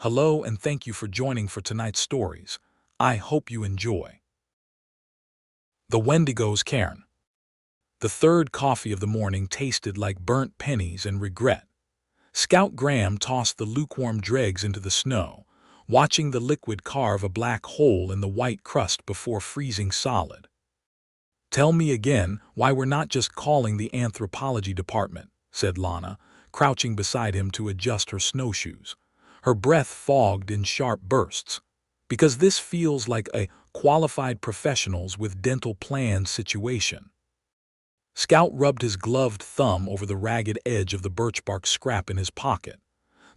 Hello and thank you for joining for tonight's stories. I hope you enjoy. The Wendigos Cairn. The third coffee of the morning tasted like burnt pennies and regret. Scout Graham tossed the lukewarm dregs into the snow, watching the liquid carve a black hole in the white crust before freezing solid. "Tell me again why we're not just calling the anthropology department," said Lana, crouching beside him to adjust her snowshoes. Her breath fogged in sharp bursts. "Because this feels like a qualified professionals with dental plans situation." Scout rubbed his gloved thumb over the ragged edge of the birchbark scrap in his pocket.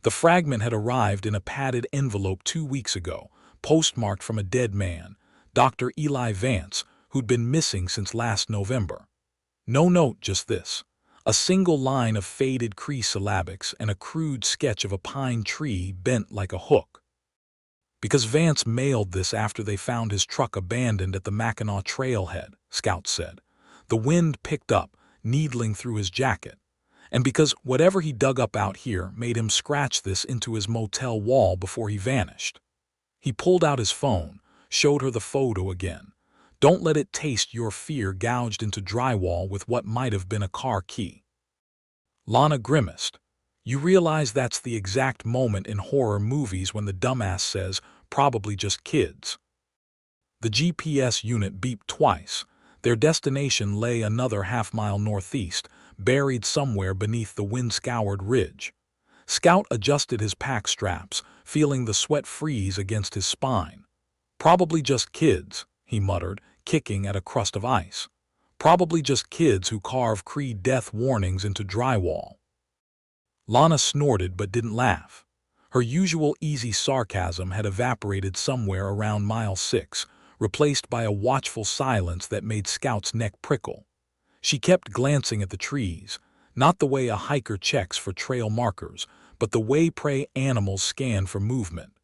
The fragment had arrived in a padded envelope 2 weeks ago, postmarked from a dead man, Dr. Eli Vance, who'd been missing since last November. No note, just this. A single line of faded Cree syllabics and a crude sketch of a pine tree bent like a hook. "Because Vance mailed this after they found his truck abandoned at the Mackinac trailhead," Scout said. "The wind picked up, needling through his jacket. And because whatever he dug up out here made him scratch this into his motel wall before he vanished." He pulled out his phone, showed her the photo again. "Don't let it taste your fear gouged into drywall with what might have been a car key." Lana grimaced. "You realize that's the exact moment in horror movies when the dumbass says, 'Probably just kids.'" The GPS unit beeped twice. Their destination lay another half-mile northeast, buried somewhere beneath the wind-scoured ridge. Scout adjusted his pack straps, feeling the sweat freeze against his spine. "Probably just kids," he muttered, kicking at a crust of ice. "Probably just kids who carve Cree death warnings into drywall." Lana snorted but didn't laugh. Her usual easy sarcasm had evaporated somewhere around mile 6, replaced by a watchful silence that made Scout's neck prickle. She kept glancing at the trees, not the way a hiker checks for trail markers, but the way prey animals scan for movement.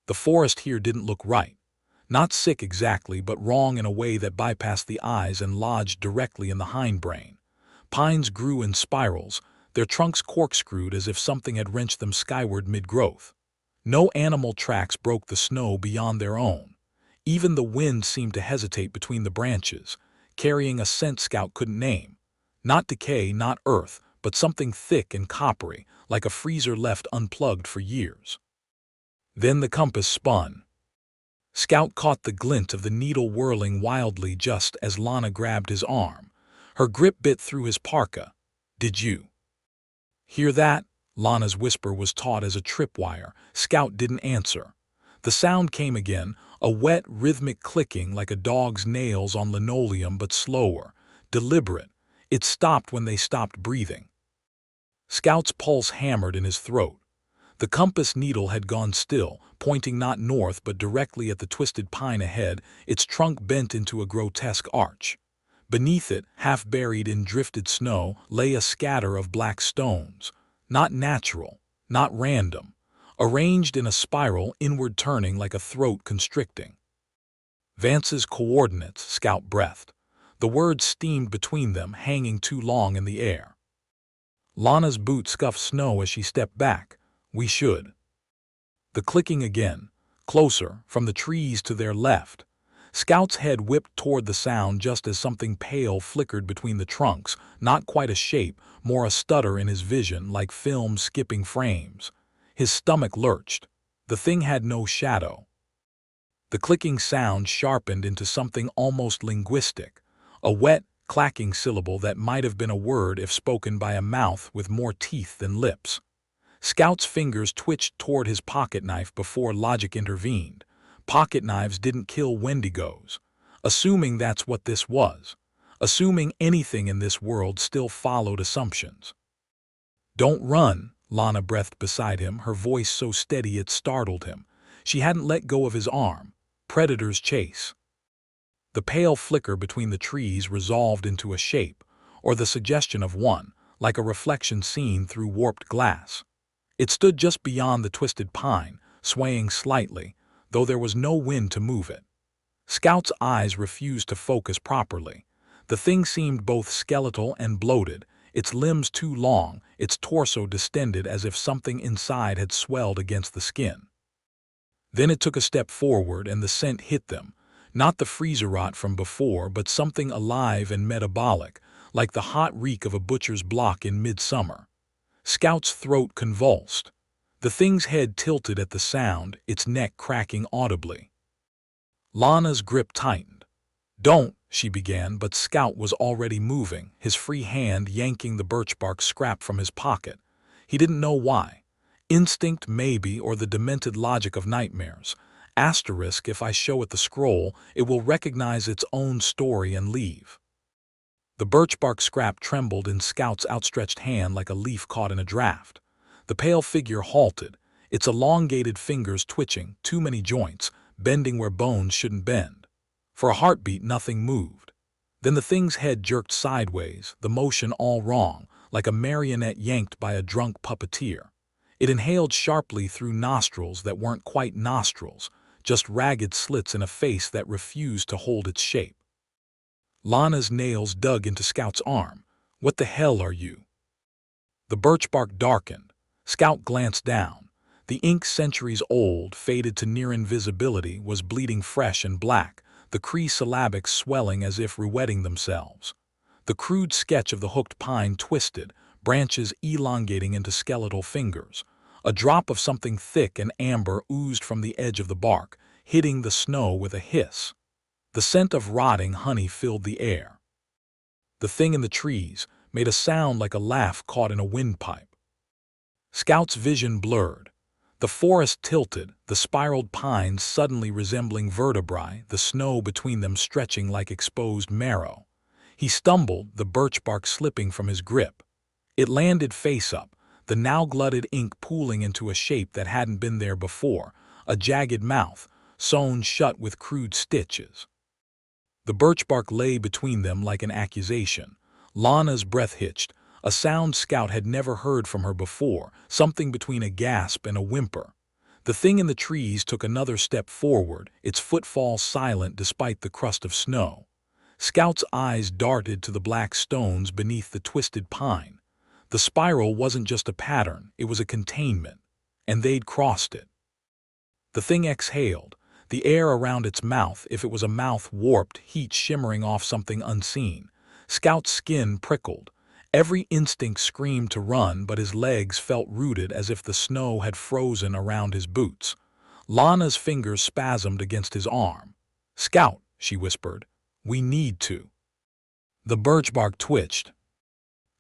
The forest here didn't look right. Not sick exactly, but wrong in a way that bypassed the eyes and lodged directly in the hindbrain. Pines grew in spirals, their trunks corkscrewed as if something had wrenched them skyward mid-growth. No animal tracks broke the snow beyond their own. Even the wind seemed to hesitate between the branches, carrying a scent Scout couldn't name. Not decay, not earth, but something thick and coppery, like a freezer left unplugged for years. Then the compass spun. Scout caught the glint of the needle whirling wildly just as Lana grabbed his arm. Her grip bit through his parka. "Did you hear that?" Lana's whisper was taut as a tripwire. Scout didn't answer. The sound came again, a wet, rhythmic clicking like a dog's nails on linoleum, but slower, deliberate. It stopped when they stopped breathing. Scout's pulse hammered in his throat. The compass needle had gone still, pointing not north but directly at the twisted pine ahead, its trunk bent into a grotesque arch. Beneath it, half buried in drifted snow, lay a scatter of black stones. Not natural, not random. Arranged in a spiral, inward turning like a throat constricting. "Vance's coordinates," Scout breathed. The words steamed between them, hanging too long in the air. Lana's boot scuffed snow as she stepped back. "We should." The clicking again, closer, from the trees to their left. Scout's head whipped toward the sound just as something pale flickered between the trunks, not quite a shape, more a stutter in his vision, like film skipping frames. His stomach lurched. The thing had no shadow. The clicking sound sharpened into something almost linguistic, a wet, clacking syllable that might have been a word if spoken by a mouth with more teeth than lips. Scout's fingers twitched toward his pocket knife before logic intervened. Pocket knives didn't kill Wendigos. Assuming that's what this was. Assuming anything in this world still followed assumptions. "Don't run," Lana breathed beside him, her voice so steady it startled him. She hadn't let go of his arm. Predators chase. The pale flicker between the trees resolved into a shape, or the suggestion of one, like a reflection seen through warped glass. It stood just beyond the twisted pine, swaying slightly, though there was no wind to move it. Scout's eyes refused to focus properly. The thing seemed both skeletal and bloated, its limbs too long, its torso distended as if something inside had swelled against the skin. Then it took a step forward and the scent hit them, not the freezer rot from before, but something alive and metabolic, like the hot reek of a butcher's block in midsummer. Scout's throat convulsed. The thing's head tilted at the sound, its neck cracking audibly. Lana's grip tightened. "Don't," she began, but Scout was already moving, his free hand yanking the birchbark scrap from his pocket. He didn't know why. Instinct, maybe, or the demented logic of nightmares. Asterisk, if I show it the scroll, it will recognize its own story and leave. The birchbark scrap trembled in Scout's outstretched hand like a leaf caught in a draft. The pale figure halted, its elongated fingers twitching, too many joints, bending where bones shouldn't bend. For a heartbeat, nothing moved. Then the thing's head jerked sideways, the motion all wrong, like a marionette yanked by a drunk puppeteer. It inhaled sharply through nostrils that weren't quite nostrils, just ragged slits in a face that refused to hold its shape. Lana's nails dug into Scout's arm. "What the hell are you?" The birchbark darkened. Scout glanced down. The ink, centuries old, faded to near invisibility, was bleeding fresh and black, the Cree syllabics swelling as if rewetting themselves. The crude sketch of the hooked pine twisted, branches elongating into skeletal fingers. A drop of something thick and amber oozed from the edge of the bark, hitting the snow with a hiss. The scent of rotting honey filled the air. The thing in the trees made a sound like a laugh caught in a windpipe. Scout's vision blurred. The forest tilted, the spiraled pines suddenly resembling vertebrae, the snow between them stretching like exposed marrow. He stumbled, the birchbark slipping from his grip. It landed face up, the now glutted ink pooling into a shape that hadn't been there before, a jagged mouth, sewn shut with crude stitches. The birchbark lay between them like an accusation. Lana's breath hitched, a sound Scout had never heard from her before, something between a gasp and a whimper. The thing in the trees took another step forward, its footfall silent despite the crust of snow. Scout's eyes darted to the black stones beneath the twisted pine. The spiral wasn't just a pattern, it was a containment, and they'd crossed it. The thing exhaled, the air around its mouth, if it was a mouth, warped, heat shimmering off something unseen. Scout's skin prickled. Every instinct screamed to run, but his legs felt rooted as if the snow had frozen around his boots. Lana's fingers spasmed against his arm. "Scout," she whispered, "we need to." The birchbark twitched.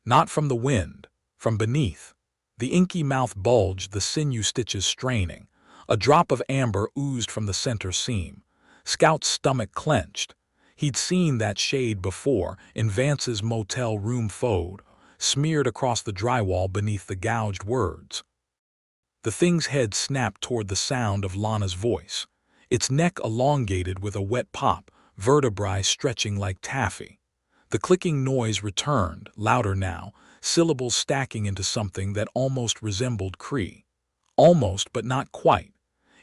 Not from the wind, from beneath. The inky mouth bulged, the sinew stitches straining. A drop of amber oozed from the center seam. Scout's stomach clenched. He'd seen that shade before, in Vance's motel room fold, smeared across the drywall beneath the gouged words. The thing's head snapped toward the sound of Lana's voice. Its neck elongated with a wet pop, vertebrae stretching like taffy. The clicking noise returned, louder now, syllables stacking into something that almost resembled Cree. Almost, but not quite.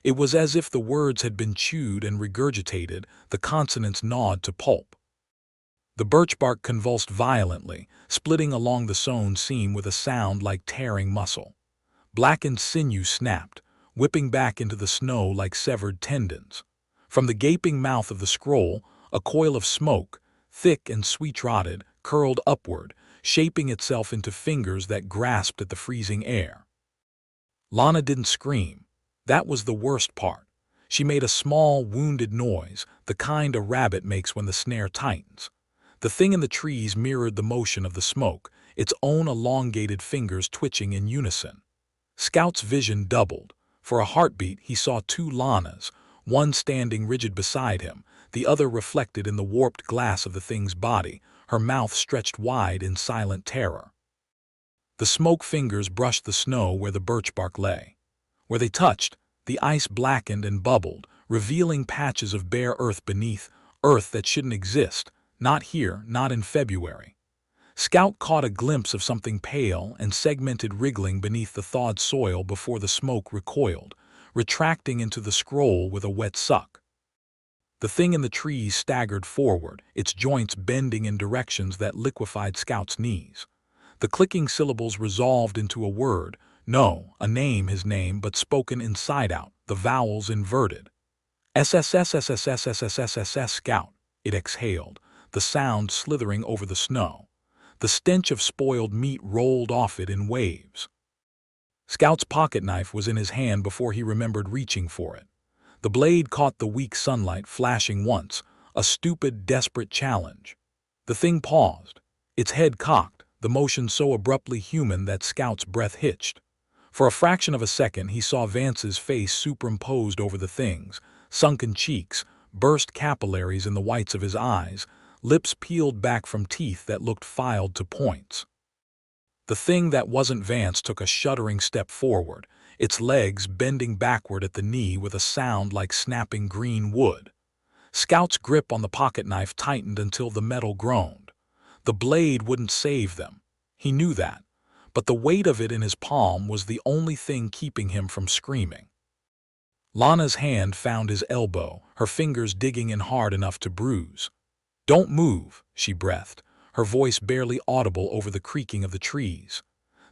It was as if the words had been chewed and regurgitated, the consonants gnawed to pulp. The birchbark convulsed violently, splitting along the sewn seam with a sound like tearing muscle. Blackened sinew snapped, whipping back into the snow like severed tendons. From the gaping mouth of the scroll, a coil of smoke, thick and sweet-rotted, curled upward, shaping itself into fingers that grasped at the freezing air. Lana didn't scream. That was the worst part. She made a small, wounded noise, the kind a rabbit makes when the snare tightens. The thing in the trees mirrored the motion of the smoke, its own elongated fingers twitching in unison. Scout's vision doubled. For a heartbeat, he saw two Lanas, one standing rigid beside him, the other reflected in the warped glass of the thing's body, her mouth stretched wide in silent terror. The smoke fingers brushed the snow where the birchbark lay. Where they touched, the ice blackened and bubbled, revealing patches of bare earth beneath, earth that shouldn't exist, not here, not in February. Scout caught a glimpse of something pale and segmented wriggling beneath the thawed soil before the smoke recoiled, retracting into the scroll with a wet suck. The thing in the trees staggered forward, its joints bending in directions that liquefied Scout's knees. The clicking syllables resolved into a word, no, a name, his name, but spoken inside out, the vowels inverted. SSSSSSSSSSS Scout, it exhaled, the sound slithering over the snow. The stench of spoiled meat rolled off it in waves. Scout's pocket knife was in his hand before he remembered reaching for it. The blade caught the weak sunlight, flashing once, a stupid, desperate challenge. The thing paused, its head cocked, the motion so abruptly human that Scout's breath hitched. For a fraction of a second he saw Vance's face superimposed over the thing's, sunken cheeks, burst capillaries in the whites of his eyes, lips peeled back from teeth that looked filed to points. The thing that wasn't Vance took a shuddering step forward, its legs bending backward at the knee with a sound like snapping green wood. Scout's grip on the pocket knife tightened until the metal groaned. The blade wouldn't save them. He knew that, but the weight of it in his palm was the only thing keeping him from screaming. Lana's hand found his elbow, her fingers digging in hard enough to bruise. "Don't move," she breathed, her voice barely audible over the creaking of the trees.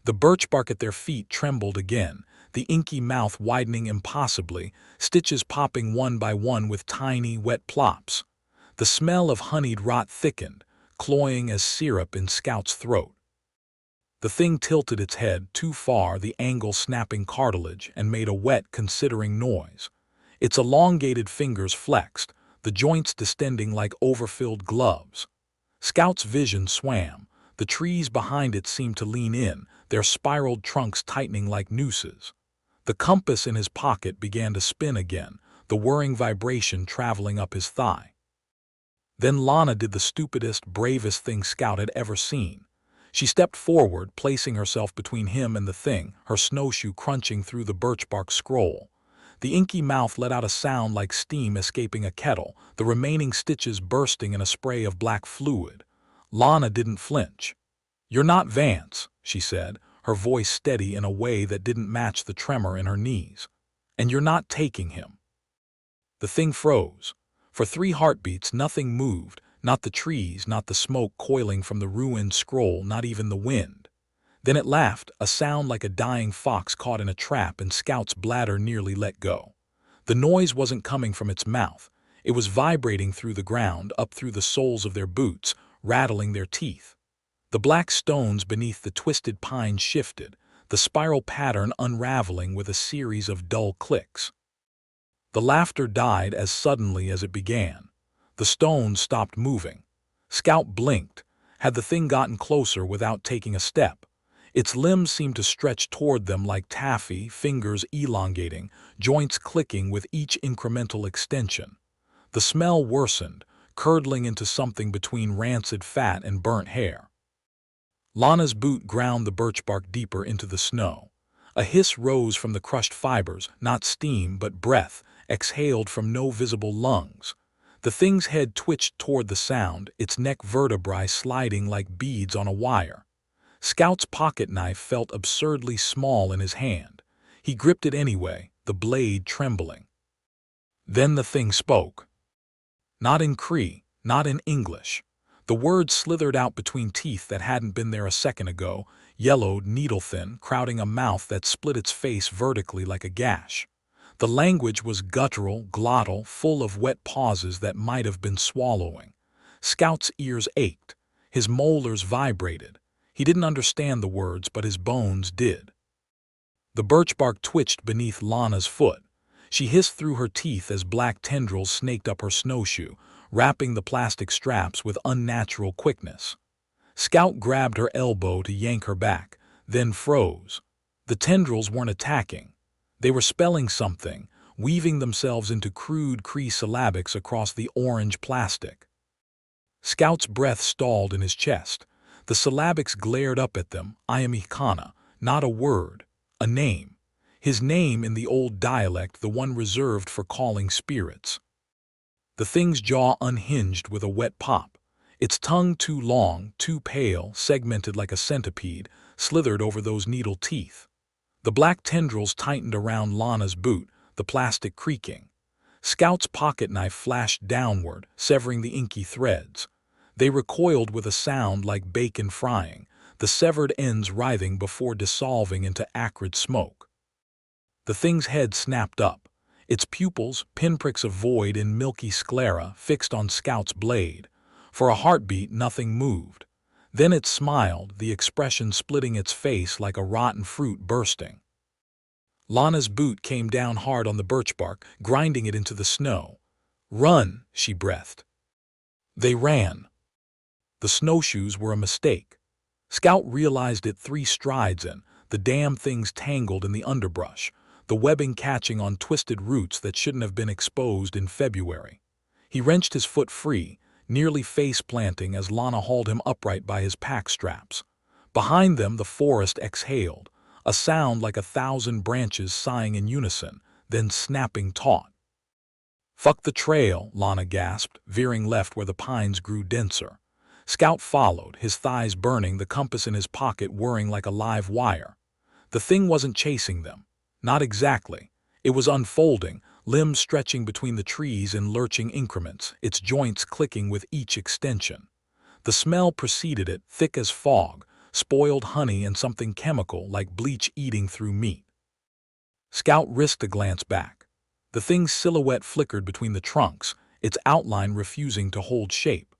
The birch bark at their feet trembled again, the inky mouth widening impossibly, stitches popping one by one with tiny, wet plops. The smell of honeyed rot thickened, cloying as syrup in Scout's throat. The thing tilted its head too far, the angle snapping cartilage, and made a wet, considering noise. Its elongated fingers flexed, the joints distending like overfilled gloves. Scout's vision swam. The trees behind it seemed to lean in, their spiraled trunks tightening like nooses. The compass in his pocket began to spin again, the whirring vibration traveling up his thigh. Then Lana did the stupidest, bravest thing Scout had ever seen. She stepped forward, placing herself between him and the thing, her snowshoe crunching through the birchbark scroll. The inky mouth let out a sound like steam escaping a kettle, the remaining stitches bursting in a spray of black fluid. Lana didn't flinch. "You're not Vance," she said, her voice steady in a way that didn't match the tremor in her knees. "And you're not taking him." The thing froze. For 3 heartbeats nothing moved, not the trees, not the smoke coiling from the ruined scroll, not even the wind. Then it laughed, a sound like a dying fox caught in a trap, and Scout's bladder nearly let go. The noise wasn't coming from its mouth. It was vibrating through the ground, up through the soles of their boots, rattling their teeth. The black stones beneath the twisted pines shifted, the spiral pattern unraveling with a series of dull clicks. The laughter died as suddenly as it began. The stones stopped moving. Scout blinked. Had the thing gotten closer without taking a step? Its limbs seemed to stretch toward them like taffy, fingers elongating, joints clicking with each incremental extension. The smell worsened, curdling into something between rancid fat and burnt hair. Lana's boot ground the birchbark deeper into the snow. A hiss rose from the crushed fibers, not steam but breath, exhaled from no visible lungs. The thing's head twitched toward the sound, its neck vertebrae sliding like beads on a wire. Scout's pocket knife felt absurdly small in his hand. He gripped it anyway, the blade trembling. Then the thing spoke. Not in Cree, not in English. The words slithered out between teeth that hadn't been there a second ago, yellowed, needle-thin, crowding a mouth that split its face vertically like a gash. The language was guttural, glottal, full of wet pauses that might have been swallowing. Scout's ears ached. His molars vibrated. He didn't understand the words, but his bones did. The birchbark twitched beneath Lana's foot. She hissed through her teeth as black tendrils snaked up her snowshoe, wrapping the plastic straps with unnatural quickness. Scout grabbed her elbow to yank her back, then froze. The tendrils weren't attacking. They were spelling something, weaving themselves into crude Cree syllabics across the orange plastic. Scout's breath stalled in his chest. The syllabics glared up at them, Iamikana, not a word, a name. His name in the old dialect, the one reserved for calling spirits. The thing's jaw unhinged with a wet pop. Its tongue, too long, too pale, segmented like a centipede, slithered over those needle teeth. The black tendrils tightened around Lana's boot, the plastic creaking. Scout's pocket knife flashed downward, severing the inky threads. They recoiled with a sound like bacon frying, the severed ends writhing before dissolving into acrid smoke. The thing's head snapped up, its pupils, pinpricks of void in milky sclera, fixed on Scout's blade. For a heartbeat, nothing moved. Then it smiled, the expression splitting its face like a rotten fruit bursting. Lana's boot came down hard on the birch bark, grinding it into the snow. "Run," she breathed. They ran. The snowshoes were a mistake. Scout realized it 3 strides in, the damn things tangled in the underbrush, the webbing catching on twisted roots that shouldn't have been exposed in February. He wrenched his foot free, nearly face-planting as Lana hauled him upright by his pack straps. Behind them the forest exhaled, a sound like 1,000 branches sighing in unison, then snapping taut. "Fuck the trail," Lana gasped, veering left where the pines grew denser. Scout followed, his thighs burning, the compass in his pocket whirring like a live wire. The thing wasn't chasing them. Not exactly. It was unfolding, limbs stretching between the trees in lurching increments, its joints clicking with each extension. The smell preceded it, thick as fog, spoiled honey and something chemical like bleach eating through meat. Scout risked a glance back. The thing's silhouette flickered between the trunks, its outline refusing to hold shape.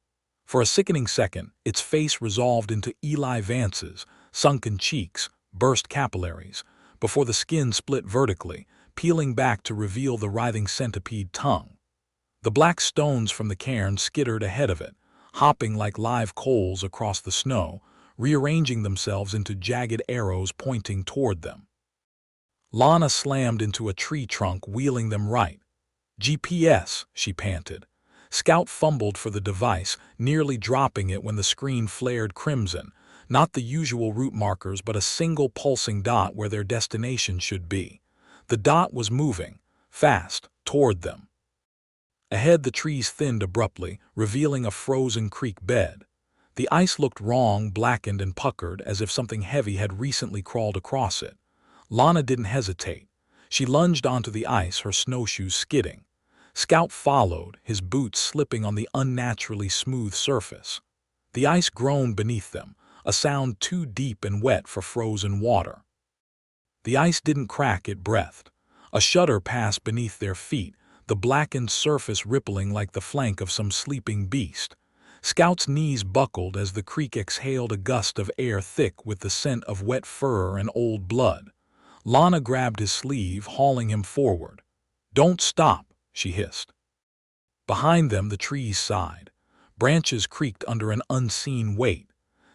For a sickening second, its face resolved into Eli Vance's, sunken cheeks, burst capillaries, before the skin split vertically, peeling back to reveal the writhing centipede tongue. The black stones from the cairn skittered ahead of it, hopping like live coals across the snow, rearranging themselves into jagged arrows pointing toward them. Lana slammed into a tree trunk, wheeling them right. "GPS," she panted. Scout fumbled for the device, nearly dropping it when the screen flared crimson, not the usual route markers but a single pulsing dot where their destination should be. The dot was moving, fast, toward them. Ahead the trees thinned abruptly, revealing a frozen creek bed. The ice looked wrong, blackened and puckered, as if something heavy had recently crawled across it. Lana didn't hesitate. She lunged onto the ice, her snowshoes skidding. Scout followed, his boots slipping on the unnaturally smooth surface. The ice groaned beneath them, a sound too deep and wet for frozen water. The ice didn't crack, it breathed. A shudder passed beneath their feet, the blackened surface rippling like the flank of some sleeping beast. Scout's knees buckled as the creek exhaled a gust of air thick with the scent of wet fur and old blood. Lana grabbed his sleeve, hauling him forward. "Don't stop," she hissed. Behind them the trees sighed. Branches creaked under an unseen weight.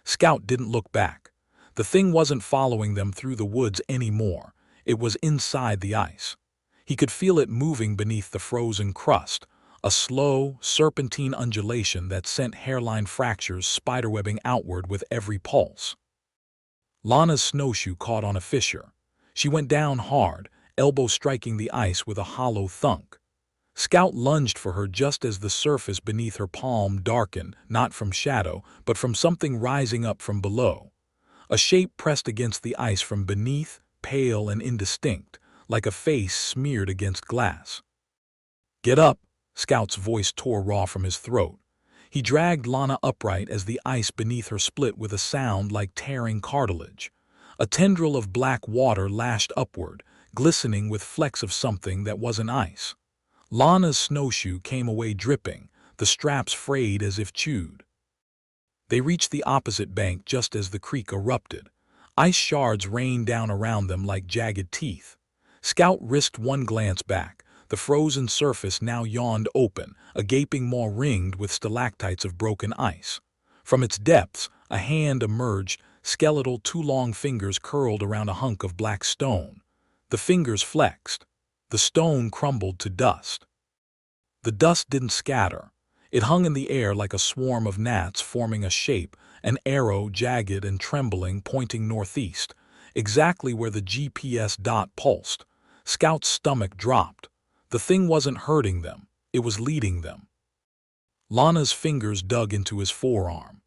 Scout didn't look back. The thing wasn't following them through the woods anymore. It was inside the ice. He could feel it moving beneath the frozen crust, a slow, serpentine undulation that sent hairline fractures spiderwebbing outward with every pulse. Lana's snowshoe caught on a fissure. She went down hard, elbow striking the ice with a hollow thunk. Scout lunged for her just as the surface beneath her palm darkened, not from shadow, but from something rising up from below. A shape pressed against the ice from beneath, pale and indistinct, like a face smeared against glass. "Get up!" Scout's voice tore raw from his throat. He dragged Lana upright as the ice beneath her split with a sound like tearing cartilage. A tendril of black water lashed upward, glistening with flecks of something that wasn't ice. Lana's snowshoe came away dripping, the straps frayed as if chewed. They reached the opposite bank just as the creek erupted. Ice shards rained down around them like jagged teeth. Scout risked one glance back. The frozen surface now yawned open, a gaping maw ringed with stalactites of broken ice. From its depths, a hand emerged, skeletal, 2 long fingers curled around a hunk of black stone. The fingers flexed. The stone crumbled to dust. The dust didn't scatter. It hung in the air like a swarm of gnats forming a shape, an arrow jagged and trembling pointing northeast, exactly where the GPS dot pulsed. Scout's stomach dropped. The thing wasn't hurting them, it was leading them. Lana's fingers dug into his forearm.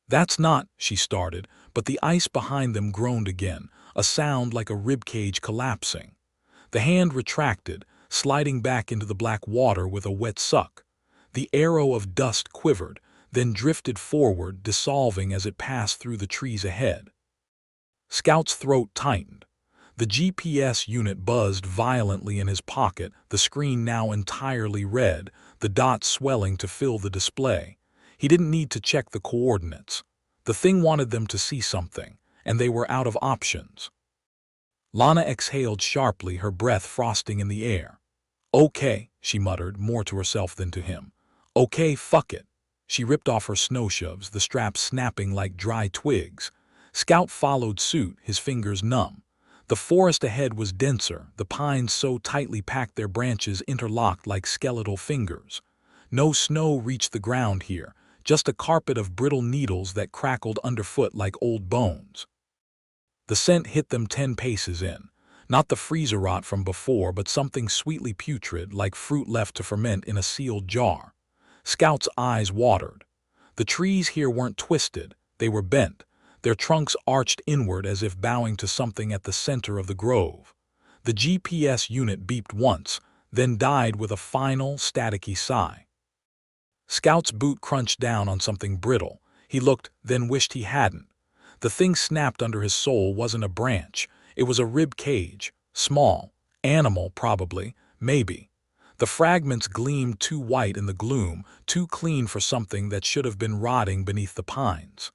"That's not," she started, but the ice behind them groaned again, a sound like a ribcage collapsing. The hand retracted, sliding back into the black water with a wet suck. The arrow of dust quivered, then drifted forward, dissolving as it passed through the trees ahead. Scout's throat tightened. The GPS unit buzzed violently in his pocket, the screen now entirely red, the dots swelling to fill the display. He didn't need to check the coordinates. The thing wanted them to see something, and they were out of options. Lana exhaled sharply, her breath frosting in the air. "Okay," she muttered, more to herself than to him. "Okay, fuck it." She ripped off her snowshoes, the straps snapping like dry twigs. Scout followed suit, his fingers numb. The forest ahead was denser, the pines so tightly packed their branches interlocked like skeletal fingers. No snow reached the ground here, just a carpet of brittle needles that crackled underfoot like old bones. The scent hit them 10 paces in. Not the freezer rot from before, but something sweetly putrid, like fruit left to ferment in a sealed jar. Scout's eyes watered. The trees here weren't twisted, they were bent, their trunks arched inward as if bowing to something at the center of the grove. The GPS unit beeped once, then died with a final, staticky sigh. Scout's boot crunched down on something brittle. He looked, then wished he hadn't. The thing snapped under his sole wasn't a branch. It was a rib cage, small, animal probably, maybe. The fragments gleamed too white in the gloom, too clean for something that should have been rotting beneath the pines.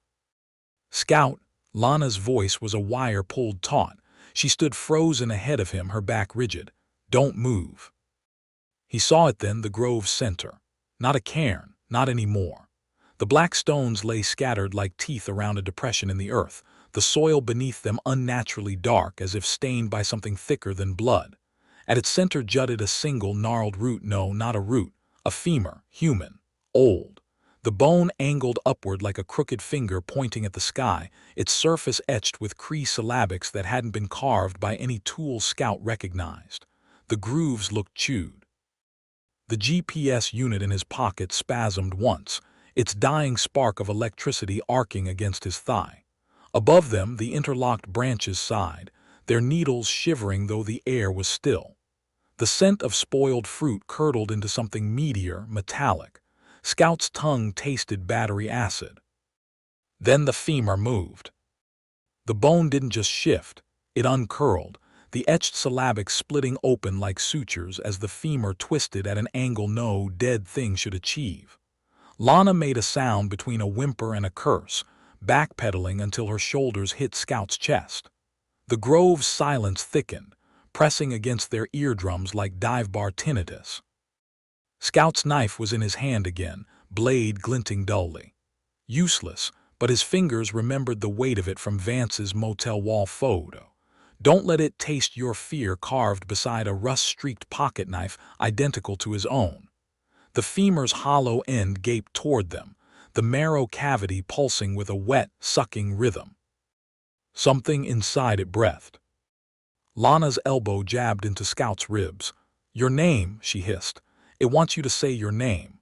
"Scout," Lana's voice was a wire pulled taut. She stood frozen ahead of him, her back rigid. "Don't move." He saw it then, the grove's center. Not a cairn, not anymore. The black stones lay scattered like teeth around a depression in the earth, the soil beneath them unnaturally dark, as if stained by something thicker than blood. At its center jutted a single gnarled root, no, not a root, a femur, human, old. The bone angled upward like a crooked finger pointing at the sky, its surface etched with Cree syllabics that hadn't been carved by any tool Scout recognized. The grooves looked chewed. The GPS unit in his pocket spasmed once, its dying spark of electricity arcing against his thigh. Above them, the interlocked branches sighed, their needles shivering though the air was still. The scent of spoiled fruit curdled into something meatier, metallic. Scout's tongue tasted battery acid. Then the femur moved. The bone didn't just shift, it uncurled, the etched syllabics splitting open like sutures as the femur twisted at an angle no dead thing should achieve. Lana made a sound between a whimper and a curse, backpedaling until her shoulders hit Scout's chest. The grove's silence thickened, pressing against their eardrums like dive-bar tinnitus. Scout's knife was in his hand again, blade glinting dully. Useless, but his fingers remembered the weight of it from Vance's motel wall photo. "Don't let it taste your fear," carved beside a rust-streaked pocket knife identical to his own. The femur's hollow end gaped toward them, the marrow cavity pulsing with a wet, sucking rhythm. Something inside it breathed. Lana's elbow jabbed into Scout's ribs. "Your name," she hissed. "It wants you to say your name."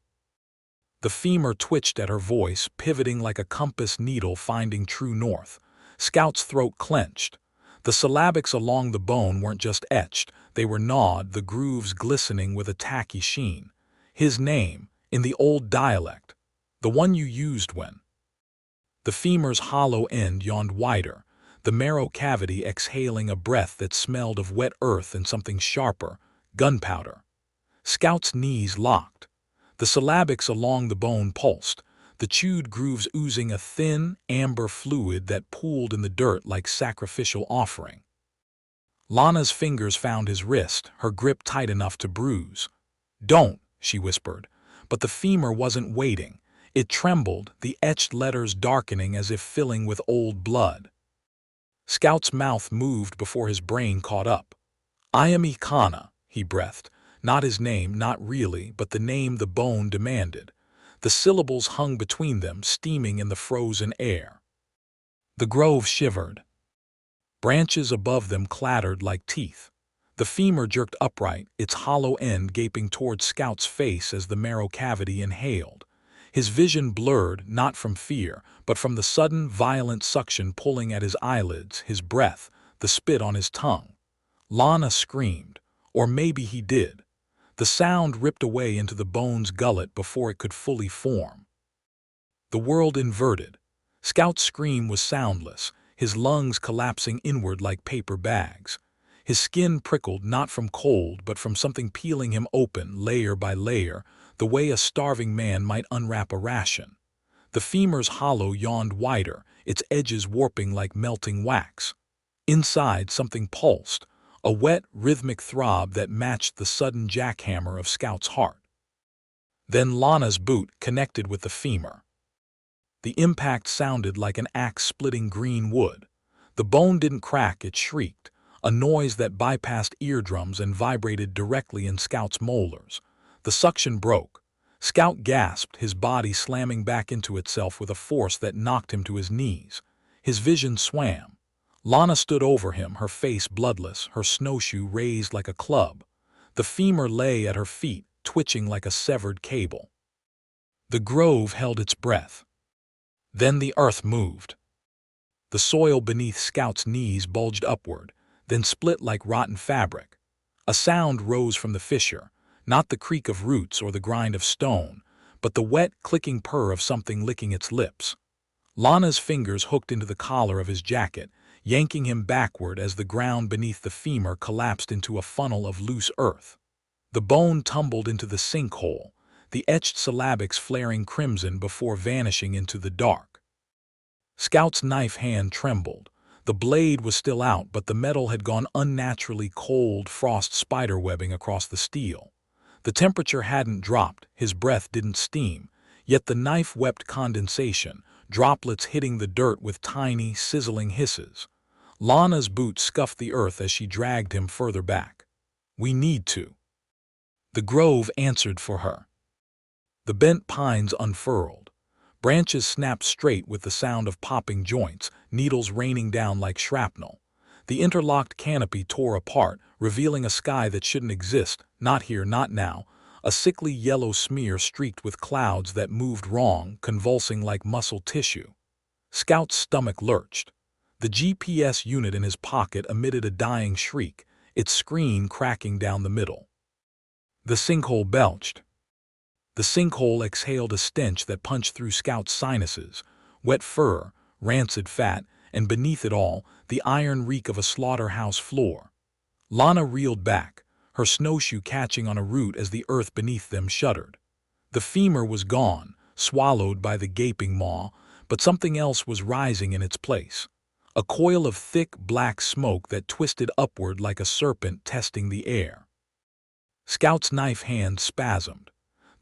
The femur twitched at her voice, pivoting like a compass needle finding true north. Scout's throat clenched. The syllabics along the bone weren't just etched, they were gnawed, the grooves glistening with a tacky sheen. His name, in the old dialect, the one you used when. The femur's hollow end yawned wider, the marrow cavity exhaling a breath that smelled of wet earth and something sharper, gunpowder. Scout's knees locked. The syllabics along the bone pulsed, the chewed grooves oozing a thin, amber fluid that pooled in the dirt like sacrificial offering. Lana's fingers found his wrist, her grip tight enough to bruise. "Don't," she whispered, but the femur wasn't waiting. It trembled, the etched letters darkening as if filling with old blood. Scout's mouth moved before his brain caught up. "I am Ikana," he breathed. Not his name, not really, but the name the bone demanded. The syllables hung between them, steaming in the frozen air. The grove shivered. Branches above them clattered like teeth. The femur jerked upright, its hollow end gaping toward Scout's face as the marrow cavity inhaled. His vision blurred, not from fear, but from the sudden, violent suction pulling at his eyelids, his breath, the spit on his tongue. Lana screamed, or maybe he did. The sound ripped away into the bone's gullet before it could fully form. The world inverted. Scout's scream was soundless, his lungs collapsing inward like paper bags. His skin prickled not from cold but from something peeling him open, layer by layer, the way a starving man might unwrap a ration. The femur's hollow yawned wider, its edges warping like melting wax. Inside, something pulsed, a wet, rhythmic throb that matched the sudden jackhammer of Scout's heart. Then Lana's boot connected with the femur. The impact sounded like an axe splitting green wood. The bone didn't crack, it shrieked, a noise that bypassed eardrums and vibrated directly in Scout's molars. The suction broke. Scout gasped, his body slamming back into itself with a force that knocked him to his knees. His vision swam. Lana stood over him, her face bloodless, her snowshoe raised like a club. The femur lay at her feet, twitching like a severed cable. The grove held its breath. Then the earth moved. The soil beneath Scout's knees bulged upward, then split like rotten fabric. A sound rose from the fissure, not the creak of roots or the grind of stone, but the wet, clicking purr of something licking its lips. Lana's fingers hooked into the collar of his jacket, yanking him backward as the ground beneath the femur collapsed into a funnel of loose earth. The bone tumbled into the sinkhole, the etched syllabics flaring crimson before vanishing into the dark. Scout's knife hand trembled. The blade was still out, but the metal had gone unnaturally cold, frost spiderwebbing across the steel. The temperature hadn't dropped, his breath didn't steam, yet the knife wept condensation, droplets hitting the dirt with tiny, sizzling hisses. Lana's boot scuffed the earth as she dragged him further back. "We need to." The grove answered for her. The bent pines unfurled. Branches snapped straight with the sound of popping joints, needles raining down like shrapnel. The interlocked canopy tore apart, revealing a sky that shouldn't exist, not here, not now, a sickly yellow smear streaked with clouds that moved wrong, convulsing like muscle tissue. Scout's stomach lurched. The GPS unit in his pocket emitted a dying shriek, its screen cracking down the middle. The sinkhole belched. The sinkhole exhaled a stench that punched through Scout's sinuses, wet fur, rancid fat, and beneath it all, the iron reek of a slaughterhouse floor. Lana reeled back, her snowshoe catching on a root as the earth beneath them shuddered. The femur was gone, swallowed by the gaping maw, but something else was rising in its place. A coil of thick, black smoke that twisted upward like a serpent testing the air. Scout's knife hand spasmed.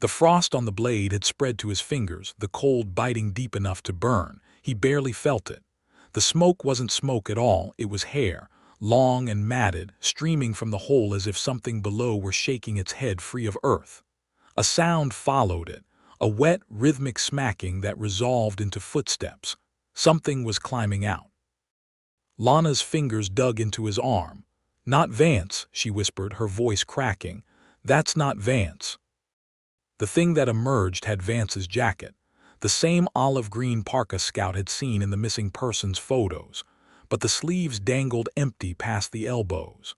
The frost on the blade had spread to his fingers, the cold biting deep enough to burn. He barely felt it. The smoke wasn't smoke at all, it was hair, long and matted, streaming from the hole as if something below were shaking its head free of earth. A sound followed it, a wet, rhythmic smacking that resolved into footsteps. Something was climbing out. Lana's fingers dug into his arm. "Not Vance," she whispered, her voice cracking. "That's not Vance." The thing that emerged had Vance's jacket, the same olive-green parka Scout had seen in the missing persons photos, but the sleeves dangled empty past the elbows.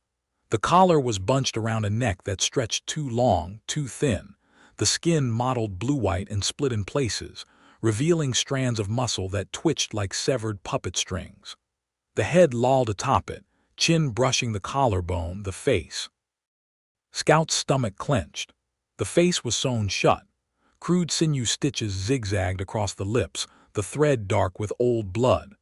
The collar was bunched around a neck that stretched too long, too thin. The skin mottled blue-white and split in places, revealing strands of muscle that twitched like severed puppet strings. The head lolled atop it, chin brushing the collarbone, the face. Scout's stomach clenched. The face was sewn shut. Crude sinew stitches zigzagged across the lips, the thread dark with old blood.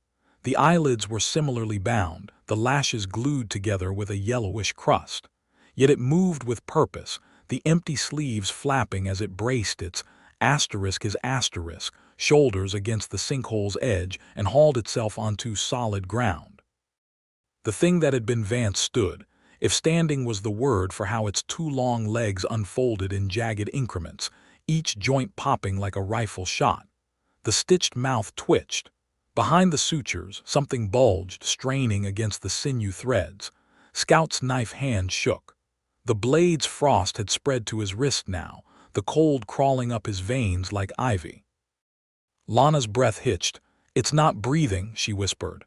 The eyelids were similarly bound, the lashes glued together with a yellowish crust. Yet it moved with purpose, the empty sleeves flapping as it braced its his asterisk shoulders against the sinkhole's edge and hauled itself onto solid ground. The thing that had been Vance stood, if standing was the word for how its two long legs unfolded in jagged increments, each joint popping like a rifle shot. The stitched mouth twitched. Behind the sutures, something bulged, straining against the sinew threads. Scout's knife hand shook. The blade's frost had spread to his wrist now, the cold crawling up his veins like ivy. Lana's breath hitched. "It's not breathing," she whispered.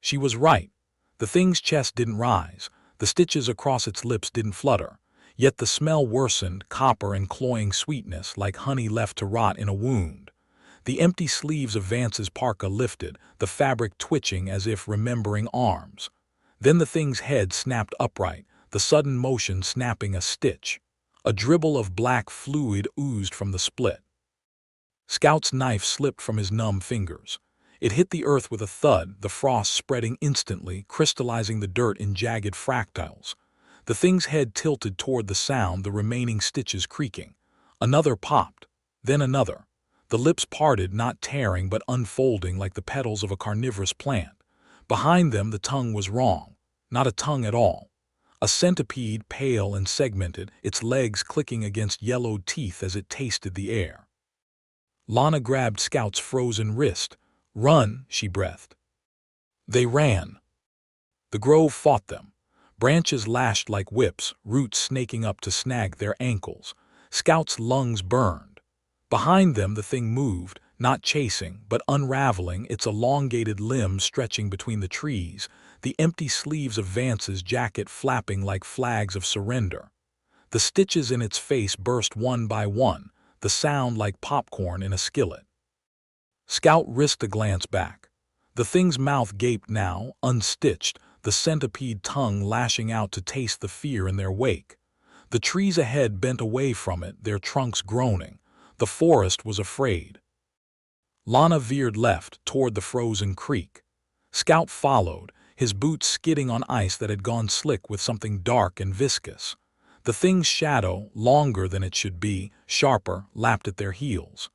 She was right. The thing's chest didn't rise. The stitches across its lips didn't flutter. Yet the smell worsened, copper and cloying sweetness, like honey left to rot in a wound. The empty sleeves of Vance's parka lifted, the fabric twitching as if remembering arms. Then the thing's head snapped upright, the sudden motion snapping a stitch. A dribble of black fluid oozed from the split. Scout's knife slipped from his numb fingers. It hit the earth with a thud, the frost spreading instantly, crystallizing the dirt in jagged fractals. The thing's head tilted toward the sound, the remaining stitches creaking. Another popped, then another. The lips parted, not tearing but unfolding like the petals of a carnivorous plant. Behind them the tongue was wrong, not a tongue at all. A centipede, pale and segmented, its legs clicking against yellowed teeth as it tasted the air. Lana grabbed Scout's frozen wrist. "Run," she breathed. They ran. The grove fought them. Branches lashed like whips, roots snaking up to snag their ankles. Scout's lungs burned. Behind them the thing moved, not chasing, but unraveling, its elongated limbs stretching between the trees, the empty sleeves of Vance's jacket flapping like flags of surrender. The stitches in its face burst one by one, the sound like popcorn in a skillet. Scout risked a glance back. The thing's mouth gaped now, unstitched, the centipede tongue lashing out to taste the fear in their wake. The trees ahead bent away from it, their trunks groaning. The forest was afraid. Lana veered left, toward the frozen creek. Scout followed, his boots skidding on ice that had gone slick with something dark and viscous. The thing's shadow, longer than it should be, sharper, lapped at their heels.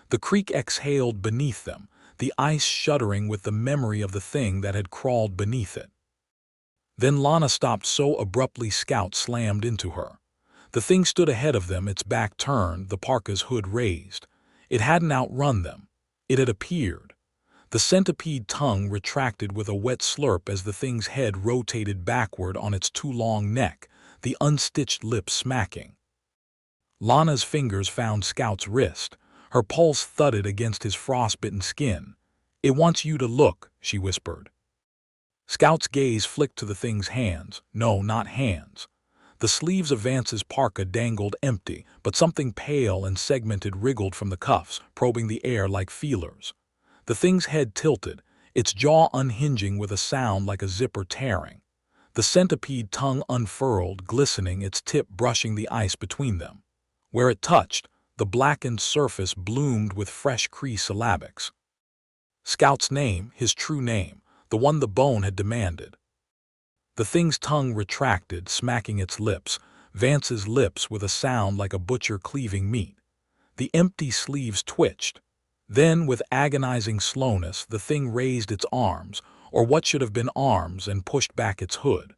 The creek exhaled beneath them, the ice shuddering with the memory of the thing that had crawled beneath it. Then Lana stopped so abruptly Scout slammed into her. The thing stood ahead of them, its back turned, the parka's hood raised. It hadn't outrun them. It had appeared. The centipede tongue retracted with a wet slurp as the thing's head rotated backward on its too long neck, the unstitched lips smacking. Lana's fingers found Scout's wrist. Her pulse thudded against his frostbitten skin. "It wants you to look," she whispered. Scout's gaze flicked to the thing's hands. No, not hands. The sleeves of Vance's parka dangled empty, but something pale and segmented wriggled from the cuffs, probing the air like feelers. The thing's head tilted, its jaw unhinging with a sound like a zipper tearing. The centipede tongue unfurled, glistening, its tip brushing the ice between them. Where it touched, the blackened surface bloomed with fresh Cree syllabics. Scout's name, his true name, the one the bone had demanded. The thing's tongue retracted, smacking its lips, Vance's lips with a sound like a butcher cleaving meat. The empty sleeves twitched. Then, with agonizing slowness, the thing raised its arms, or what should have been arms, and pushed back its hood.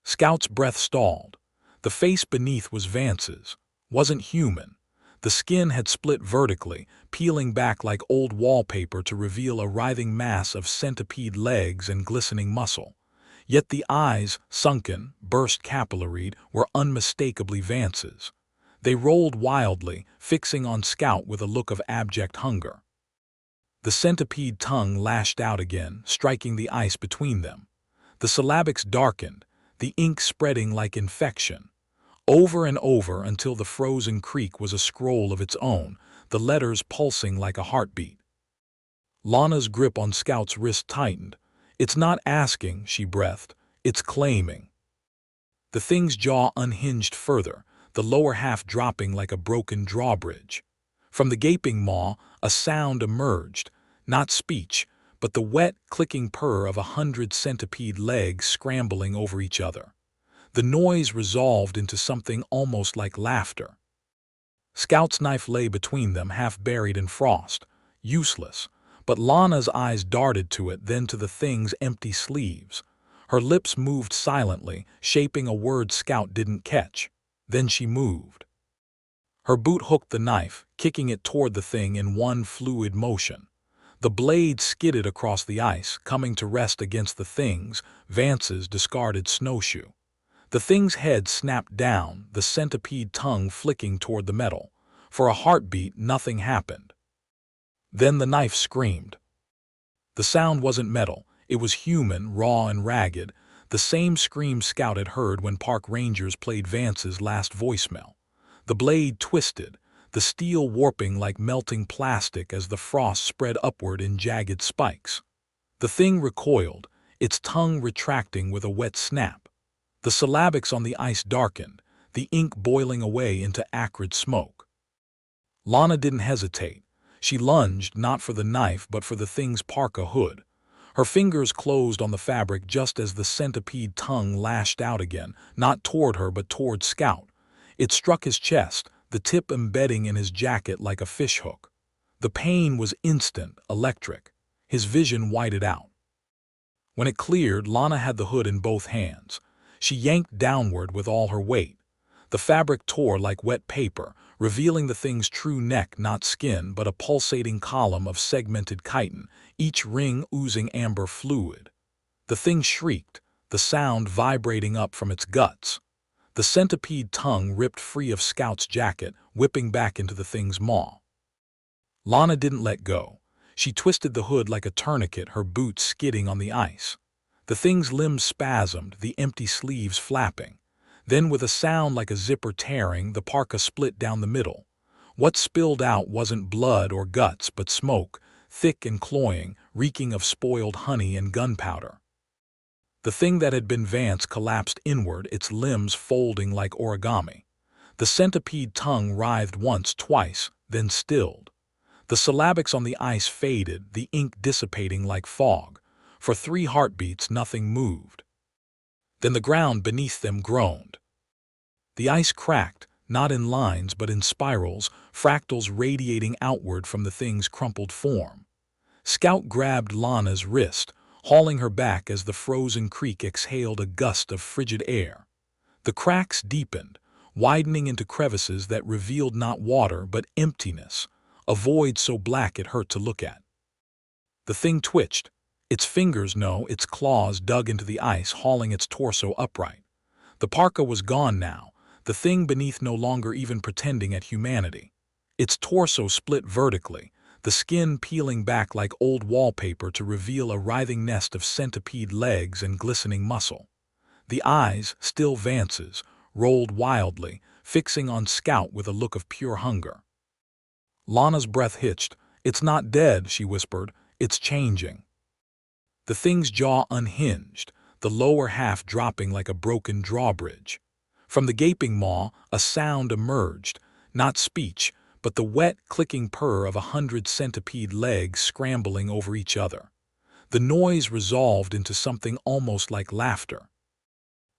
Scout's breath stalled. The face beneath was Vance's, wasn't human. The skin had split vertically, peeling back like old wallpaper to reveal a writhing mass of centipede legs and glistening muscle. Yet the eyes, sunken, burst capillaried, were unmistakably Vance's. They rolled wildly, fixing on Scout with a look of abject hunger. The centipede tongue lashed out again, striking the ice between them. The syllabics darkened, the ink spreading like infection. Over and over until the frozen creek was a scroll of its own, the letters pulsing like a heartbeat. Lana's grip on Scout's wrist tightened. "It's not asking," she breathed, "it's claiming." The thing's jaw unhinged further, the lower half dropping like a broken drawbridge. From the gaping maw, a sound emerged, not speech, but the wet, clicking purr of 100 centipede legs scrambling over each other. The noise resolved into something almost like laughter. Scout's knife lay between them, half buried in frost, useless, but Lana's eyes darted to it, then to the thing's empty sleeves. Her lips moved silently, shaping a word Scout didn't catch. Then she moved. Her boot hooked the knife, kicking it toward the thing in one fluid motion. The blade skidded across the ice, coming to rest against the thing's, Vance's, discarded snowshoe. The thing's head snapped down, the centipede tongue flicking toward the metal. For a heartbeat, nothing happened. Then the knife screamed. The sound wasn't metal, it was human, raw and ragged, the same scream Scout had heard when park rangers played Vance's last voicemail. The blade twisted, the steel warping like melting plastic as the frost spread upward in jagged spikes. The thing recoiled, its tongue retracting with a wet snap. The syllabics on the ice darkened, the ink boiling away into acrid smoke. Lana didn't hesitate. She lunged not for the knife but for the thing's parka hood. Her fingers closed on the fabric just as the centipede tongue lashed out again, not toward her but toward Scout. It struck his chest, the tip embedding in his jacket like a fishhook. The pain was instant, electric. His vision whited out. When it cleared, Lana had the hood in both hands. She yanked downward with all her weight. The fabric tore like wet paper, revealing the thing's true neck, not skin, but a pulsating column of segmented chitin, each ring oozing amber fluid. The thing shrieked, the sound vibrating up from its guts. The centipede tongue ripped free of Scout's jacket, whipping back into the thing's maw. Lana didn't let go. She twisted the hood like a tourniquet, her boots skidding on the ice. The thing's limbs spasmed, the empty sleeves flapping. Then, with a sound like a zipper tearing, the parka split down the middle. What spilled out wasn't blood or guts, but smoke, thick and cloying, reeking of spoiled honey and gunpowder. The thing that had been Vance collapsed inward, its limbs folding like origami. The centipede tongue writhed once, twice, then stilled. The syllabics on the ice faded, the ink dissipating like fog. For 3 heartbeats, nothing moved. Then the ground beneath them groaned. The ice cracked, not in lines but in spirals, fractals radiating outward from the thing's crumpled form. Scout grabbed Lana's wrist, hauling her back as the frozen creek exhaled a gust of frigid air. The cracks deepened, widening into crevices that revealed not water but emptiness, a void so black it hurt to look at. The thing twitched. Its fingers, no, its claws dug into the ice, hauling its torso upright. The parka was gone now, the thing beneath no longer even pretending at humanity. Its torso split vertically, the skin peeling back like old wallpaper to reveal a writhing nest of centipede legs and glistening muscle. The eyes, still Vance's, rolled wildly, fixing on Scout with a look of pure hunger. Lana's breath hitched. "It's not dead," she whispered. "It's changing." The thing's jaw unhinged, the lower half dropping like a broken drawbridge. From the gaping maw, a sound emerged, not speech, but the wet, clicking purr of 100 centipede legs scrambling over each other. The noise resolved into something almost like laughter.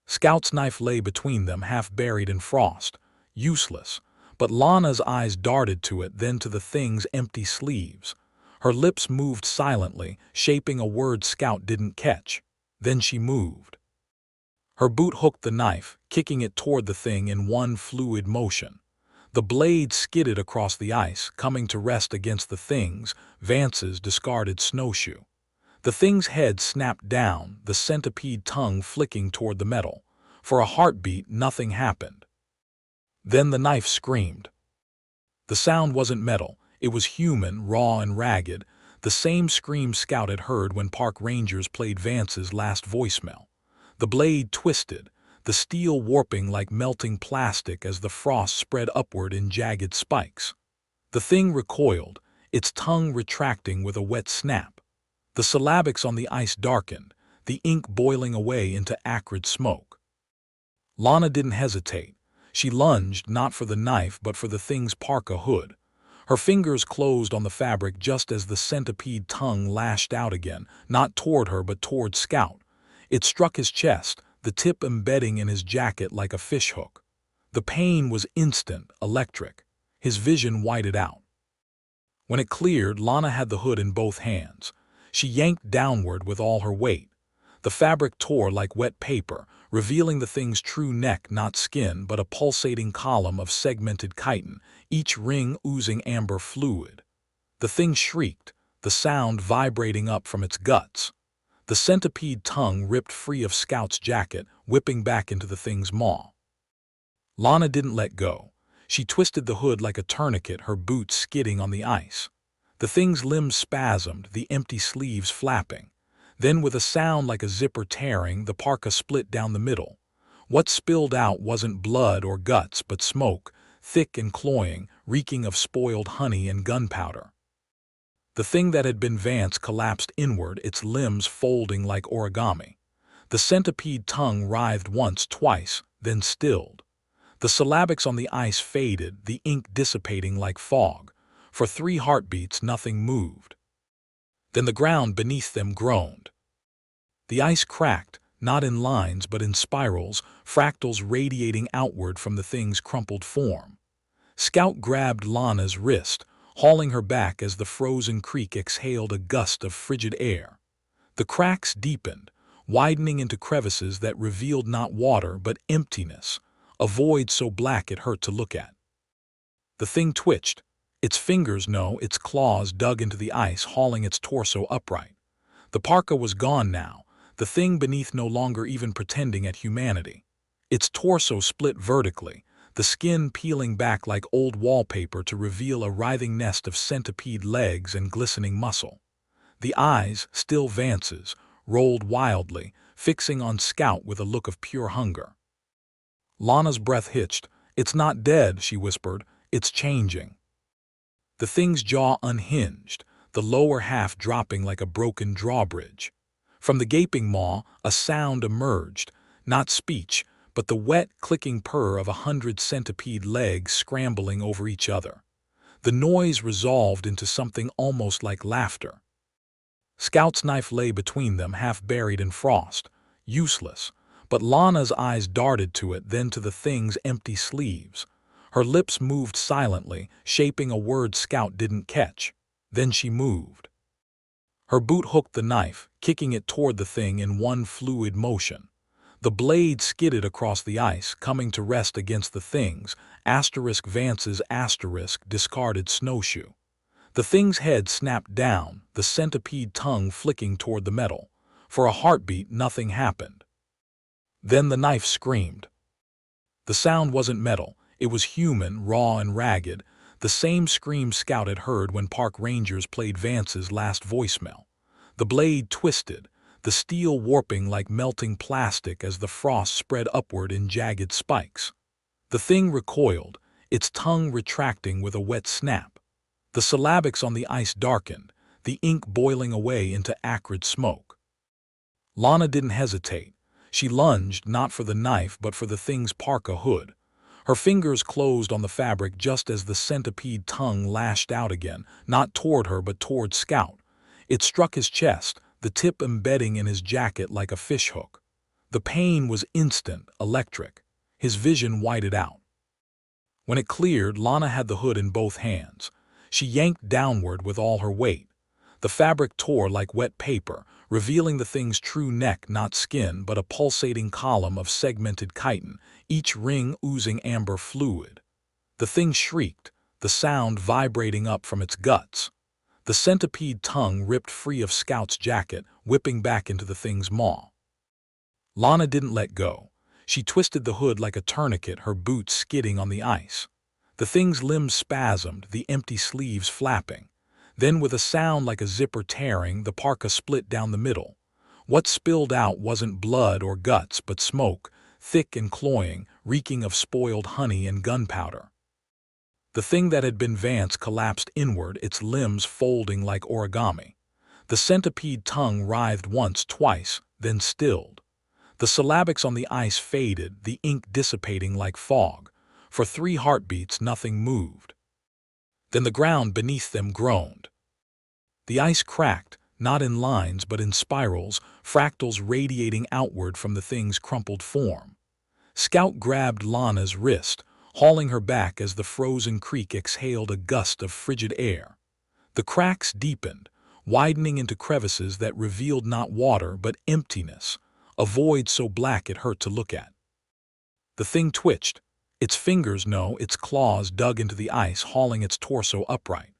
Scout's knife lay between them, half buried in frost, useless, but Lana's eyes darted to it, then to the thing's empty sleeves. Her lips moved silently, shaping a word Scout didn't catch. Then she moved. Her boot hooked the knife, kicking it toward the thing in one fluid motion. The blade skidded across the ice, coming to rest against the thing's, Vance's, discarded snowshoe. The thing's head snapped down, the centipede tongue flicking toward the metal. For a heartbeat, nothing happened. Then the knife screamed. The sound wasn't metal. It was human, raw and ragged, the same scream Scout had heard when park rangers played Vance's last voicemail. The blade twisted, the steel warping like melting plastic as the frost spread upward in jagged spikes. The thing recoiled, its tongue retracting with a wet snap. The syllabics on the ice darkened, the ink boiling away into acrid smoke. Lana didn't hesitate. She lunged not for the knife but for the thing's parka hood. Her fingers closed on the fabric just as the centipede tongue lashed out again, not toward her but toward Scout. It struck his chest, the tip embedding in his jacket like a fishhook. The pain was instant, electric. His vision whited out. When it cleared, Lana had the hood in both hands. She yanked downward with all her weight. The fabric tore like wet paper, revealing the thing's true neck, not skin, but a pulsating column of segmented chitin, each ring oozing amber fluid. The thing shrieked, the sound vibrating up from its guts. The centipede tongue ripped free of Scout's jacket, whipping back into the thing's maw. Lana didn't let go. She twisted the hood like a tourniquet, her boots skidding on the ice. The thing's limbs spasmed, the empty sleeves flapping. Then, with a sound like a zipper tearing, the parka split down the middle. What spilled out wasn't blood or guts, but smoke, thick and cloying, reeking of spoiled honey and gunpowder. The thing that had been Vance collapsed inward, its limbs folding like origami. The centipede tongue writhed once, twice, then stilled. The syllabics on the ice faded, the ink dissipating like fog. For 3 heartbeats nothing moved. Then the ground beneath them groaned. The ice cracked, not in lines but in spirals, fractals radiating outward from the thing's crumpled form. Scout grabbed Lana's wrist, hauling her back as the frozen creek exhaled a gust of frigid air. The cracks deepened, widening into crevices that revealed not water but emptiness, a void so black it hurt to look at. The thing twitched. Its fingers, no, its claws dug into the ice, hauling its torso upright. The parka was gone now, the thing beneath no longer even pretending at humanity. Its torso split vertically, the skin peeling back like old wallpaper to reveal a writhing nest of centipede legs and glistening muscle. The eyes, still Vance's, rolled wildly, fixing on Scout with a look of pure hunger. Lana's breath hitched. "It's not dead," she whispered. "It's changing." The thing's jaw unhinged, the lower half dropping like a broken drawbridge. From the gaping maw, a sound emerged, not speech, but the wet, clicking purr of 100 centipede legs scrambling over each other. The noise resolved into something almost like laughter. Scout's knife lay between them, half buried in frost, useless, but Lana's eyes darted to it, then to the thing's empty sleeves. Her lips moved silently, shaping a word Scout didn't catch. Then she moved. Her boot hooked the knife, kicking it toward the thing in one fluid motion. The blade skidded across the ice, coming to rest against the thing's Vance's discarded snowshoe. The thing's head snapped down, the centipede tongue flicking toward the metal. For a heartbeat, nothing happened. Then the knife screamed. The sound wasn't metal. It was human, raw and ragged, the same scream Scout had heard when park rangers played Vance's last voicemail. The blade twisted, the steel warping like melting plastic as the frost spread upward in jagged spikes. The thing recoiled, its tongue retracting with a wet snap. The syllabics on the ice darkened, the ink boiling away into acrid smoke. Lana didn't hesitate. She lunged, not for the knife but for the thing's parka hood. Her fingers closed on the fabric just as the centipede tongue lashed out again, not toward her but toward Scout. It struck his chest, the tip embedding in his jacket like a fishhook. The pain was instant, electric. His vision whited out. When it cleared, Lana had the hood in both hands. She yanked downward with all her weight. The fabric tore like wet paper, revealing the thing's true neck, not skin, but a pulsating column of segmented chitin, each ring oozing amber fluid. The thing shrieked, the sound vibrating up from its guts. The centipede tongue ripped free of Scout's jacket, whipping back into the thing's maw. Lana didn't let go. She twisted the hood like a tourniquet, her boots skidding on the ice. The thing's limbs spasmed, the empty sleeves flapping. Then, with a sound like a zipper tearing, the parka split down the middle. What spilled out wasn't blood or guts, but smoke, thick and cloying, reeking of spoiled honey and gunpowder. The thing that had been Vance collapsed inward, its limbs folding like origami. The centipede tongue writhed once, twice, then stilled. The syllabics on the ice faded, the ink dissipating like fog. For 3 heartbeats, nothing moved. Then the ground beneath them groaned. The ice cracked, not in lines but in spirals, fractals radiating outward from the thing's crumpled form. Scout grabbed Lana's wrist, hauling her back as the frozen creek exhaled a gust of frigid air. The cracks deepened, widening into crevices that revealed not water but emptiness, a void so black it hurt to look at. The thing twitched. Its fingers, no, its claws dug into the ice, hauling its torso upright.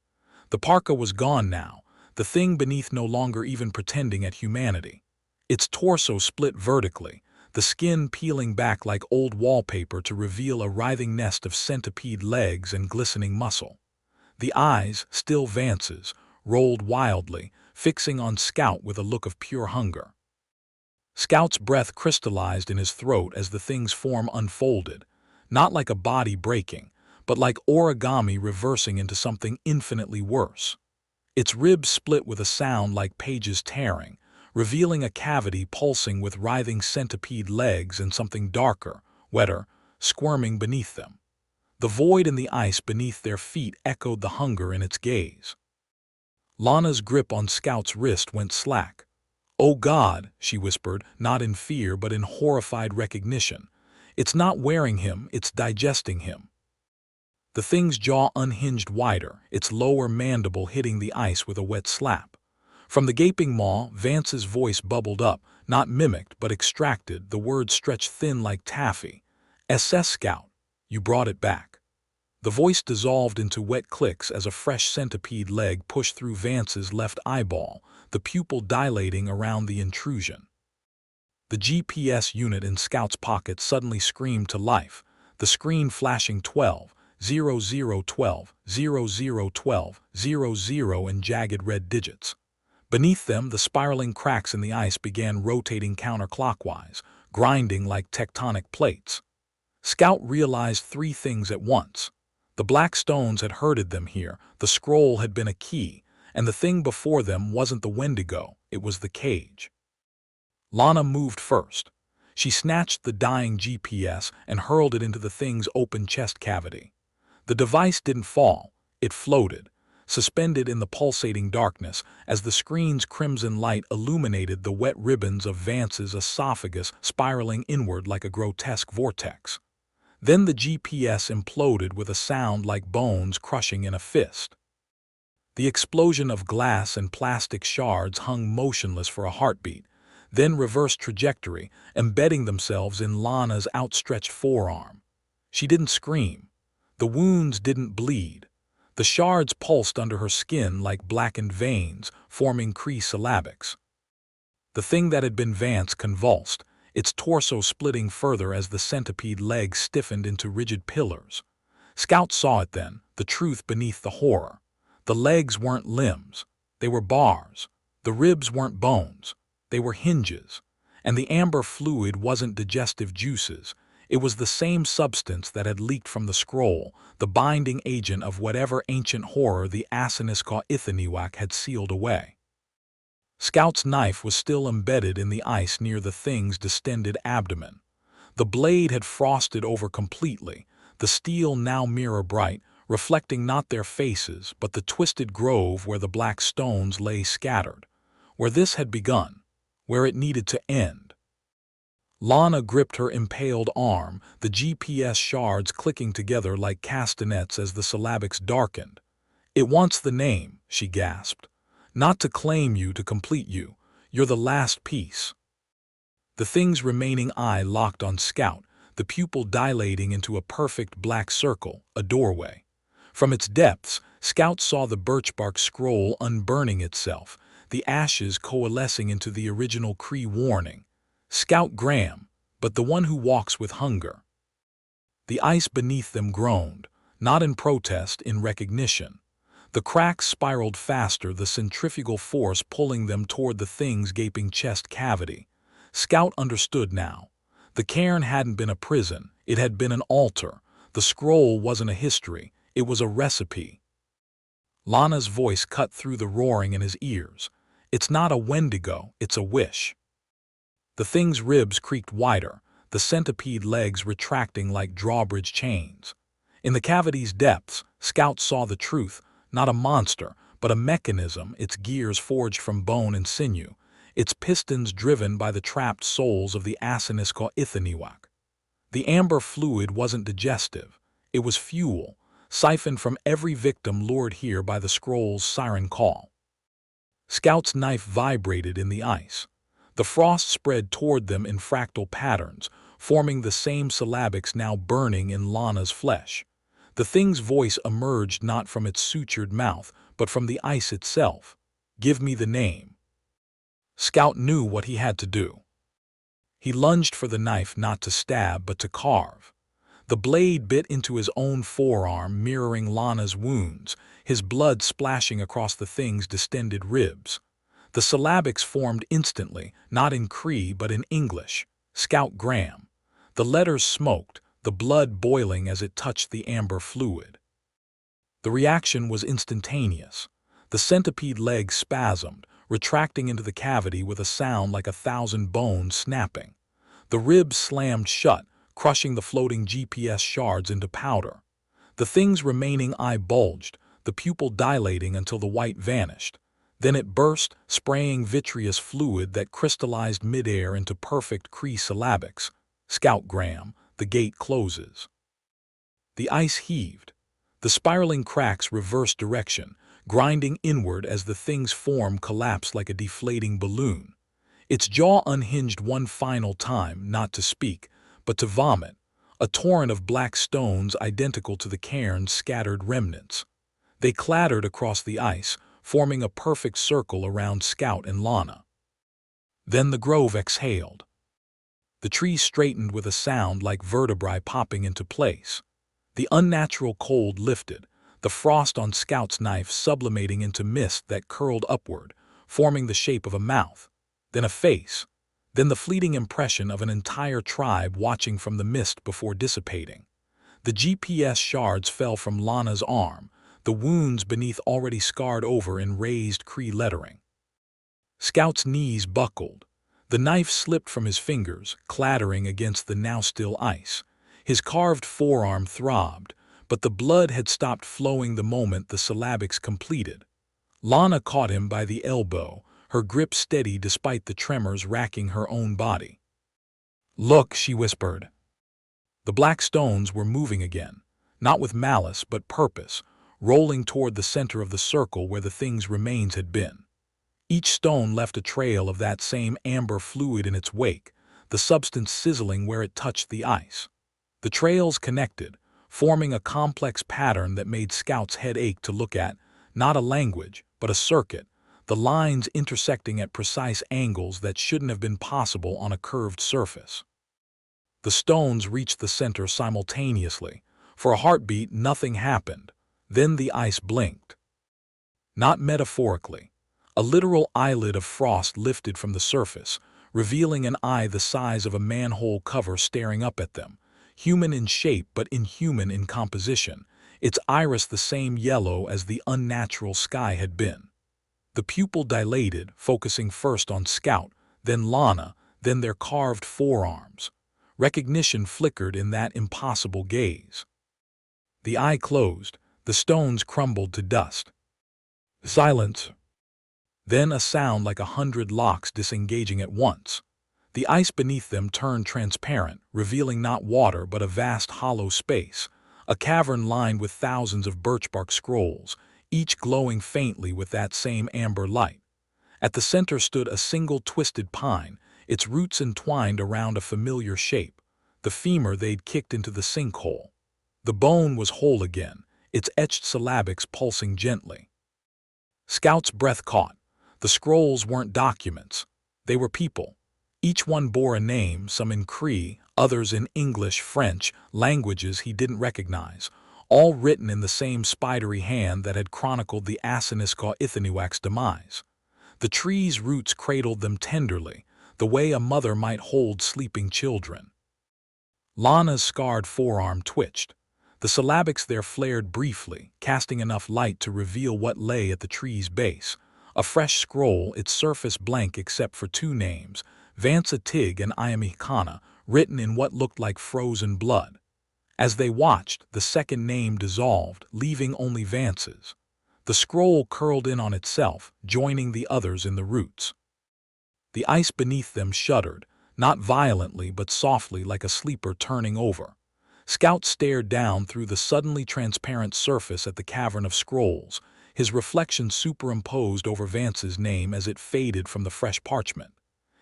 The parka was gone now, the thing beneath no longer even pretending at humanity. Its torso split vertically, the skin peeling back like old wallpaper to reveal a writhing nest of centipede legs and glistening muscle. The eyes, still Vance's, rolled wildly, fixing on Scout with a look of pure hunger. Scout's breath crystallized in his throat as the thing's form unfolded, not like a body breaking, but like origami reversing into something infinitely worse. Its ribs split with a sound like pages tearing, revealing a cavity pulsing with writhing centipede legs and something darker, wetter, squirming beneath them. The void in the ice beneath their feet echoed the hunger in its gaze. Lana's grip on Scout's wrist went slack. "Oh God," she whispered, not in fear but in horrified recognition. "It's not wearing him, it's digesting him." The thing's jaw unhinged wider, its lower mandible hitting the ice with a wet slap. From the gaping maw, Vance's voice bubbled up, not mimicked but extracted, the words stretched thin like taffy. "SS Scout, you brought it back." The voice dissolved into wet clicks as a fresh centipede leg pushed through Vance's left eyeball, the pupil dilating around the intrusion. The GPS unit in Scout's pocket suddenly screamed to life, the screen flashing 12, 0012, 0012, 00 in jagged red digits. Beneath them, the spiraling cracks in the ice began rotating counterclockwise, grinding like tectonic plates. Scout realized three things at once. The black stones had herded them here, the scroll had been a key, and the thing before them wasn't the Wendigo, it was the cage. Lana moved first. She snatched the dying GPS and hurled it into the thing's open chest cavity. The device didn't fall, it floated, suspended in the pulsating darkness as the screen's crimson light illuminated the wet ribbons of Vance's esophagus spiraling inward like a grotesque vortex. Then the GPS imploded with a sound like bones crushing in a fist. The explosion of glass and plastic shards hung motionless for a heartbeat, then reversed trajectory, embedding themselves in Lana's outstretched forearm. She didn't scream. The wounds didn't bleed. The shards pulsed under her skin like blackened veins, forming Cree-syllabics. The thing that had been Vance convulsed, its torso splitting further as the centipede legs stiffened into rigid pillars. Scout saw it then, the truth beneath the horror. The legs weren't limbs. They were bars. The ribs weren't bones. They were hinges. And the amber fluid wasn't digestive juices. It was the same substance that had leaked from the scroll, the binding agent of whatever ancient horror the Asiniskau-Ithaniwak had sealed away. Scout's knife was still embedded in the ice near the thing's distended abdomen. The blade had frosted over completely, the steel now mirror-bright, reflecting not their faces but the twisted grove where the black stones lay scattered, where this had begun, where it needed to end. Lana gripped her impaled arm, the GPS shards clicking together like castanets as the syllabics darkened. "It wants the name," she gasped. "Not to claim you, to complete you. You're the last piece." The thing's remaining eye locked on Scout, the pupil dilating into a perfect black circle, a doorway. From its depths, Scout saw the birchbark scroll unburning itself, the ashes coalescing into the original Cree warning. "Scout Graham, but the one who walks with hunger." The ice beneath them groaned, not in protest, in recognition. The cracks spiraled faster, the centrifugal force pulling them toward the thing's gaping chest cavity. Scout understood now. The cairn hadn't been a prison, it had been an altar. The scroll wasn't a history, it was a recipe. Lana's voice cut through the roaring in his ears. "It's not a Wendigo, it's a wish." The thing's ribs creaked wider, the centipede legs retracting like drawbridge chains. In the cavity's depths, Scout saw the truth, not a monster, but a mechanism, its gears forged from bone and sinew, its pistons driven by the trapped souls of the Asiniskau-Ithaniwak. The amber fluid wasn't digestive, it was fuel, siphoned from every victim lured here by the scroll's siren call. Scout's knife vibrated in the ice. The frost spread toward them in fractal patterns, forming the same syllabics now burning in Lana's flesh. The thing's voice emerged not from its sutured mouth, but from the ice itself. "Give me the name." Scout knew what he had to do. He lunged for the knife not to stab but to carve. The blade bit into his own forearm, mirroring Lana's wounds, his blood splashing across the thing's distended ribs. The syllabics formed instantly, not in Cree but in English. "Scout Graham." The letters smoked, the blood boiling as it touched the amber fluid. The reaction was instantaneous. The centipede leg spasmed, retracting into the cavity with a sound like 1,000 bones snapping. The ribs slammed shut, crushing the floating GPS shards into powder. The thing's remaining eye bulged, the pupil dilating until the white vanished. Then it burst, spraying vitreous fluid that crystallized midair into perfect Cree syllabics. Scout Graham, the gate closes. The ice heaved. The spiraling cracks reversed direction, grinding inward as the thing's form collapsed like a deflating balloon. Its jaw unhinged one final time, not to speak, but to vomit, a torrent of black stones identical to the cairn's scattered remnants. They clattered across the ice, forming a perfect circle around Scout and Lana. Then the grove exhaled. The trees straightened with a sound like vertebrae popping into place. The unnatural cold lifted, the frost on Scout's knife sublimating into mist that curled upward, forming the shape of a mouth, then a face, then the fleeting impression of an entire tribe watching from the mist before dissipating. The GPS shards fell from Lana's arm, the wounds beneath already scarred over in raised Cree lettering. Scout's knees buckled. The knife slipped from his fingers, clattering against the now-still ice. His carved forearm throbbed, but the blood had stopped flowing the moment the syllabics completed. Lana caught him by the elbow, her grip steady despite the tremors racking her own body. "Look," she whispered. The black stones were moving again, not with malice but purpose, rolling toward the center of the circle where the thing's remains had been. Each stone left a trail of that same amber fluid in its wake, the substance sizzling where it touched the ice. The trails connected, forming a complex pattern that made Scout's head ache to look at, not a language, but a circuit, the lines intersecting at precise angles that shouldn't have been possible on a curved surface. The stones reached the center simultaneously. For a heartbeat, nothing happened. Then the ice blinked. Not metaphorically. A literal eyelid of frost lifted from the surface, revealing an eye the size of a manhole cover staring up at them, human in shape but inhuman in composition, its iris the same yellow as the unnatural sky had been. The pupil dilated, focusing first on Scout, then Lana, then their carved forearms. Recognition flickered in that impossible gaze. The eye closed, the stones crumbled to dust. Silence. Then a sound like 100 locks disengaging at once. The ice beneath them turned transparent, revealing not water but a vast hollow space, a cavern lined with thousands of birchbark scrolls, each glowing faintly with that same amber light. At the center stood a single twisted pine, its roots entwined around a familiar shape, the femur they'd kicked into the sinkhole. The bone was whole again, its etched syllabics pulsing gently. Scout's breath caught. The scrolls weren't documents. They were people. Each one bore a name, some in Cree, others in English, French, languages he didn't recognize, all written in the same spidery hand that had chronicled the Asiniskaw Ithaniwak's demise. The tree's roots cradled them tenderly, the way a mother might hold sleeping children. Lana's scarred forearm twitched. The syllabics there flared briefly, casting enough light to reveal what lay at the tree's base. A fresh scroll, its surface blank except for two names, Vansa Tig and Iamikana, written in what looked like frozen blood. As they watched, the second name dissolved, leaving only Vance's. The scroll curled in on itself, joining the others in the roots. The ice beneath them shuddered, not violently but softly like a sleeper turning over. Scout stared down through the suddenly transparent surface at the cavern of scrolls, his reflection superimposed over Vance's name as it faded from the fresh parchment.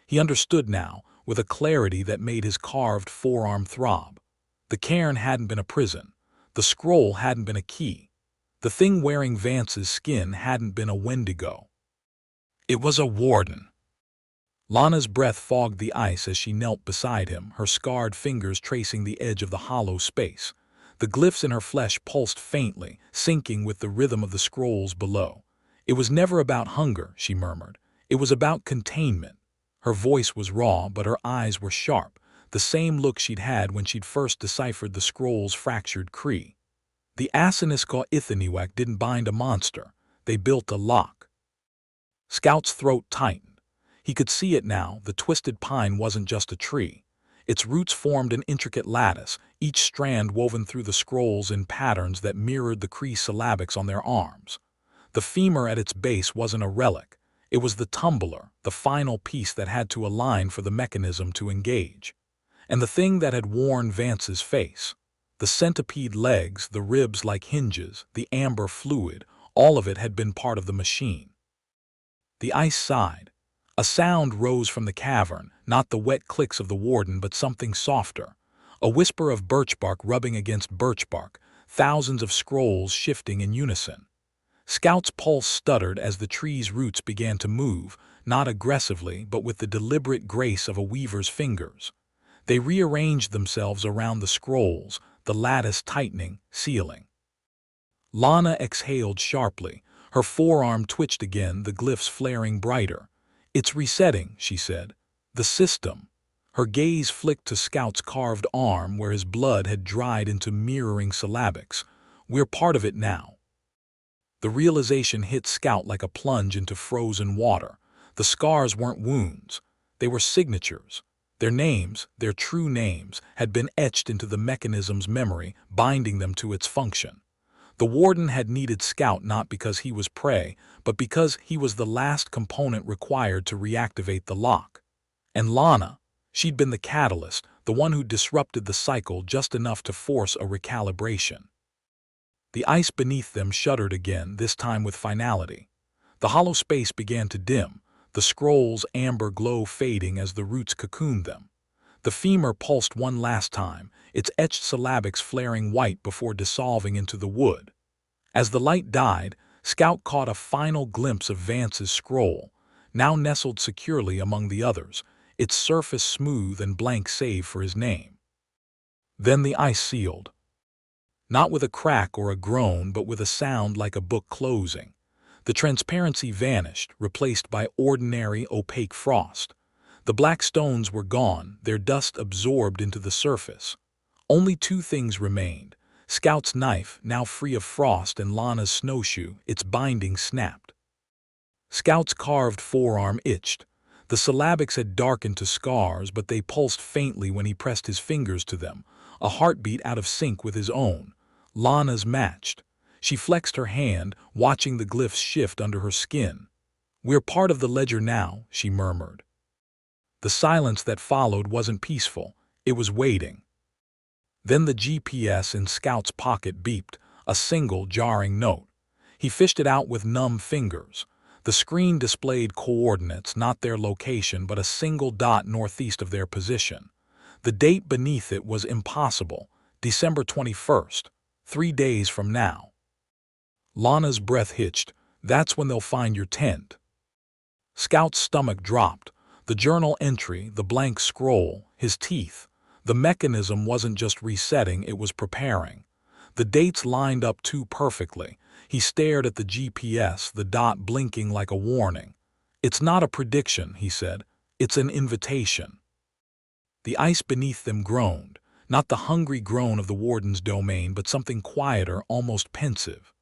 He understood now, with a clarity that made his carved forearm throb. The cairn hadn't been a prison. The scroll hadn't been a key. The thing wearing Vance's skin hadn't been a Wendigo. It was a warden. Lana's breath fogged the ice as she knelt beside him, her scarred fingers tracing the edge of the hollow space. The glyphs in her flesh pulsed faintly, syncing with the rhythm of the scrolls below. It was never about hunger, she murmured. It was about containment. Her voice was raw, but her eyes were sharp, the same look she'd had when she'd first deciphered the scroll's fractured Cree. The Asiniskaw Ithaniwak didn't bind a monster, they built a lock. Scout's throat tightened. He could see it now, the twisted pine wasn't just a tree. Its roots formed an intricate lattice, each strand woven through the scrolls in patterns that mirrored the Cree syllabics on their arms. The femur at its base wasn't a relic. It was the tumbler, the final piece that had to align for the mechanism to engage. And the thing that had worn Vance's face. The centipede legs, the ribs like hinges, the amber fluid, all of it had been part of the machine. The ice sighed. A sound rose from the cavern, not the wet clicks of the warden but something softer. A whisper of birch bark rubbing against birch bark, thousands of scrolls shifting in unison. Scout's pulse stuttered as the tree's roots began to move, not aggressively but with the deliberate grace of a weaver's fingers. They rearranged themselves around the scrolls, the lattice tightening, sealing. Lana exhaled sharply. Her forearm twitched again, the glyphs flaring brighter. "It's resetting," she said. "The system." Her gaze flicked to Scout's carved arm where his blood had dried into mirroring syllabics. "We're part of it now." The realization hit Scout like a plunge into frozen water. The scars weren't wounds. They were signatures. Their names, their true names, had been etched into the mechanism's memory, binding them to its function. The warden had needed Scout not because he was prey, but because he was the last component required to reactivate the lock. And Lana, she'd been the catalyst, the one who disrupted the cycle just enough to force a recalibration. The ice beneath them shuddered again, this time with finality. The hollow space began to dim, the scroll's amber glow fading as the roots cocooned them. The femur pulsed one last time, its etched syllabics flaring white before dissolving into the wood. As the light died, Scout caught a final glimpse of Vance's scroll, now nestled securely among the others, its surface smooth and blank save for his name. Then the ice sealed. Not with a crack or a groan, but with a sound like a book closing. The transparency vanished, replaced by ordinary, opaque frost. The black stones were gone, their dust absorbed into the surface. Only two things remained: Scout's knife, now free of frost, and Lana's snowshoe, its binding snapped. Scout's carved forearm itched. The syllabics had darkened to scars, but they pulsed faintly when he pressed his fingers to them, a heartbeat out of sync with his own. Lana's matched. She flexed her hand, watching the glyphs shift under her skin. "We're part of the ledger now," she murmured. The silence that followed wasn't peaceful. It was waiting. Then the GPS in Scout's pocket beeped, a single jarring note. He fished it out with numb fingers. The screen displayed coordinates, not their location, but a single dot northeast of their position. The date beneath it was impossible, December 21st, 3 days from now. Lana's breath hitched. "That's when they'll find your tent." Scout's stomach dropped. The journal entry, the blank scroll, his teeth. The mechanism wasn't just resetting, it was preparing. The dates lined up too perfectly. He stared at the GPS, the dot blinking like a warning. "It's not a prediction," he said. "It's an invitation." The ice beneath them groaned, not the hungry groan of the warden's domain, but something quieter, almost pensive.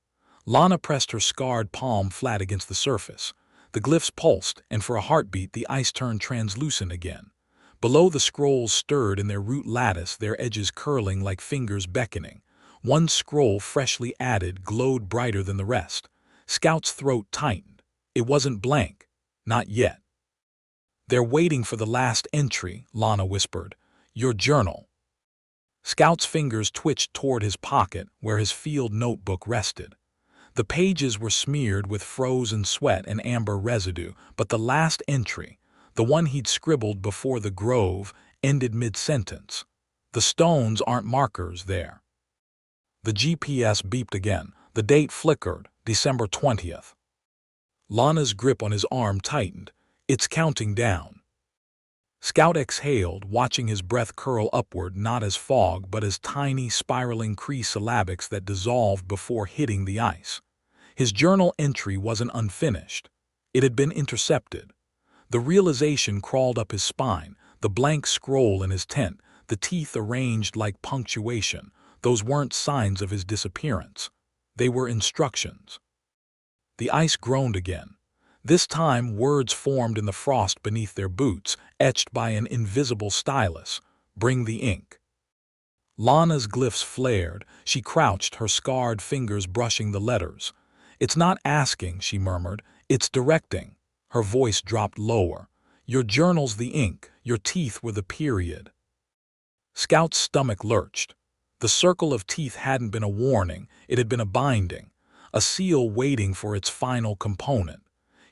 Lana pressed her scarred palm flat against the surface. The glyphs pulsed, and for a heartbeat the ice turned translucent again. Below, the scrolls stirred in their root lattice, their edges curling like fingers beckoning. One scroll, freshly added, glowed brighter than the rest. Scout's throat tightened. It wasn't blank. Not yet. "They're waiting for the last entry," Lana whispered. "Your journal." Scout's fingers twitched toward his pocket, where his field notebook rested. The pages were smeared with frozen sweat and amber residue, but the last entry, the one he'd scribbled before the grove, ended mid-sentence. "The stones aren't markers there." The GPS beeped again. The date flickered, December 20th. Lana's grip on his arm tightened. "It's counting down." Scout exhaled, watching his breath curl upward, not as fog but as tiny, spiraling Cree syllabics that dissolved before hitting the ice. His journal entry wasn't unfinished. It had been intercepted. The realization crawled up his spine. the blank scroll in his tent, the teeth arranged like punctuation. Those weren't signs of his disappearance. They were instructions. The ice groaned again. This time words formed in the frost beneath their boots, etched by an invisible stylus. Bring the ink. Lana's glyphs flared. She crouched, her scarred fingers brushing the letters. It's not asking, she murmured. It's directing. Her voice dropped lower. Your journal's the ink. Your teeth were the period. Scout's stomach lurched. The circle of teeth hadn't been a warning. It had been a binding. A seal waiting for its final component.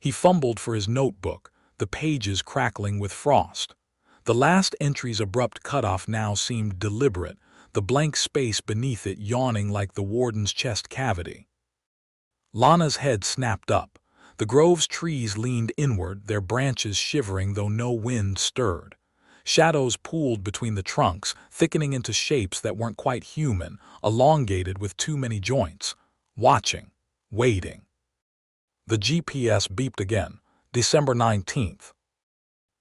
He fumbled for his notebook, the pages crackling with frost. The last entry's abrupt cutoff now seemed deliberate, the blank space beneath it yawning like the warden's chest cavity. Lana's head snapped up. The grove's trees leaned inward, their branches shivering though no wind stirred. Shadows pooled between the trunks, thickening into shapes that weren't quite human, elongated with too many joints. Watching. Waiting. The GPS beeped again. December 19th.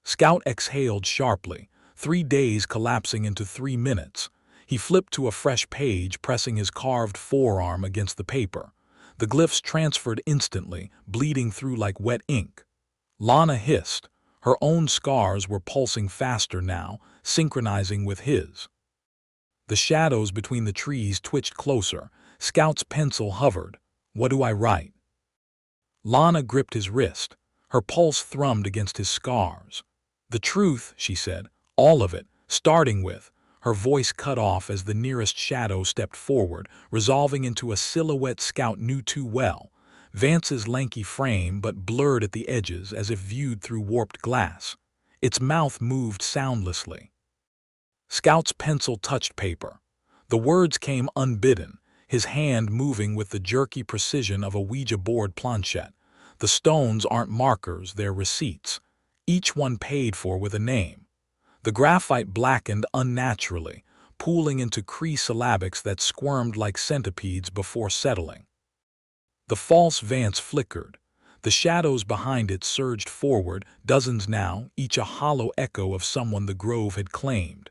Scout exhaled sharply, 3 days collapsing into 3 minutes. He flipped to a fresh page, pressing his carved forearm against the paper. The glyphs transferred instantly, bleeding through like wet ink. Lana hissed. Her own scars were pulsing faster now, synchronizing with his. The shadows between the trees twitched closer. Scout's pencil hovered. What do I write? Lana gripped his wrist. Her pulse thrummed against his scars. The truth, she said, all of it, starting with. Her voice cut off as the nearest shadow stepped forward, resolving into a silhouette Scout knew too well. Vance's lanky frame but blurred at the edges as if viewed through warped glass. Its mouth moved soundlessly. Scout's pencil touched paper. The words came unbidden, his hand moving with the jerky precision of a Ouija board planchette. The stones aren't markers, they're receipts, each one paid for with a name. The graphite blackened unnaturally, pooling into Cree syllabics that squirmed like centipedes before settling. The false Vance flickered. The shadows behind it surged forward, dozens now, each a hollow echo of someone the grove had claimed.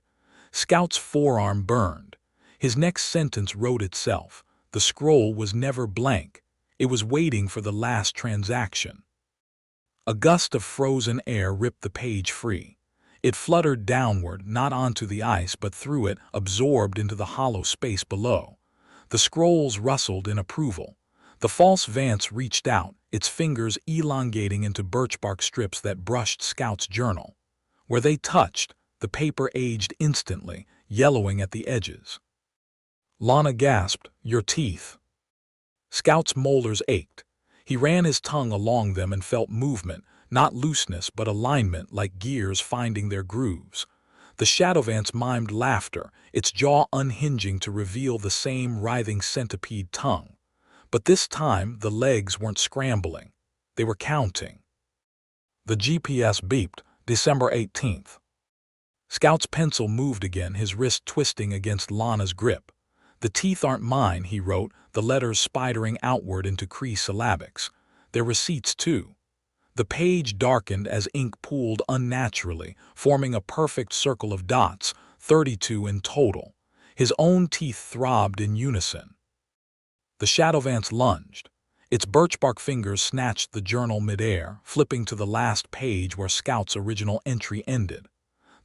Scout's forearm burned. His next sentence wrote itself. The scroll was never blank. It was waiting for the last transaction. A gust of frozen air ripped the page free. It fluttered downward, not onto the ice but through it, absorbed into the hollow space below. The scrolls rustled in approval. The false Vance reached out, its fingers elongating into birchbark strips that brushed Scout's journal. Where they touched, the paper aged instantly, yellowing at the edges. Lana gasped, your teeth. Scout's molars ached. He ran his tongue along them and felt movement, not looseness but alignment like gears finding their grooves. The Shadow Vance mimed laughter, its jaw unhinging to reveal the same writhing centipede tongue. But this time the legs weren't scrambling. They were counting. The GPS beeped, December 18th. Scout's pencil moved again, his wrist twisting against Lana's grip. The teeth aren't mine, he wrote, the letters spidering outward into Cree syllabics. They're receipts, too. The page darkened as ink pooled unnaturally, forming a perfect circle of dots, 32 in total. His own teeth throbbed in unison. The Shadow Vance lunged. Its birchbark fingers snatched the journal midair, flipping to the last page where Scout's original entry ended.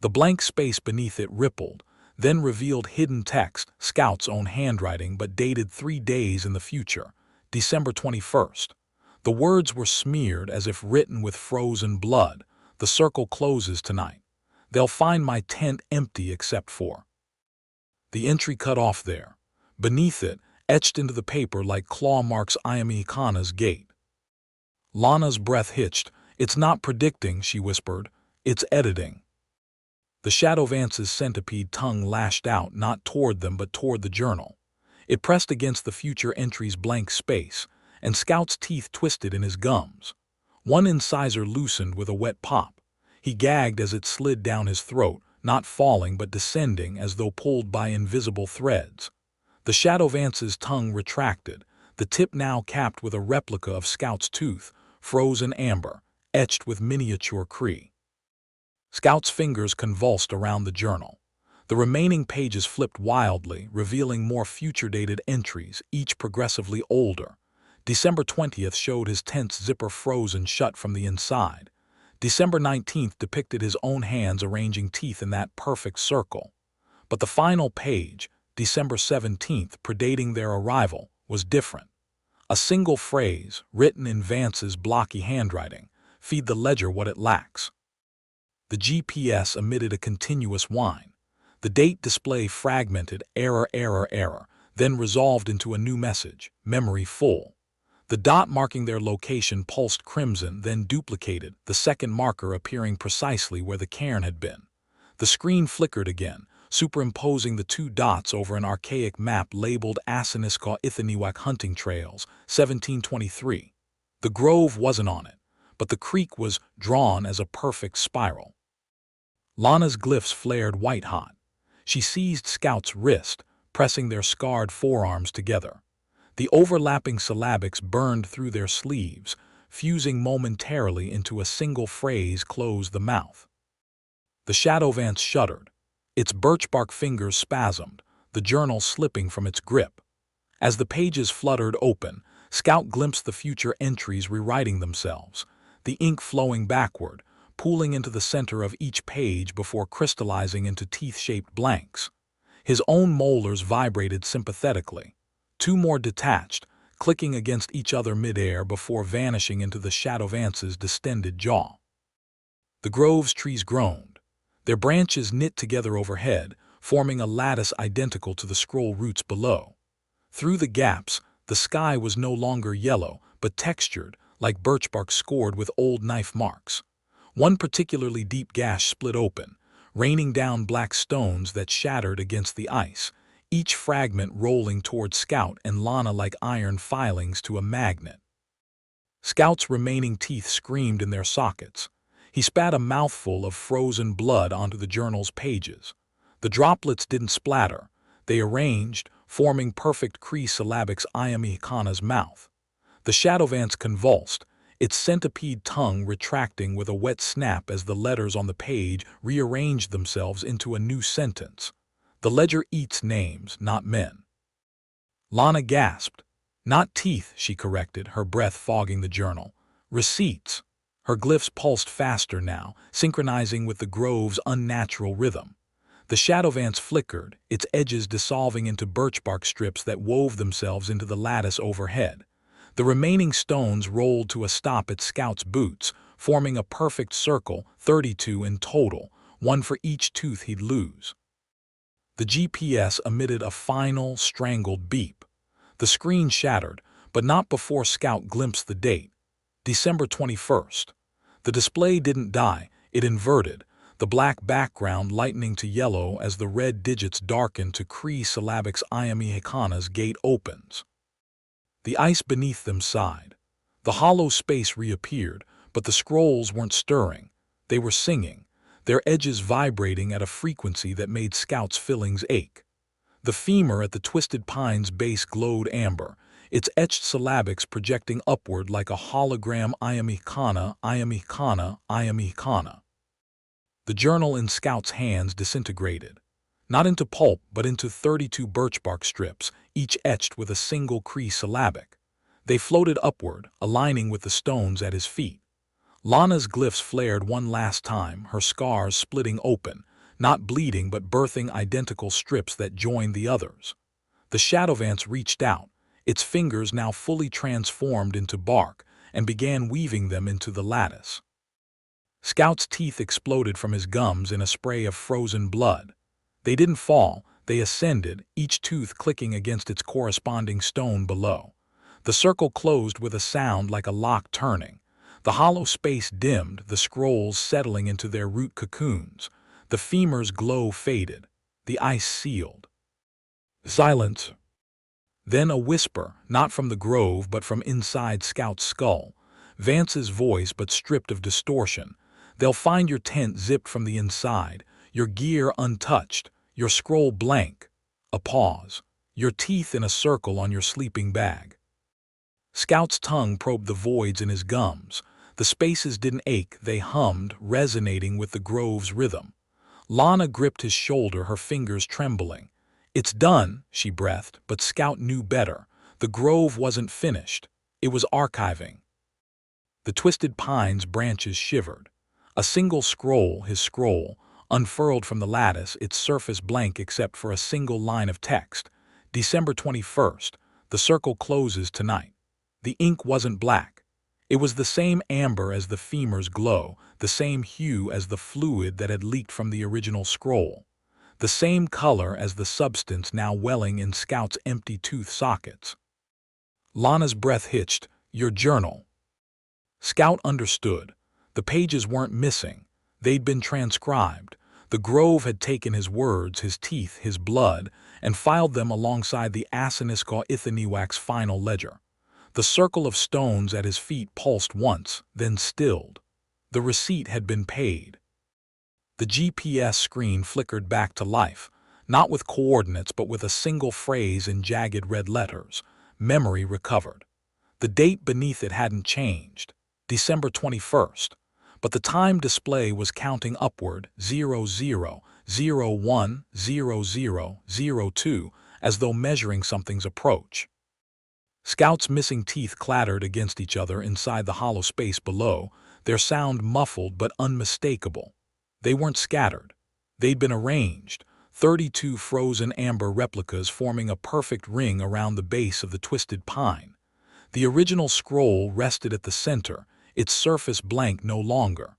The blank space beneath it rippled, then revealed hidden text, Scout's own handwriting but dated 3 days in the future, December 21st. The words were smeared as if written with frozen blood. The circle closes tonight. They'll find my tent empty except for. The entry cut off there. Beneath it, etched into the paper like claw marks, Iamikana's gate. Lana's breath hitched. It's not predicting, she whispered. It's editing. The Shadow Vance's centipede tongue lashed out, not toward them but toward the journal. It pressed against the future entry's blank space, and Scout's teeth twisted in his gums. One incisor loosened with a wet pop. He gagged as it slid down his throat, not falling but descending as though pulled by invisible threads. The Shadow Vance's tongue retracted, the tip now capped with a replica of Scout's tooth, frozen amber, etched with miniature Cree Scout's fingers convulsed around the journal. The remaining pages flipped wildly, revealing more future-dated entries, each progressively older. December 20th showed his tent's zipper frozen shut from the inside. December 19th depicted his own hands arranging teeth in that perfect circle. But the final page, December 17th, predating their arrival, was different. A single phrase, written in Vance's blocky handwriting, "Feed the ledger what it lacks." The GPS emitted a continuous whine. The date display fragmented, error, error, error, then resolved into a new message, memory full. The dot marking their location pulsed crimson, then duplicated, the second marker appearing precisely where the cairn had been. The screen flickered again, superimposing the two dots over an archaic map labeled Assiniskau Ithaniwak Hunting Trails, 1723. The grove wasn't on it, but the creek was drawn as a perfect spiral. Lana's glyphs flared white-hot. She seized Scout's wrist, pressing their scarred forearms together. The overlapping syllabics burned through their sleeves, fusing momentarily into a single phrase close the mouth. The Shadowvance shuddered. Its birchbark fingers spasmed, the journal slipping from its grip. As the pages fluttered open, Scout glimpsed the future entries rewriting themselves, the ink flowing backward, pooling into the center of each page before crystallizing into teeth-shaped blanks. His own molars vibrated sympathetically. Two more detached, clicking against each other midair before vanishing into the Shadowvance's distended jaw. The grove's trees groaned. Their branches knit together overhead, forming a lattice identical to the scroll roots below. Through the gaps, the sky was no longer yellow, but textured, like birchbark scored with old knife marks. One particularly deep gash split open, raining down black stones that shattered against the ice, each fragment rolling toward Scout and Lana like iron filings to a magnet. Scout's remaining teeth screamed in their sockets. He spat a mouthful of frozen blood onto the journal's pages. The droplets didn't splatter. They arranged, forming perfect Cree syllabics Iamihikana's mouth. The Shadowvance convulsed, its centipede tongue retracting with a wet snap as the letters on the page rearranged themselves into a new sentence. The ledger eats names, not men. Lana gasped. Not teeth, she corrected, her breath fogging the journal. Receipts. Her glyphs pulsed faster now, synchronizing with the grove's unnatural rhythm. The Shadowvance flickered, its edges dissolving into birchbark strips that wove themselves into the lattice overhead. The remaining stones rolled to a stop at Scout's boots, forming a perfect circle, 32 in total, one for each tooth he'd lose. The GPS emitted a final, strangled beep. The screen shattered, but not before Scout glimpsed the date. December 21st. The display didn't die, it inverted, the black background lightening to yellow as the red digits darkened to Cree syllabics Iamihikana's gate opens. The ice beneath them sighed. The hollow space reappeared, but the scrolls weren't stirring. They were singing, their edges vibrating at a frequency that made Scout's fillings ache. The femur at the twisted pine's base glowed amber, its etched syllabics projecting upward like a hologram Iamihikana, Iamihikana, Iamihikana. The journal in Scout's hands disintegrated, not into pulp but into 32 birchbark strips, each etched with a single Cree syllabic. They floated upward, aligning with the stones at his feet. Lana's glyphs flared one last time, her scars splitting open, not bleeding but birthing identical strips that joined the others. The Shadowvance reached out, its fingers now fully transformed into bark, and began weaving them into the lattice. Scout's teeth exploded from his gums in a spray of frozen blood. They didn't fall, they ascended, each tooth clicking against its corresponding stone below. The circle closed with a sound like a lock turning. The hollow space dimmed, the scrolls settling into their root cocoons. The femur's glow faded. The ice sealed. Silence. Then a whisper, not from the grove but from inside Scout's skull. Vance's voice but stripped of distortion. They'll find your tent zipped from the inside, your gear untouched, your scroll blank. A pause. Your teeth in a circle on your sleeping bag. Scout's tongue probed the voids in his gums. The spaces didn't ache, they hummed, resonating with the grove's rhythm. Lana gripped his shoulder, her fingers trembling. "It's done," she breathed, but Scout knew better. The grove wasn't finished. It was archiving. The twisted pine's branches shivered. A single scroll, his scroll, unfurled from the lattice, its surface blank except for a single line of text. December 21st. The circle closes tonight. The ink wasn't black. It was the same amber as the femur's glow, the same hue as the fluid that had leaked from the original scroll, the same color as the substance now welling in Scout's empty tooth sockets. Lana's breath hitched. "Your journal." Scout understood. The pages weren't missing. They'd been transcribed. The grove had taken his words, his teeth, his blood, and filed them alongside the Asiniskaw-Ithaniwak's final ledger. The circle of stones at his feet pulsed once, then stilled. The receipt had been paid. The GPS screen flickered back to life, not with coordinates but with a single phrase in jagged red letters. Memory recovered. The date beneath it hadn't changed. December 21st. But the time display was counting upward, 00010002, as though measuring something's approach. Scout's missing teeth clattered against each other inside the hollow space below, their sound muffled but unmistakable. They weren't scattered. They'd been arranged, 32 frozen amber replicas forming a perfect ring around the base of the twisted pine. The original scroll rested at the center, its surface blank no longer.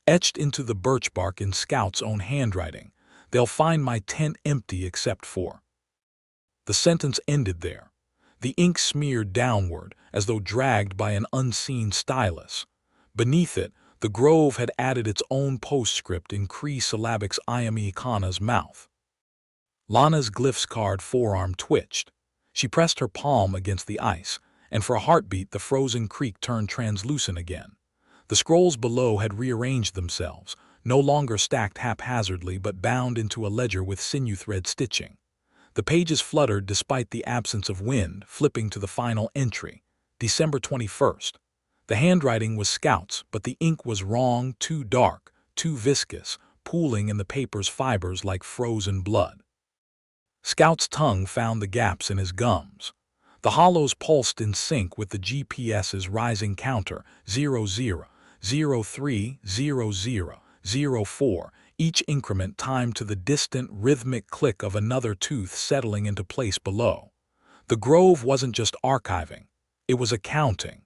Etched into the birch bark in Scout's own handwriting, "They'll find my tent empty except for." The sentence ended there. The ink smeared downward, as though dragged by an unseen stylus. Beneath it, the grove had added its own postscript in Cree syllabics Iami Ikana's mouth. Lana's glyph-scarred forearm twitched. She pressed her palm against the ice, and for a heartbeat the frozen creek turned translucent again. The scrolls below had rearranged themselves, no longer stacked haphazardly but bound into a ledger with sinew-thread stitching. The pages fluttered despite the absence of wind, flipping to the final entry, December 21st. The handwriting was Scout's, but the ink was wrong, too dark, too viscous, pooling in the paper's fibers like frozen blood. Scout's tongue found the gaps in his gums. The hollows pulsed in sync with the GPS's rising counter, 00030004, each increment timed to the distant, rhythmic click of another tooth settling into place below. The grove wasn't just archiving, it was accounting.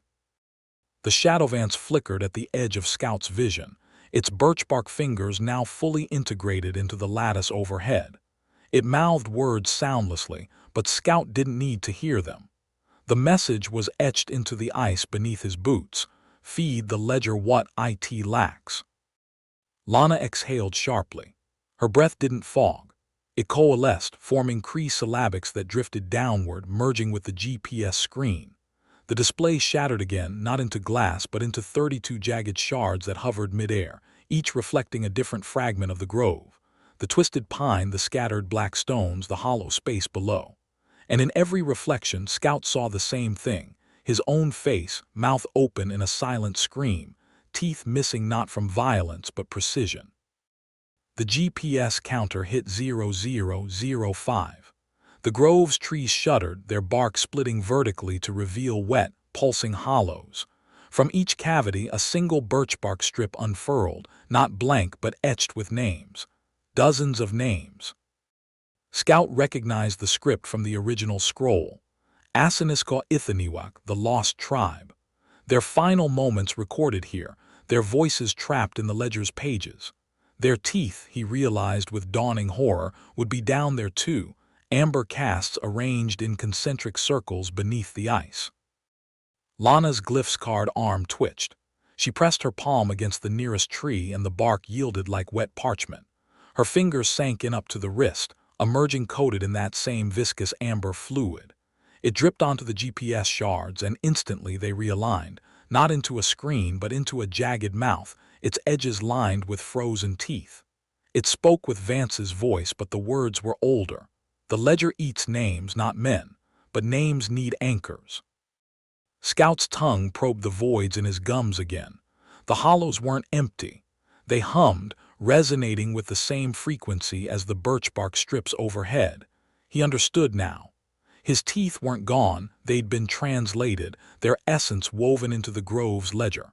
The shadowvance flickered at the edge of Scout's vision, its birchbark fingers now fully integrated into the lattice overhead. It mouthed words soundlessly, but Scout didn't need to hear them. The message was etched into the ice beneath his boots: "Feed the ledger what it lacks." Lana exhaled sharply. Her breath didn't fog. It coalesced, forming Cree syllabics that drifted downward, merging with the GPS screen. The display shattered again, not into glass but into 32 jagged shards that hovered midair, each reflecting a different fragment of the grove. The twisted pine, the scattered black stones, the hollow space below. And in every reflection, Scout saw the same thing: his own face, mouth open in a silent scream, teeth missing not from violence but precision. The GPS counter hit 0005. The grove's trees shuddered, their bark splitting vertically to reveal wet, pulsing hollows. From each cavity, a single birchbark strip unfurled, not blank but etched with names. Dozens of names. Scout recognized the script from the original scroll. Asiniskaw-Ithaniwak, the lost tribe. Their final moments recorded here, their voices trapped in the ledger's pages. Their teeth, he realized with dawning horror, would be down there too, amber casts arranged in concentric circles beneath the ice. Lana's glyph-scarred arm twitched. She pressed her palm against the nearest tree and the bark yielded like wet parchment. Her fingers sank in up to the wrist, emerging coated in that same viscous amber fluid. It dripped onto the GPS shards, and instantly they realigned, not into a screen but into a jagged mouth, its edges lined with frozen teeth. It spoke with Vance's voice, but the words were older. The ledger eats names, not men, but names need anchors. Scout's tongue probed the voids in his gums again. The hollows weren't empty. They hummed, resonating with the same frequency as the birch bark strips overhead. He understood now. His teeth weren't gone, they'd been translated, their essence woven into the grove's ledger.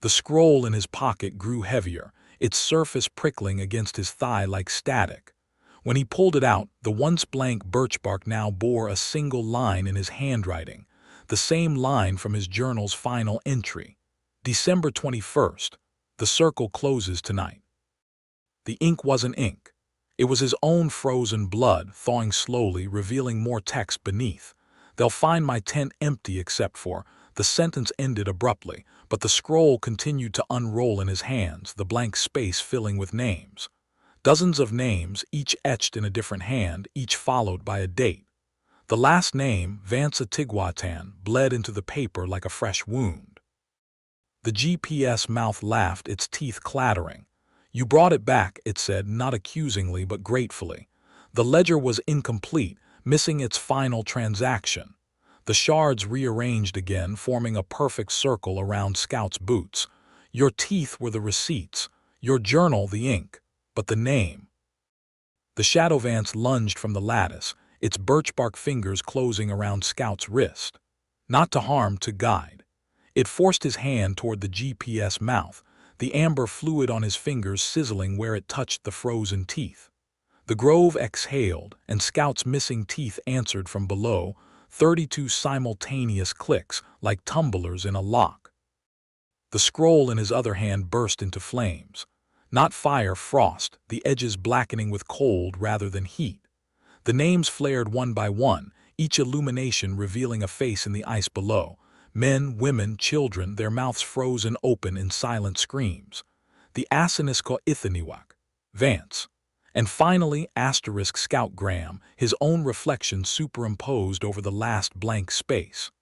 The scroll in his pocket grew heavier, its surface prickling against his thigh like static. When he pulled it out, the once blank birch bark now bore a single line in his handwriting, the same line from his journal's final entry. December 21st. The circle closes tonight. The ink wasn't ink. It was his own frozen blood, thawing slowly, revealing more text beneath. They'll find my tent empty except for... The sentence ended abruptly, but the scroll continued to unroll in his hands, the blank space filling with names. Dozens of names, each etched in a different hand, each followed by a date. The last name, Vance Atigwatan, bled into the paper like a fresh wound. The GPS mouth laughed, its teeth clattering. "You brought it back," it said, not accusingly but gratefully. The ledger was incomplete, missing its final transaction. The shards rearranged again, forming a perfect circle around Scout's boots. Your teeth were the receipts, your journal the ink, but the name. The shadow Vance lunged from the lattice, its birch bark fingers closing around Scout's wrist. Not to harm, to guide. It forced his hand toward the GPS mouth, the amber fluid on his fingers sizzling where it touched the frozen teeth. The grove exhaled, and Scout's missing teeth answered from below, 32 simultaneous clicks, like tumblers in a lock. The scroll in his other hand burst into flames. Not fire, frost, the edges blackening with cold rather than heat. The names flared one by one, each illumination revealing a face in the ice below. Men, women, children, their mouths frozen open in silent screams. The Asinisko Ithaniwak, Vance. And finally, Scout Graham, his own reflection superimposed over the last blank space.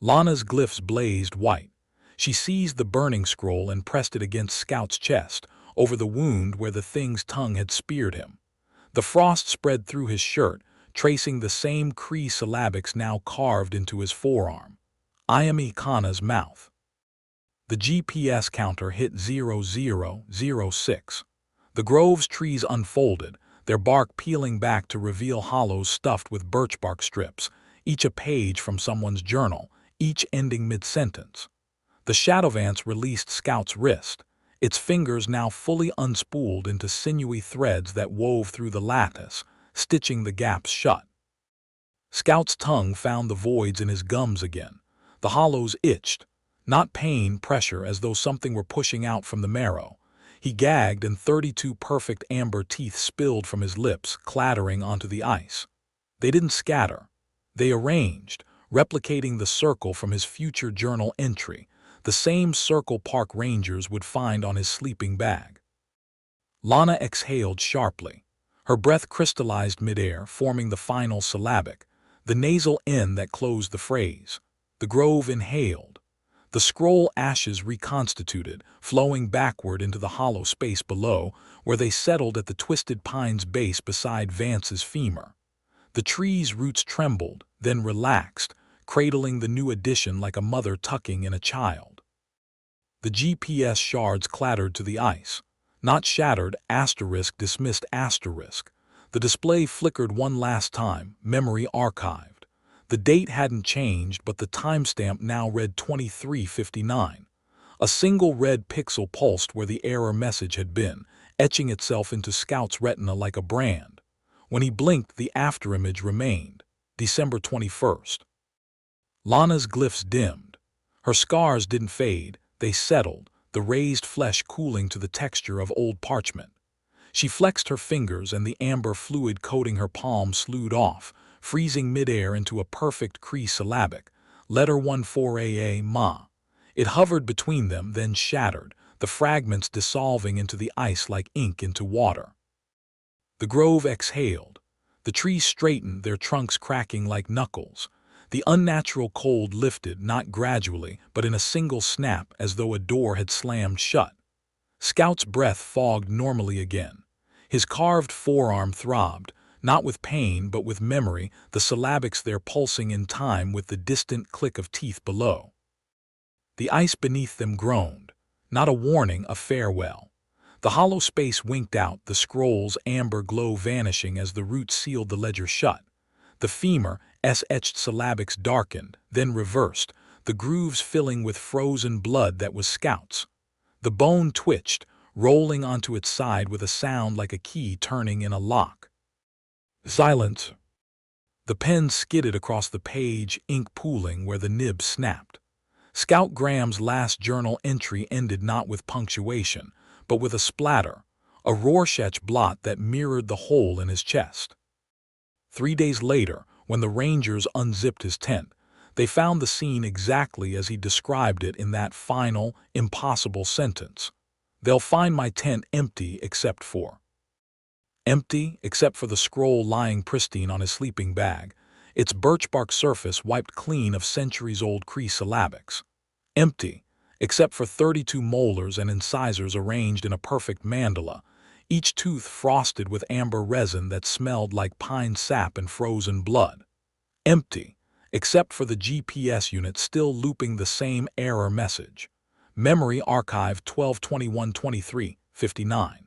Lana's glyphs blazed white. She seized the burning scroll and pressed it against Scout's chest, over the wound where the thing's tongue had speared him. The frost spread through his shirt, tracing the same Cree syllabics now carved into his forearm. Ayami Kana's mouth. The GPS counter hit 0006. The grove's trees unfolded, their bark peeling back to reveal hollows stuffed with birch bark strips, each a page from someone's journal, each ending mid-sentence. The Shadowvance released Scout's wrist, its fingers now fully unspooled into sinewy threads that wove through the lattice, stitching the gaps shut. Scout's tongue found the voids in his gums again. The hollows itched, not pain, pressure, as though something were pushing out from the marrow. He gagged, and 32 perfect amber teeth spilled from his lips, clattering onto the ice. They didn't scatter. They arranged, replicating the circle from his future journal entry, the same circle park rangers would find on his sleeping bag. Lana exhaled sharply. Her breath crystallized midair, forming the final syllabic, the nasal N that closed the phrase. The grove inhaled. The scroll ashes reconstituted, flowing backward into the hollow space below, where they settled at the twisted pine's base beside Vance's femur. The tree's roots trembled, then relaxed, cradling the new addition like a mother tucking in a child. The GPS shards clattered to the ice. Not shattered, dismissed. The display flickered one last time, memory archived. The date hadn't changed, but the timestamp now read 23:59. A single red pixel pulsed where the error message had been, etching itself into Scout's retina like a brand. When he blinked, the afterimage remained. December 21st. Lana's glyphs dimmed. Her scars didn't fade, they settled, the raised flesh cooling to the texture of old parchment. She flexed her fingers, and the amber fluid coating her palm slewed off, freezing midair into a perfect Cree syllabic, letter 14AA Ma. It hovered between them, then shattered, the fragments dissolving into the ice like ink into water. The grove exhaled. The trees straightened, their trunks cracking like knuckles. The unnatural cold lifted, not gradually, but in a single snap, as though a door had slammed shut. Scout's breath fogged normally again. His carved forearm throbbed, not with pain but with memory, the syllabics there pulsing in time with the distant click of teeth below. The ice beneath them groaned. Not a warning, a farewell. The hollow space winked out, the scroll's amber glow vanishing as the roots sealed the ledger shut. The femur, S-etched syllabics darkened, then reversed, the grooves filling with frozen blood that was Scout's. The bone twitched, rolling onto its side with a sound like a key turning in a lock. Silence. The pen skidded across the page, ink pooling where the nib snapped. Scout Graham's last journal entry ended not with punctuation, but with a splatter, a Rorschach blot that mirrored the hole in his chest. 3 days later, when the Rangers unzipped his tent, they found the scene exactly as he described it in that final, impossible sentence. They'll find my tent empty except for the scroll lying pristine on his sleeping bag, its birch-bark surface wiped clean of centuries-old Cree syllabics. Empty, except for 32 molars and incisors arranged in a perfect mandala, each tooth frosted with amber resin that smelled like pine sap and frozen blood. Empty, except for the GPS unit still looping the same error message. Memory Archive 12/21/23/59.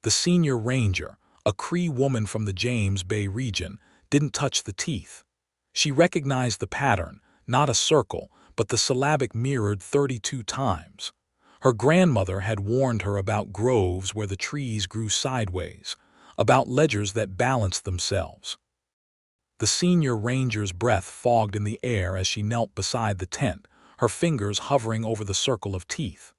The senior ranger, a Cree woman from the James Bay region, didn't touch the teeth. She recognized the pattern, not a circle, but the syllabic mirrored 32 times. Her grandmother had warned her about groves where the trees grew sideways, about ledgers that balanced themselves. The senior ranger's breath fogged in the air as she knelt beside the tent, her fingers hovering over the circle of teeth.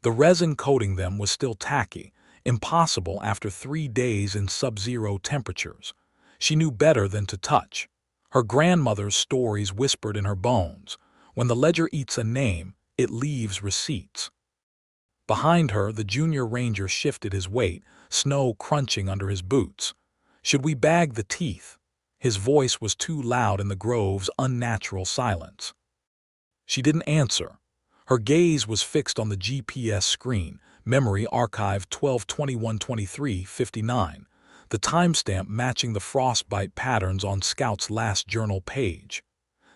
The resin coating them was still tacky, impossible after 3 days in sub-zero temperatures. She knew better than to touch. Her grandmother's stories whispered in her bones. When the ledger eats a name, it leaves receipts. Behind her, the junior ranger shifted his weight, snow crunching under his boots. Should we bag the teeth? His voice was too loud in the grove's unnatural silence. She didn't answer. Her gaze was fixed on the GPS screen, Memory Archive 12/21/23/59, the timestamp matching the frostbite patterns on Scout's last journal page.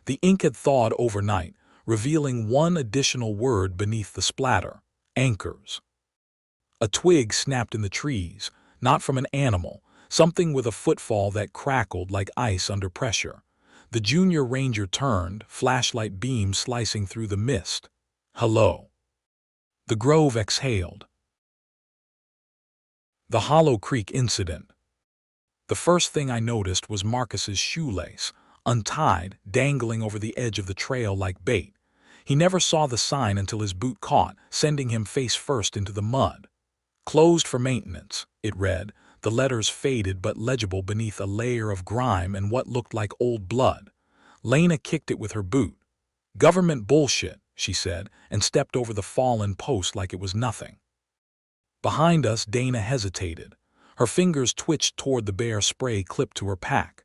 The ink had thawed overnight, revealing one additional word beneath the splatter: anchors. A twig snapped in the trees, not from an animal, something with a footfall that crackled like ice under pressure. The junior ranger turned, flashlight beam slicing through the mist. Hello. The grove exhaled. The Hollow Creek incident. The first thing I noticed was Marcus's shoelace, untied, dangling over the edge of the trail like bait. He never saw the sign until his boot caught, sending him face first into the mud. Closed for maintenance, it read, the letters faded but legible beneath a layer of grime and what looked like old blood. Lena kicked it with her boot. Government bullshit, she said, and stepped over the fallen post like it was nothing. Behind us, Dana hesitated. Her fingers twitched toward the bare spray clipped to her pack.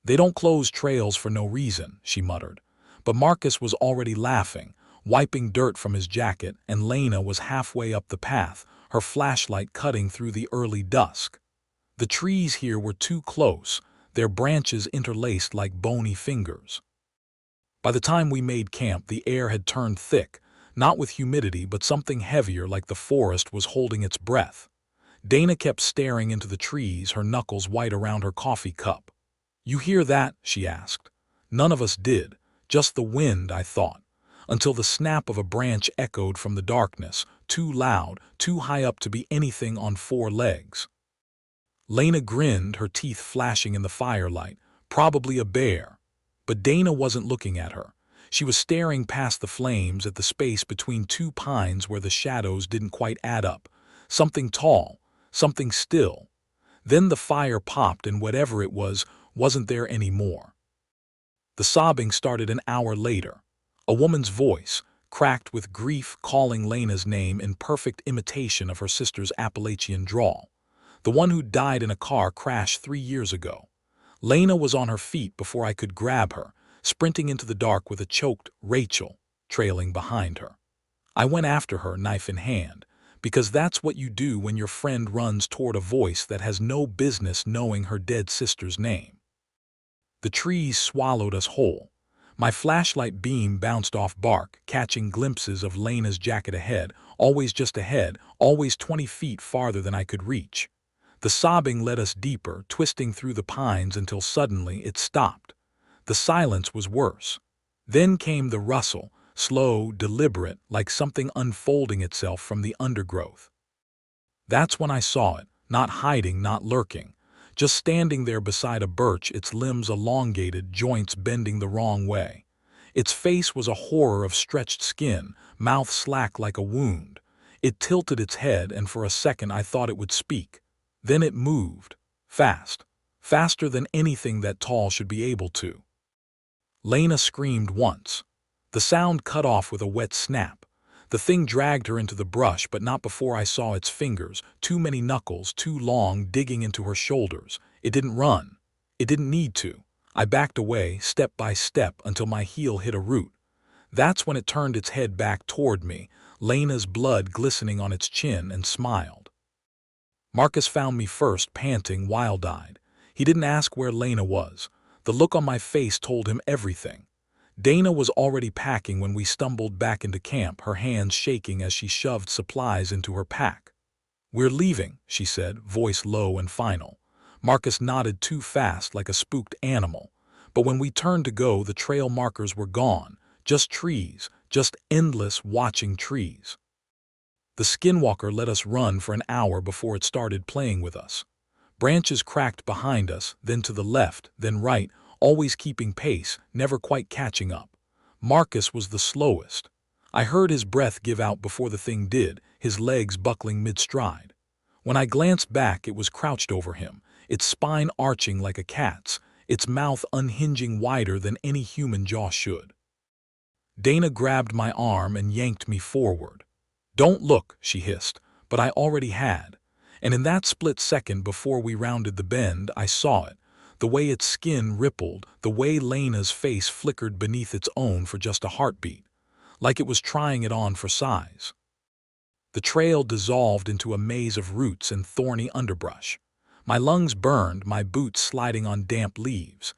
They don't close trails for no reason, she muttered. But Marcus was already laughing, wiping dirt from his jacket, and Lena was halfway up the path, her flashlight cutting through the early dusk. The trees here were too close, their branches interlaced like bony fingers. By the time we made camp, the air had turned thick, not with humidity but something heavier like the forest was holding its breath. Dana kept staring into the trees, her knuckles white around her coffee cup. You hear that? She asked. None of us did, just the wind, I thought, until the snap of a branch echoed from the darkness, too loud, too high up to be anything on 4 legs. Lena grinned, her teeth flashing in the firelight. Probably a bear. But Dana wasn't looking at her. She was staring past the flames at the space between 2 pines where the shadows didn't quite add up. Something tall, something still. Then the fire popped and whatever it was, wasn't there anymore. The sobbing started an hour later. A woman's voice, cracked with grief, calling Lena's name in perfect imitation of her sister's Appalachian drawl. The one who died in a car crash 3 years ago. Lena was on her feet before I could grab her, sprinting into the dark with a choked Rachel trailing behind her. I went after her, knife in hand, because that's what you do when your friend runs toward a voice that has no business knowing her dead sister's name. The trees swallowed us whole, My flashlight beam bounced off bark, catching glimpses of Lena's jacket ahead, always just ahead, always 20 feet farther than I could reach. The sobbing led us deeper, twisting through the pines until suddenly it stopped. The silence was worse. Then came the rustle, slow, deliberate, like something unfolding itself from the undergrowth. That's when I saw it, not hiding, not lurking, just standing there beside a birch, its limbs elongated, joints bending the wrong way. Its face was a horror of stretched skin, mouth slack like a wound. It tilted its head, and for a second I thought it would speak. Then it moved. Fast. Faster than anything that tall should be able to. Lena screamed once. The sound cut off with a wet snap. The thing dragged her into the brush, but not before I saw its fingers, too many knuckles, too long, digging into her shoulders. It didn't run. It didn't need to. I backed away, step by step, until my heel hit a root. That's when it turned its head back toward me, Lena's blood glistening on its chin, and smiled. Marcus found me first, panting, wild-eyed. He didn't ask where Lena was. The look on my face told him everything. Dana was already packing when we stumbled back into camp, her hands shaking as she shoved supplies into her pack. "We're leaving," she said, voice low and final. Marcus nodded too fast, like a spooked animal. But when we turned to go, the trail markers were gone. Just trees, just endless, watching trees. The Skinwalker let us run for an hour before it started playing with us. Branches cracked behind us, then to the left, then right, always keeping pace, never quite catching up. Marcus was the slowest. I heard his breath give out before the thing did, his legs buckling mid-stride. When I glanced back, it was crouched over him, its spine arching like a cat's, its mouth unhinging wider than any human jaw should. Dana grabbed my arm and yanked me forward. "Don't look," she hissed, but I already had. And in that split second before we rounded the bend, I saw it. The way its skin rippled, the way Lena's face flickered beneath its own for just a heartbeat, like it was trying it on for size. The trail dissolved into a maze of roots and thorny underbrush. My lungs burned, my boots sliding on damp leaves.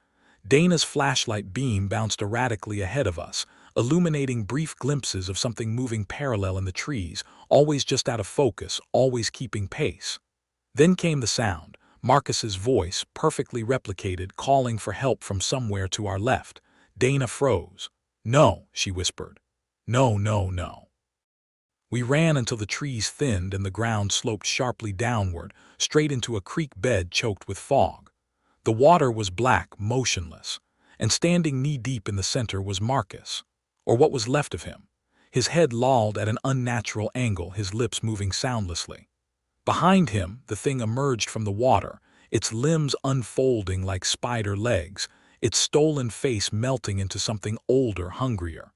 Dana's flashlight beam bounced erratically ahead of us, illuminating brief glimpses of something moving parallel in the trees, always just out of focus, always keeping pace. Then came the sound, Marcus's voice, perfectly replicated, calling for help from somewhere to our left. Dana froze. "No," she whispered. "No, no, no." We ran until the trees thinned and the ground sloped sharply downward, straight into a creek bed choked with fog. The water was black, motionless, and standing knee-deep in the center was Marcus, or what was left of him. His head lolled at an unnatural angle, his lips moving soundlessly. Behind him, the thing emerged from the water, its limbs unfolding like spider legs, its stolen face melting into something older, hungrier.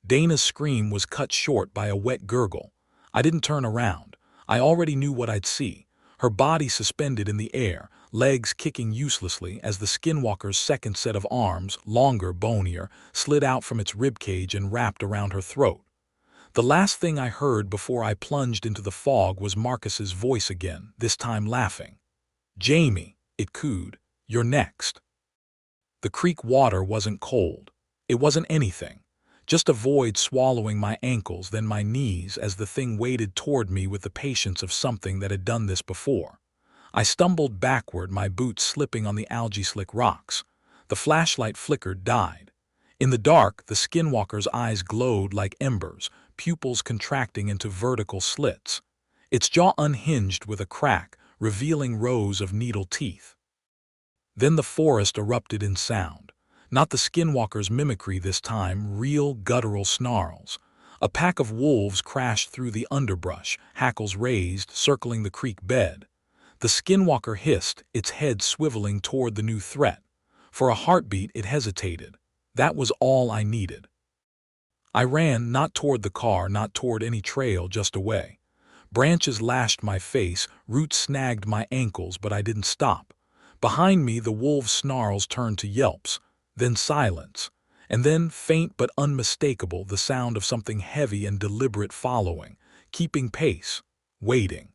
Dana's scream was cut short by a wet gurgle. I didn't turn around. I already knew what I'd see. Her body suspended in the air, legs kicking uselessly as the Skinwalker's second set of arms, longer, bonier, slid out from its ribcage and wrapped around her throat. The last thing I heard before I plunged into the fog was Marcus's voice again, this time laughing. "Jamie," it cooed, "you're next." The creek water wasn't cold. It wasn't anything. Just a void swallowing my ankles, then my knees as the thing waded toward me with the patience of something that had done this before. I stumbled backward, my boots slipping on the algae-slick rocks. The flashlight flickered, died. In the dark, the Skinwalker's eyes glowed like embers, pupils contracting into vertical slits. Its jaw unhinged with a crack, revealing rows of needle teeth. Then the forest erupted in sound. Not the Skinwalker's mimicry this time, real guttural snarls. A pack of wolves crashed through the underbrush, hackles raised, circling the creek bed. The Skinwalker hissed, its head swiveling toward the new threat. For a heartbeat, it hesitated. That was all I needed. I ran, not toward the car, not toward any trail, just away. Branches lashed my face, roots snagged my ankles, but I didn't stop. Behind me, the wolves' snarls turned to yelps. Then silence, and then, faint but unmistakable, the sound of something heavy and deliberate following, keeping pace, waiting.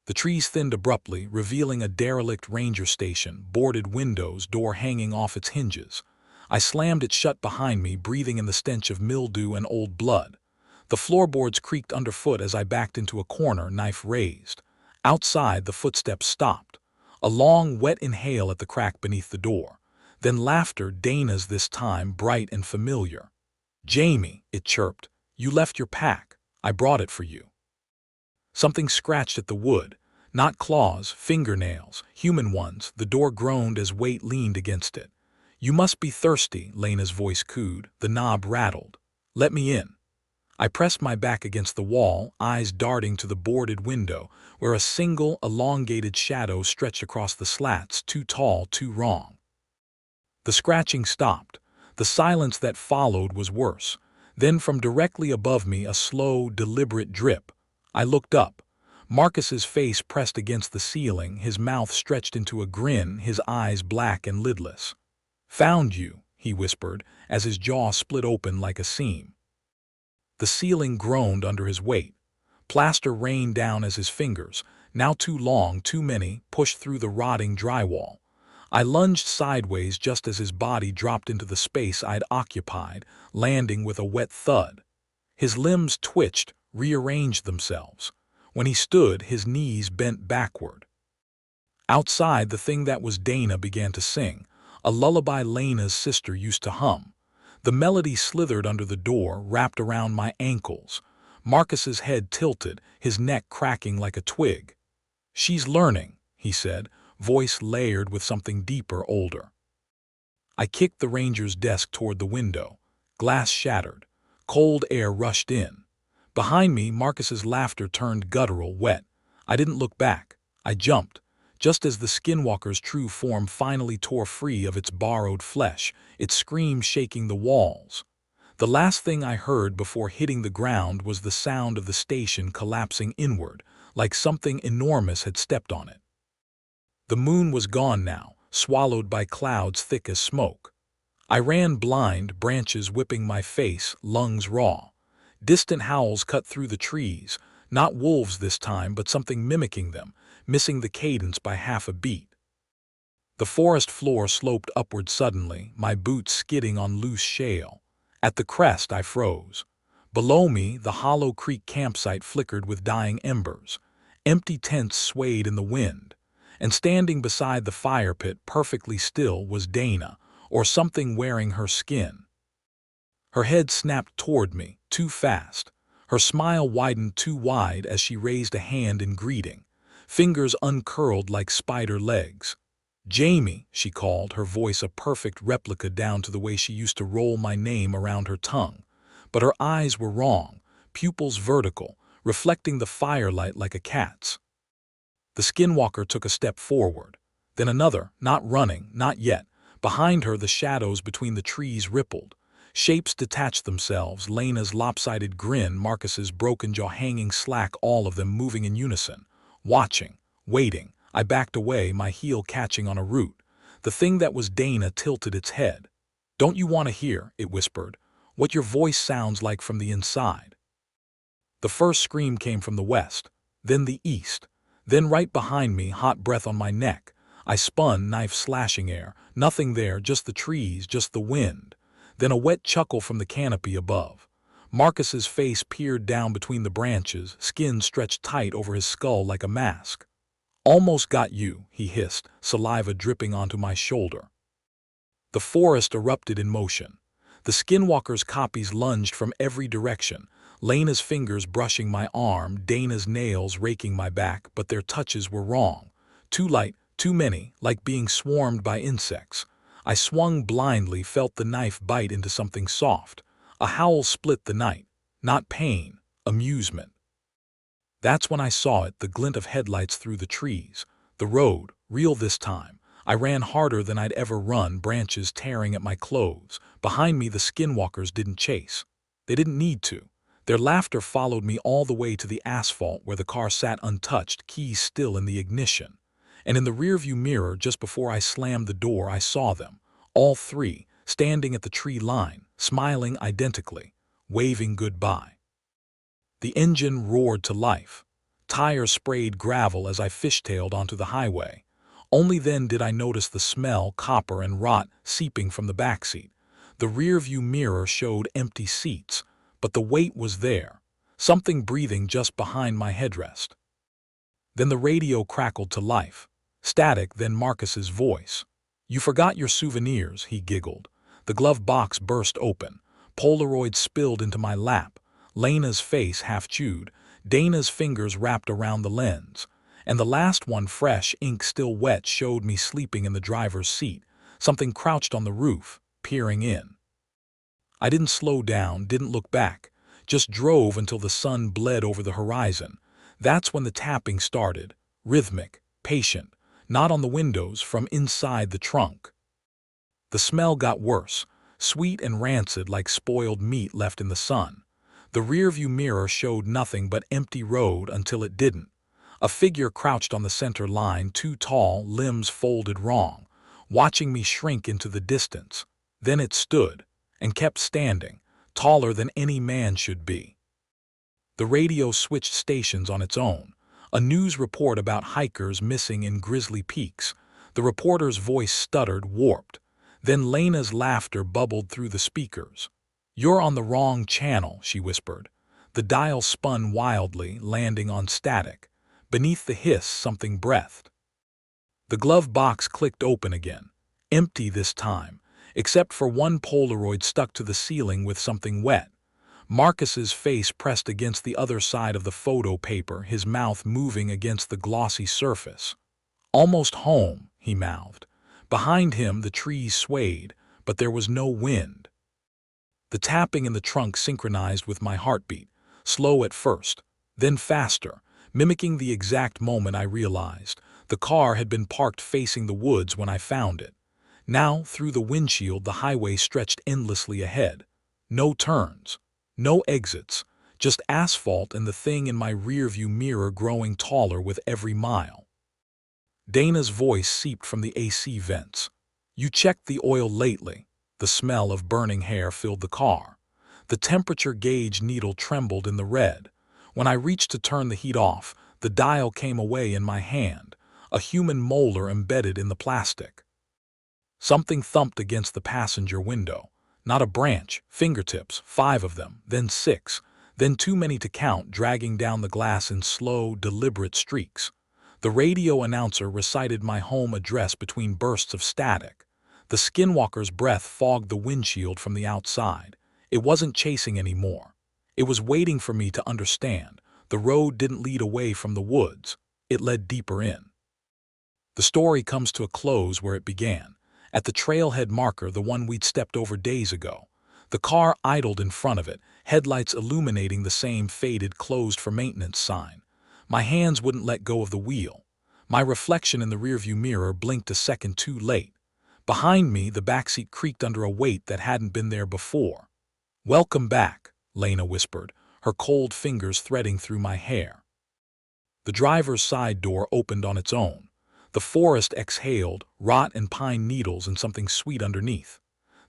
The trees thinned abruptly, revealing a derelict ranger station, boarded windows, door hanging off its hinges. I slammed it shut behind me, breathing in the stench of mildew and old blood. The floorboards creaked underfoot as I backed into a corner, knife raised. Outside, the footsteps stopped. A long, wet inhale at the crack beneath the door. Then laughter, Dana's this time, bright and familiar. "Jamie," it chirped, "you left your pack. I brought it for you." Something scratched at the wood. Not claws, fingernails, human ones. The door groaned as weight leaned against it. "You must be thirsty," Lena's voice cooed. The knob rattled. "Let me in." I pressed my back against the wall, eyes darting to the boarded window, where a single, elongated shadow stretched across the slats, too tall, too wrong. The scratching stopped. The silence that followed was worse. Then from directly above me a slow, deliberate drip. I looked up. Marcus's face pressed against the ceiling, his mouth stretched into a grin, his eyes black and lidless. "Found you," he whispered, as his jaw split open like a seam. The ceiling groaned under his weight. Plaster rained down as his fingers, now too long, too many, pushed through the rotting drywall. I lunged sideways just as his body dropped into the space I'd occupied, landing with a wet thud. His limbs twitched, rearranged themselves. When he stood, his knees bent backward. Outside, the thing that was Dana began to sing, a lullaby Lena's sister used to hum. The melody slithered under the door, wrapped around my ankles. Marcus's head tilted, his neck cracking like a twig. "She's learning," he said, voice layered with something deeper, older. I kicked the ranger's desk toward the window. Glass shattered. Cold air rushed in. Behind me, Marcus's laughter turned guttural, wet. I didn't look back. I jumped. Just as the Skinwalker's true form finally tore free of its borrowed flesh, its scream shaking the walls. The last thing I heard before hitting the ground was the sound of the station collapsing inward, like something enormous had stepped on it. The moon was gone now, swallowed by clouds thick as smoke. I ran blind, branches whipping my face, lungs raw. Distant howls cut through the trees, not wolves this time, but something mimicking them, missing the cadence by half a beat. The forest floor sloped upward suddenly, my boots skidding on loose shale. At the crest, I froze. Below me, the hollow creek campsite flickered with dying embers. Empty tents swayed in the wind. And standing beside the fire pit, perfectly still, was Dana, or something wearing her skin. Her head snapped toward me, too fast. Her smile widened too wide as she raised a hand in greeting. Fingers uncurled like spider legs. "Jamie," she called, her voice a perfect replica down to the way she used to roll my name around her tongue. But her eyes were wrong, pupils vertical, reflecting the firelight like a cat's. The Skinwalker took a step forward. Then another, not running, not yet. Behind her, the shadows between the trees rippled. Shapes detached themselves, Lena's lopsided grin, Marcus's broken jaw hanging slack, all of them moving in unison. Watching, waiting, I backed away, my heel catching on a root. The thing that was Dana tilted its head. "Don't you want to hear," it whispered, "what your voice sounds like from the inside?" The first scream came from the west, then the east. Then right behind me, hot breath on my neck. I spun, knife slashing air. Nothing there, just the trees, just the wind. Then a wet chuckle from the canopy above. Marcus's face peered down between the branches, skin stretched tight over his skull like a mask. "Almost got you," he hissed, saliva dripping onto my shoulder. The forest erupted in motion. The Skinwalker's copies lunged from every direction, Lena's fingers brushing my arm, Dana's nails raking my back, but their touches were wrong. Too light, too many, like being swarmed by insects. I swung blindly, felt the knife bite into something soft. A howl split the night. Not pain, amusement. That's when I saw it, the glint of headlights through the trees. The road, real this time. I ran harder than I'd ever run, branches tearing at my clothes. Behind me, the Skinwalkers didn't chase. They didn't need to. Their laughter followed me all the way to the asphalt where the car sat untouched, keys still in the ignition. And in the rearview mirror, just before I slammed the door, I saw them, all three, standing at the tree line, smiling identically, waving goodbye. The engine roared to life. Tires sprayed gravel as I fishtailed onto the highway. Only then did I notice the smell, copper and rot, seeping from the backseat. The rearview mirror showed empty seats, but the weight was there, something breathing just behind my headrest. Then the radio crackled to life. Static, then Marcus's voice. "You forgot your souvenirs," he giggled. The glove box burst open. Polaroids spilled into my lap. Lena's face half chewed, Dana's fingers wrapped around the lens. And the last one, fresh, ink still wet, showed me sleeping in the driver's seat, something crouched on the roof, peering in. I didn't slow down, didn't look back, just drove until the sun bled over the horizon. That's when the tapping started, rhythmic, patient, not on the windows, from inside the trunk. The smell got worse, sweet and rancid like spoiled meat left in the sun. The rearview mirror showed nothing but empty road until it didn't. A figure crouched on the center line, too tall, limbs folded wrong, watching me shrink into the distance. Then it stood, and kept standing, taller than any man should be. The radio switched stations on its own. A news report about hikers missing in Grizzly Peaks. The reporter's voice stuttered, warped. Then Lena's laughter bubbled through the speakers. "You're on the wrong channel," she whispered. The dial spun wildly, landing on static. Beneath the hiss, something breathed. The glove box clicked open again, empty this time, except for one Polaroid stuck to the ceiling with something wet. Marcus's face pressed against the other side of the photo paper, his mouth moving against the glossy surface. "Almost home," he mouthed. Behind him the trees swayed, but there was no wind. The tapping in the trunk synchronized with my heartbeat, slow at first, then faster, mimicking the exact moment I realized. The car had been parked facing the woods when I found it. Now, through the windshield, the highway stretched endlessly ahead. No turns, no exits, just asphalt and the thing in my rearview mirror growing taller with every mile. Dana's voice seeped from the AC vents. "You checked the oil lately?" The smell of burning hair filled the car. The temperature gauge needle trembled in the red. When I reached to turn the heat off, the dial came away in my hand, a human molar embedded in the plastic. Something thumped against the passenger window. Not a branch, fingertips, 5 of them, then 6, then too many to count, dragging down the glass in slow, deliberate streaks. The radio announcer recited my home address between bursts of static. The Skinwalker's breath fogged the windshield from the outside. It wasn't chasing anymore. It was waiting for me to understand. The road didn't lead away from the woods. It led deeper in. The story comes to a close where it began, at the trailhead marker, the one we'd stepped over days ago. The car idled in front of it, headlights illuminating the same faded "closed for maintenance" sign. My hands wouldn't let go of the wheel. My reflection in the rearview mirror blinked a second too late. Behind me, the backseat creaked under a weight that hadn't been there before. "Welcome back," Lena whispered, her cold fingers threading through my hair. The driver's side door opened on its own. The forest exhaled, rot and pine needles and something sweet underneath.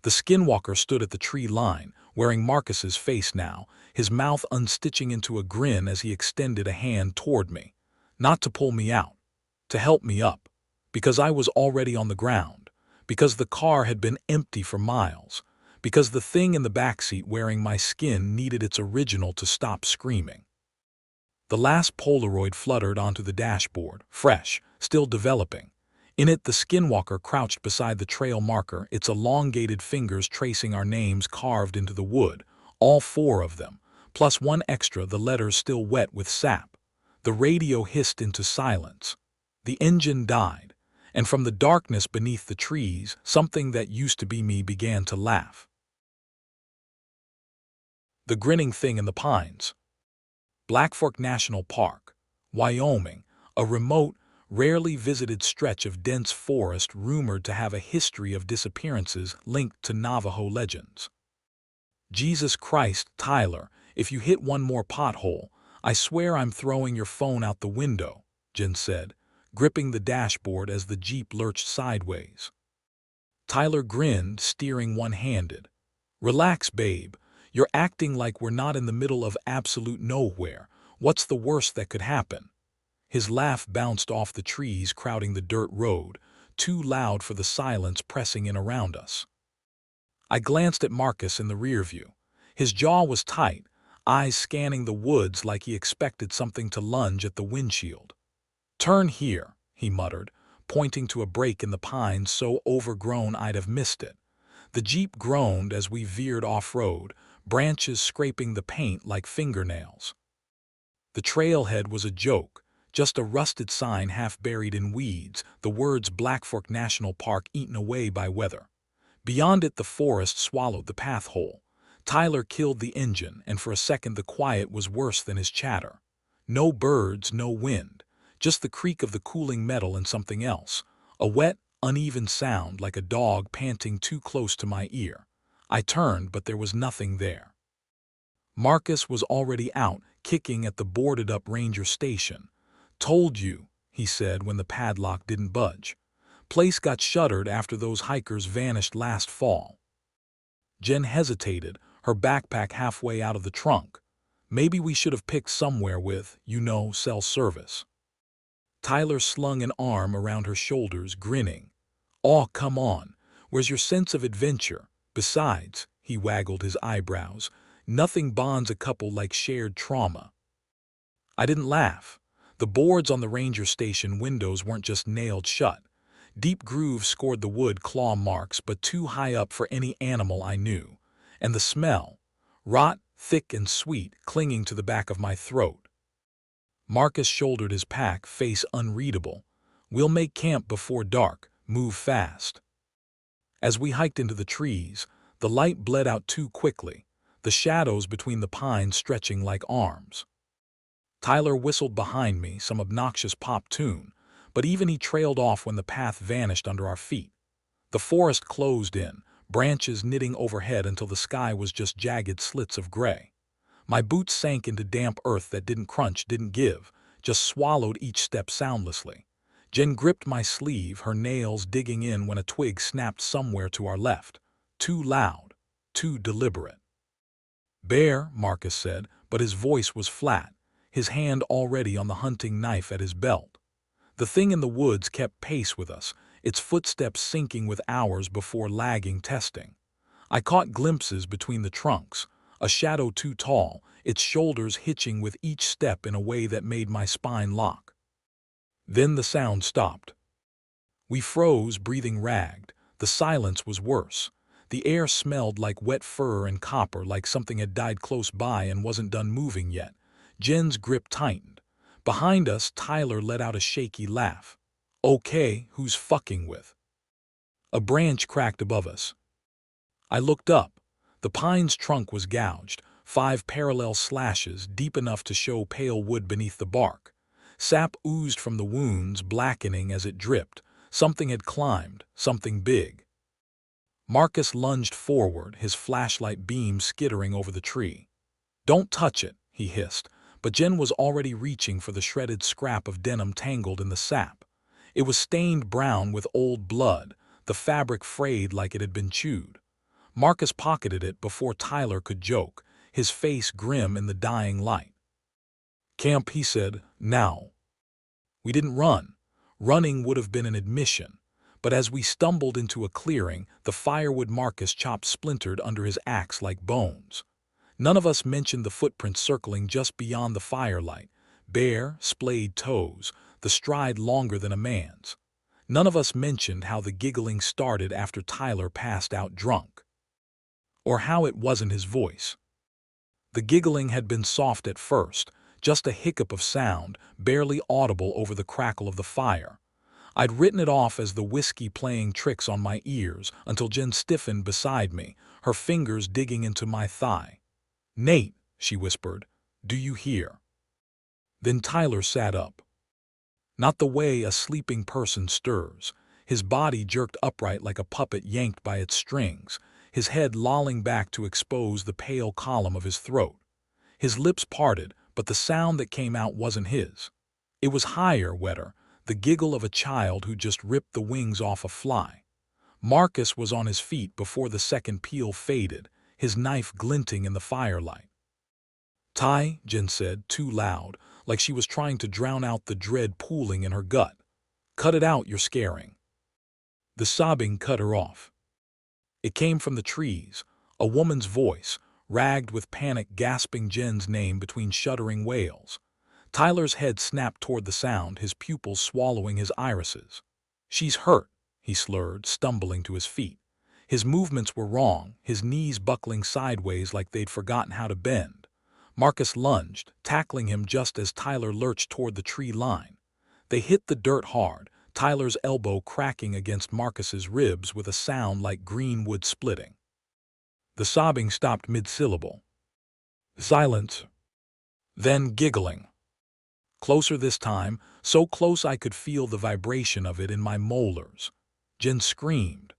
The Skinwalker stood at the tree line, wearing Marcus's face now, his mouth unstitching into a grin as he extended a hand toward me. Not to pull me out, to help me up, because I was already on the ground, because the car had been empty for miles, because the thing in the backseat wearing my skin needed its original to stop screaming. The last Polaroid fluttered onto the dashboard, fresh, still developing. In it, the Skinwalker crouched beside the trail marker, its elongated fingers tracing our names carved into the wood, all 4 of them, plus one extra, the letters still wet with sap. The radio hissed into silence. The engine died, and from the darkness beneath the trees, something that used to be me began to laugh. The grinning thing in the pines. Black Fork National Park, Wyoming, a remote, rarely visited stretch of dense forest rumored to have a history of disappearances linked to Navajo legends. "Jesus Christ, Tyler, if you hit one more pothole, I swear I'm throwing your phone out the window," Jen said, gripping the dashboard as the Jeep lurched sideways. Tyler grinned, steering one-handed. "Relax, babe. You're acting like we're not in the middle of absolute nowhere. What's the worst that could happen?" His laugh bounced off the trees crowding the dirt road, too loud for the silence pressing in around us. I glanced at Marcus in the rear view. His jaw was tight, eyes scanning the woods like he expected something to lunge at the windshield. "Turn here," he muttered, pointing to a break in the pines so overgrown I'd have missed it. The Jeep groaned as we veered off-road, branches scraping the paint like fingernails. The trailhead was a joke, just a rusted sign half buried in weeds, the words Blackfork National Park eaten away by weather. Beyond it the forest swallowed the path hole. Tyler killed the engine, and for a second the quiet was worse than his chatter. No birds, no wind, just the creak of the cooling metal and something else. A wet, uneven sound like a dog panting too close to my ear. I turned, but there was nothing there. Marcus was already out, kicking at the boarded-up ranger station. "Told you," he said when the padlock didn't budge. "Place got shuttered after those hikers vanished last fall." Jen hesitated, her backpack halfway out of the trunk. "Maybe we should have picked somewhere with, cell service." Tyler slung an arm around her shoulders, grinning. "Aw, come on. Where's your sense of adventure? Besides," he waggled his eyebrows, "nothing bonds a couple like shared trauma." I didn't laugh. The boards on the ranger station windows weren't just nailed shut. Deep grooves scored the wood claw marks, but too high up for any animal I knew. And the smell, rot, thick and sweet, clinging to the back of my throat. Marcus shouldered his pack, face unreadable. "We'll make camp before dark. Move fast." As we hiked into the trees, the light bled out too quickly, the shadows between the pines stretching like arms. Tyler whistled behind me, some obnoxious pop tune, but even he trailed off when the path vanished under our feet. The forest closed in, branches knitting overhead until the sky was just jagged slits of gray. My boots sank into damp earth that didn't crunch, didn't give, just swallowed each step soundlessly. Jen gripped my sleeve, her nails digging in when a twig snapped somewhere to our left. Too loud, too deliberate. "Bear," Marcus said, but his voice was flat, his hand already on the hunting knife at his belt. The thing in the woods kept pace with us, its footsteps syncing with ours before lagging testing. I caught glimpses between the trunks, a shadow too tall, its shoulders hitching with each step in a way that made my spine lock. Then the sound stopped. We froze, breathing ragged. The silence was worse. The air smelled like wet fur and copper, like something had died close by and wasn't done moving yet. Jen's grip tightened. Behind us, Tyler let out a shaky laugh. "Okay, who's fucking with?" A branch cracked above us. I looked up. The pine's trunk was gouged, 5 parallel slashes deep enough to show pale wood beneath the bark. Sap oozed from the wounds, blackening as it dripped. Something had climbed, something big. Marcus lunged forward, his flashlight beam skittering over the tree. "Don't touch it," he hissed, but Jen was already reaching for the shredded scrap of denim tangled in the sap. It was stained brown with old blood, the fabric frayed like it had been chewed. Marcus pocketed it before Tyler could joke, his face grim in the dying light. "Camp," he said, "now." We didn't run. Running would have been an admission. But as we stumbled into a clearing, the firewood Marcus chopped splintered under his axe like bones. None of us mentioned the footprints circling just beyond the firelight, bare, splayed toes, the stride longer than a man's. None of us mentioned how the giggling started after Tyler passed out drunk. Or how it wasn't his voice. The giggling had been soft at first, just a hiccup of sound, barely audible over the crackle of the fire. I'd written it off as the whiskey playing tricks on my ears until Jen stiffened beside me, her fingers digging into my thigh. "Nate," she whispered, "do you hear?" Then Tyler sat up. Not the way a sleeping person stirs. His body jerked upright like a puppet yanked by its strings, his head lolling back to expose the pale column of his throat. His lips parted, but the sound that came out wasn't his. It was higher, wetter, the giggle of a child who just ripped the wings off a fly. Marcus was on his feet before the second peal faded, his knife glinting in the firelight. "Ty," Jen said, too loud, like she was trying to drown out the dread pooling in her gut. "Cut it out, you're scaring." The sobbing cut her off. It came from the trees, a woman's voice, ragged with panic, gasping Jen's name between shuddering wails. Tyler's head snapped toward the sound, his pupils swallowing his irises. "She's hurt," he slurred, stumbling to his feet. His movements were wrong, his knees buckling sideways like they'd forgotten how to bend. Marcus lunged, tackling him just as Tyler lurched toward the tree line. They hit the dirt hard, Tyler's elbow cracking against Marcus's ribs with a sound like green wood splitting. The sobbing stopped mid-syllable. Silence. Then giggling. Closer this time, so close I could feel the vibration of it in my molars. Jen screamed.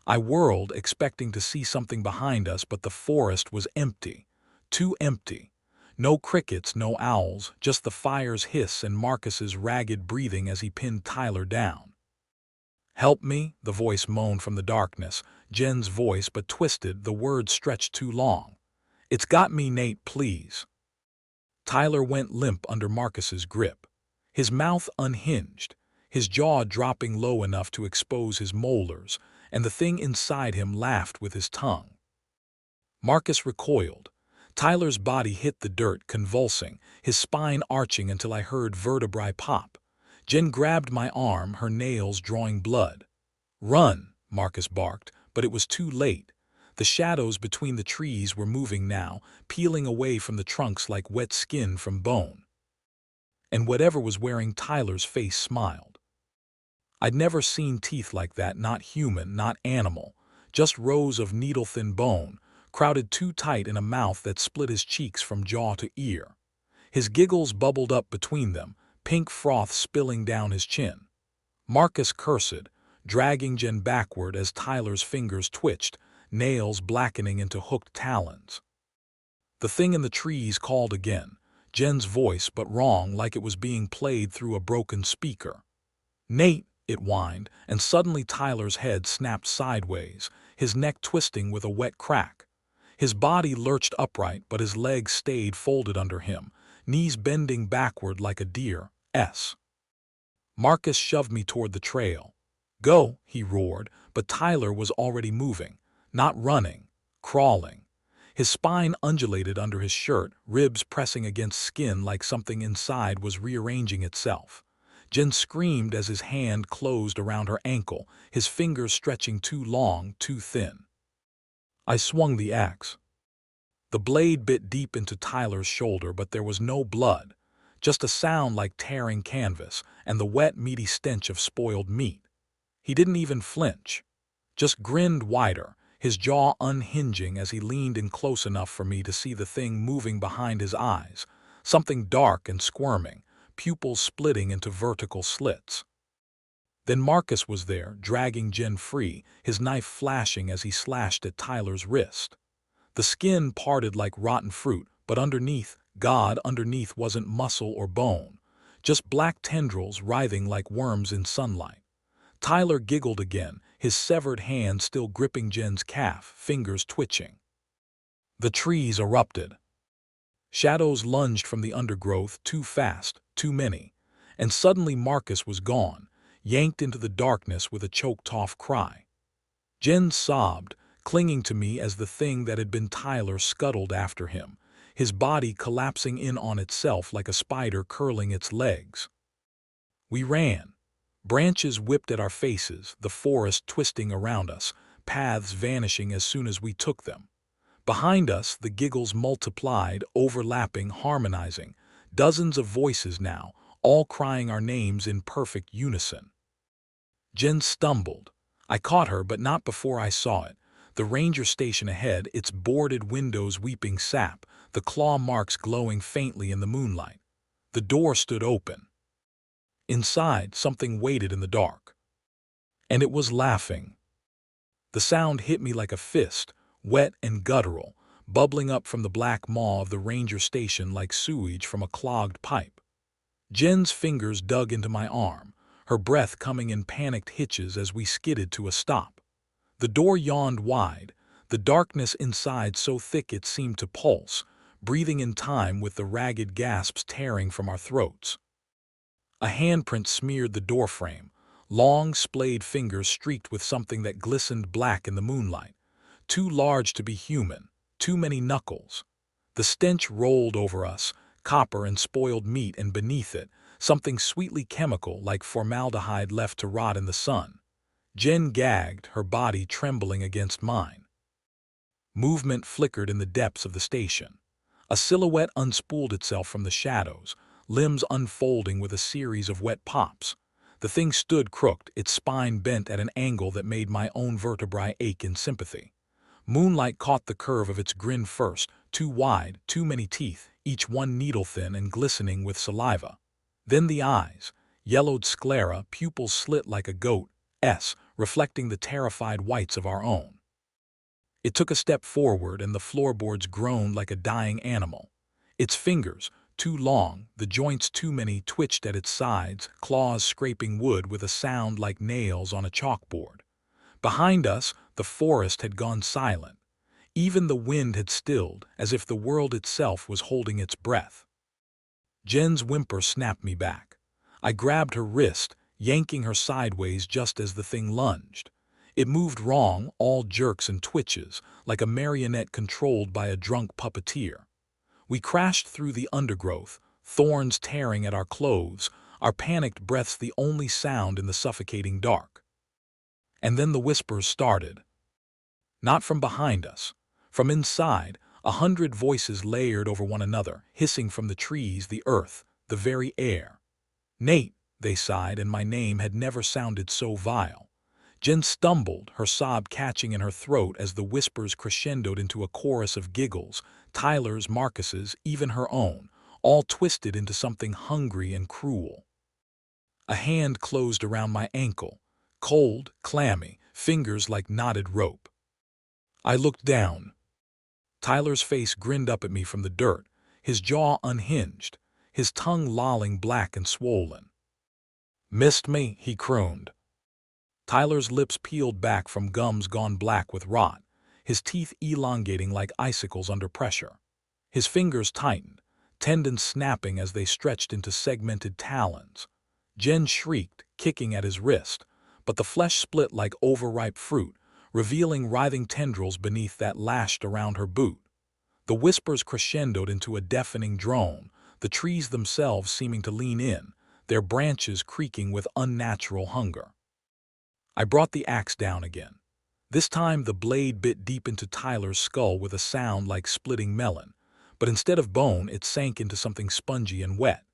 I whirled, expecting to see something behind us, but the forest was empty. Too empty. No crickets, no owls, just the fire's hiss and Marcus's ragged breathing as he pinned Tyler down. "Help me," the voice moaned from the darkness, Jen's voice but twisted, the words stretched too long. "It's got me, Nate, please." Tyler went limp under Marcus's grip. His mouth unhinged, his jaw dropping low enough to expose his molars, and the thing inside him laughed with his tongue. Marcus recoiled. Tyler's body hit the dirt, convulsing, his spine arching until I heard vertebrae pop. Jen grabbed my arm, her nails drawing blood. "Run," Marcus barked, but it was too late. The shadows between the trees were moving now, peeling away from the trunks like wet skin from bone. And whatever was wearing Tyler's face smiled. I'd never seen teeth like that, not human, not animal, just rows of needle-thin bone, crowded too tight in a mouth that split his cheeks from jaw to ear. His giggles bubbled up between them, pink froth spilling down his chin. Marcus cursed, dragging Jen backward as Tyler's fingers twitched, nails blackening into hooked talons. The thing in the trees called again, Jen's voice but wrong, like it was being played through a broken speaker. "Nate," it whined, and suddenly Tyler's head snapped sideways, his neck twisting with a wet crack. His body lurched upright, but his legs stayed folded under him, knees bending backward like a deer's. Marcus shoved me toward the trail. "Go," he roared, but Tyler was already moving, not running, crawling. His spine undulated under his shirt, ribs pressing against skin like something inside was rearranging itself. Jen screamed as his hand closed around her ankle, his fingers stretching too long, too thin. I swung the axe. The blade bit deep into Tyler's shoulder, but there was no blood, just a sound like tearing canvas and the wet, meaty stench of spoiled meat. He didn't even flinch, just grinned wider, his jaw unhinging as he leaned in close enough for me to see the thing moving behind his eyes, something dark and squirming, pupils splitting into vertical slits. Then Marcus was there, dragging Jen free, his knife flashing as he slashed at Tyler's wrist. The skin parted like rotten fruit, but underneath, underneath wasn't muscle or bone, just black tendrils writhing like worms in sunlight. Tyler giggled again, his severed hand still gripping Jen's calf, fingers twitching. The trees erupted. Shadows lunged from the undergrowth, too fast, too many, and suddenly Marcus was gone, yanked into the darkness with a choked-off cry. Jen sobbed, clinging to me as the thing that had been Tyler scuttled after him, his body collapsing in on itself like a spider curling its legs. We ran. Branches whipped at our faces, the forest twisting around us, paths vanishing as soon as we took them. Behind us, the giggles multiplied, overlapping, harmonizing, dozens of voices now, all crying our names in perfect unison. Jen stumbled. I caught her, but not before I saw it. The ranger station ahead, its boarded windows weeping sap, the claw marks glowing faintly in the moonlight. The door stood open. Inside, something waited in the dark. And it was laughing. The sound hit me like a fist, wet and guttural, bubbling up from the black maw of the ranger station like sewage from a clogged pipe. Jen's fingers dug into my arm, her breath coming in panicked hitches as we skidded to a stop. The door yawned wide, the darkness inside so thick it seemed to pulse, breathing in time with the ragged gasps tearing from our throats. A handprint smeared the doorframe, long splayed fingers streaked with something that glistened black in the moonlight. too large to be human, too many knuckles. The stench rolled over us, copper and spoiled meat, and beneath it, something sweetly chemical like formaldehyde left to rot in the sun. Jen gagged, her body trembling against mine. Movement flickered in the depths of the station. A silhouette unspooled itself from the shadows, limbs unfolding with a series of wet pops. The thing stood crooked, its spine bent at an angle that made my own vertebrae ache in sympathy. Moonlight caught the curve of its grin first, too wide, too many teeth, each one needle-thin and glistening with saliva. Then the eyes, yellowed sclera, pupils slit like a goat's, reflecting the terrified whites of our own. It took a step forward and the floorboards groaned like a dying animal. Its fingers, too long, the joints too many, twitched at its sides, claws scraping wood with a sound like nails on a chalkboard. Behind us, the forest had gone silent. Even the wind had stilled, as if the world itself was holding its breath. Jen's whimper snapped me back. I grabbed her wrist, yanking her sideways just as the thing lunged. It moved wrong, all jerks and twitches, like a marionette controlled by a drunk puppeteer. We crashed through the undergrowth, thorns tearing at our clothes, our panicked breaths the only sound in the suffocating dark. And then the whispers started. Not from behind us. From inside, 100 voices layered over one another, hissing from the trees, the earth, the very air. "Nate," they sighed, and my name had never sounded so vile. Jen stumbled, her sob catching in her throat as the whispers crescendoed into a chorus of giggles, Tyler's, Marcus's, even her own, all twisted into something hungry and cruel. A hand closed around my ankle, cold, clammy, fingers like knotted rope. I looked down. Tyler's face grinned up at me from the dirt, his jaw unhinged, his tongue lolling black and swollen. "Missed me?" he crooned. Tyler's lips peeled back from gums gone black with rot, his teeth elongating like icicles under pressure. His fingers tightened, tendons snapping as they stretched into segmented talons. Jen shrieked, kicking at his wrist, but the flesh split like overripe fruit, revealing writhing tendrils beneath that lashed around her boot. The whispers crescendoed into a deafening drone, the trees themselves seeming to lean in, their branches creaking with unnatural hunger. I brought the axe down again. This time the blade bit deep into Tyler's skull with a sound like splitting melon, but instead of bone it sank into something spongy and wet.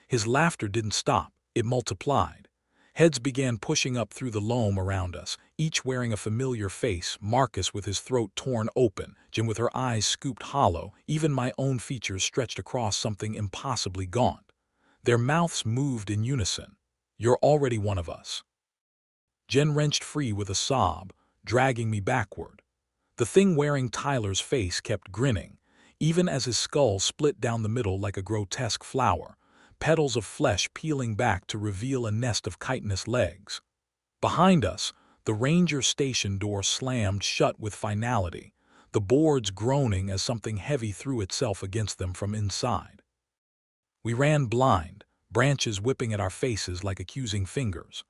His laughter didn't stop, it multiplied. Heads began pushing up through the loam around us, each wearing a familiar face, Marcus with his throat torn open, Jim with her eyes scooped hollow, even my own features stretched across something impossibly gaunt. Their mouths moved in unison. "You're already one of us." Jen wrenched free with a sob, dragging me backward. The thing wearing Tyler's face kept grinning, even as his skull split down the middle like a grotesque flower, petals of flesh peeling back to reveal a nest of chitinous legs. Behind us, the ranger station door slammed shut with finality, the boards groaning as something heavy threw itself against them from inside. We ran blind, branches whipping at our faces like accusing fingers.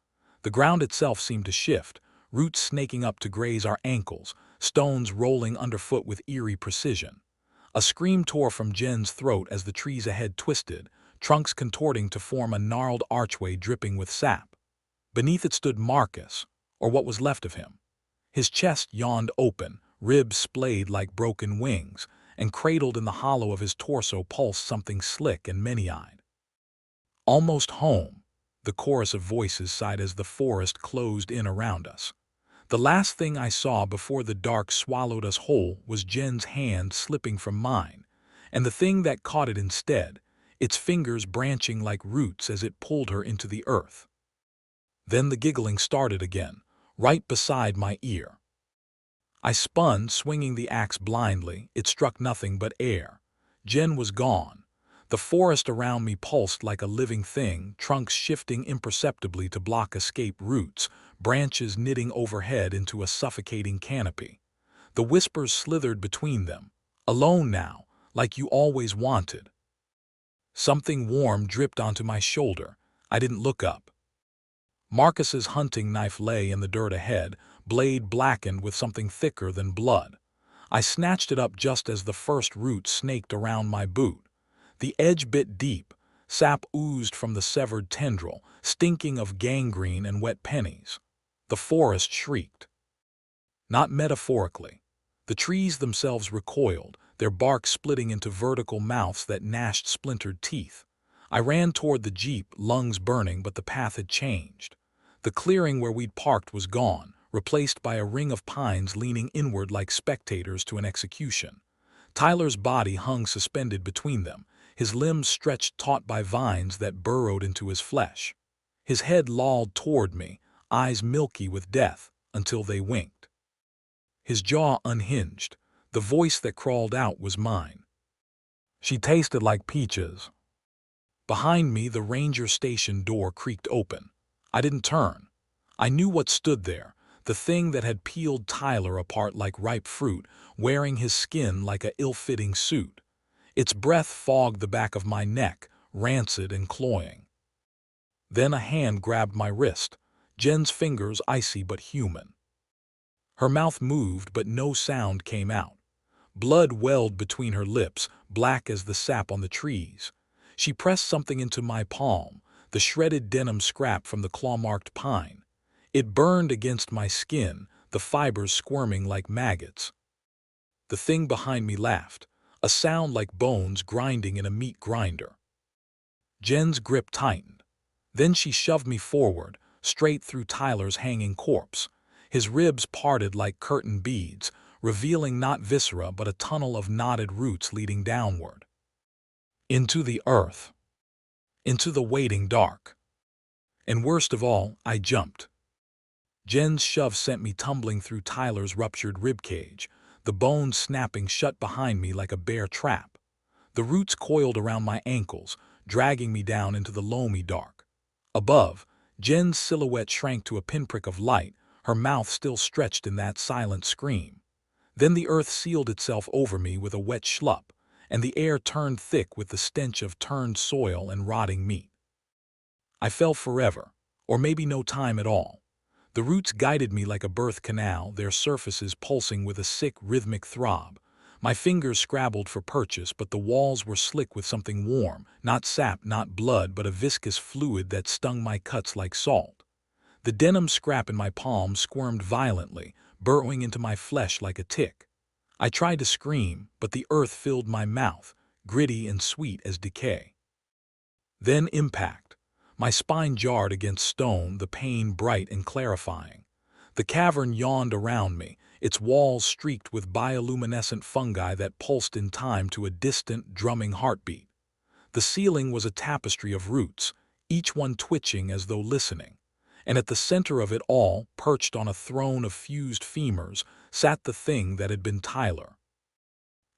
The ground itself seemed to shift, roots snaking up to graze our ankles, stones rolling underfoot with eerie precision. A scream tore from Jen's throat as the trees ahead twisted, trunks contorting to form a gnarled archway dripping with sap. Beneath it stood Marcus, or what was left of him. His chest yawned open, ribs splayed like broken wings, and cradled in the hollow of his torso pulsed something slick and many-eyed. "Almost home," the chorus of voices sighed as the forest closed in around us. The last thing I saw before the dark swallowed us whole was Jen's hand slipping from mine, and the thing that caught it instead, its fingers branching like roots as it pulled her into the earth. Then the giggling started again, right beside my ear. I spun, swinging the axe blindly. It struck nothing but air. Jen was gone. The forest around me pulsed like a living thing, trunks shifting imperceptibly to block escape routes, branches knitting overhead into a suffocating canopy. The whispers slithered between them. "Alone now, like you always wanted." Something warm dripped onto my shoulder. I didn't look up. Marcus's hunting knife lay in the dirt ahead, blade blackened with something thicker than blood. I snatched it up just as the first root snaked around my boot. The edge bit deep. Sap oozed from the severed tendril, stinking of gangrene and wet pennies. The forest shrieked. Not metaphorically. The trees themselves recoiled, their bark splitting into vertical mouths that gnashed splintered teeth. I ran toward the jeep, lungs burning, but the path had changed. The clearing where we'd parked was gone, replaced by a ring of pines leaning inward like spectators to an execution. Tyler's body hung suspended between them, his limbs stretched taut by vines that burrowed into his flesh. His head lolled toward me, eyes milky with death, until they winked. His jaw unhinged. The voice that crawled out was mine. She tasted like peaches. Behind me, the ranger station door creaked open. I didn't turn. I knew what stood there, the thing that had peeled Tyler apart like ripe fruit, wearing his skin like a ill-fitting suit. Its breath fogged the back of my neck, rancid and cloying. Then a hand grabbed my wrist, Jen's fingers icy but human. Her mouth moved, but no sound came out. Blood welled between her lips, black as the sap on the trees. She pressed something into my palm, the shredded denim scrap from the claw-marked pine. It burned against my skin, the fibers squirming like maggots. The thing behind me laughed, a sound like bones grinding in a meat grinder. Jen's grip tightened. Then she shoved me forward, straight through Tyler's hanging corpse. His ribs parted like curtain beads, revealing not viscera but a tunnel of knotted roots leading downward. Into the earth. Into the waiting dark. And worst of all, I jumped. Jen's shove sent me tumbling through Tyler's ruptured ribcage, the bones snapping shut behind me like a bear trap. The roots coiled around my ankles, dragging me down into the loamy dark. Above, Jen's silhouette shrank to a pinprick of light, her mouth still stretched in that silent scream. Then the earth sealed itself over me with a wet schlup, and the air turned thick with the stench of turned soil and rotting meat. I fell forever, or maybe no time at all. The roots guided me like a birth canal, their surfaces pulsing with a sick, rhythmic throb. My fingers scrabbled for purchase, but the walls were slick with something warm, not sap, not blood, but a viscous fluid that stung my cuts like salt. The denim scrap in my palm squirmed violently, burrowing into my flesh like a tick. I tried to scream, but the earth filled my mouth, gritty and sweet as decay. Then impact. My spine jarred against stone, the pain bright and clarifying. The cavern yawned around me, its walls streaked with bioluminescent fungi that pulsed in time to a distant, drumming heartbeat. The ceiling was a tapestry of roots, each one twitching as though listening. And at the center of it all, perched on a throne of fused femurs, sat the thing that had been Tyler.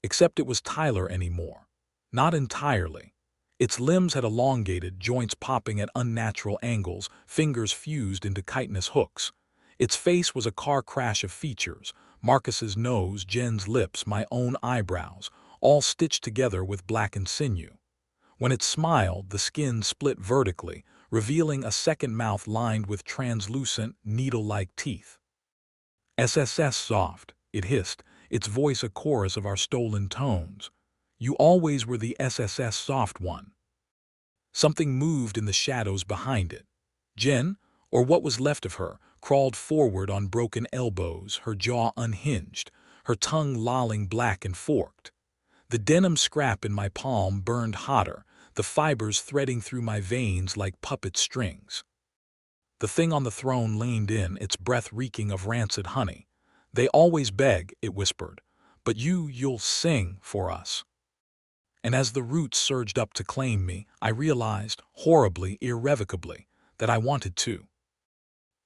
Except it was Tyler anymore. Not entirely. Its limbs had elongated, joints popping at unnatural angles, fingers fused into chitinous hooks. Its face was a car crash of features, Marcus's nose, Jen's lips, my own eyebrows, all stitched together with blackened sinew. When it smiled, the skin split vertically, revealing a second mouth lined with translucent, needle-like teeth. "SSS soft," it hissed, its voice a chorus of our stolen tones. "You always were the SSS soft one." Something moved in the shadows behind it. Jen, or what was left of her, crawled forward on broken elbows, her jaw unhinged, her tongue lolling black and forked. The denim scrap in my palm burned hotter, the fibers threading through my veins like puppet strings. The thing on the throne leaned in, its breath reeking of rancid honey. "They always beg," it whispered, "but you'll sing for us." And as the roots surged up to claim me, I realized, horribly, irrevocably, that I wanted to.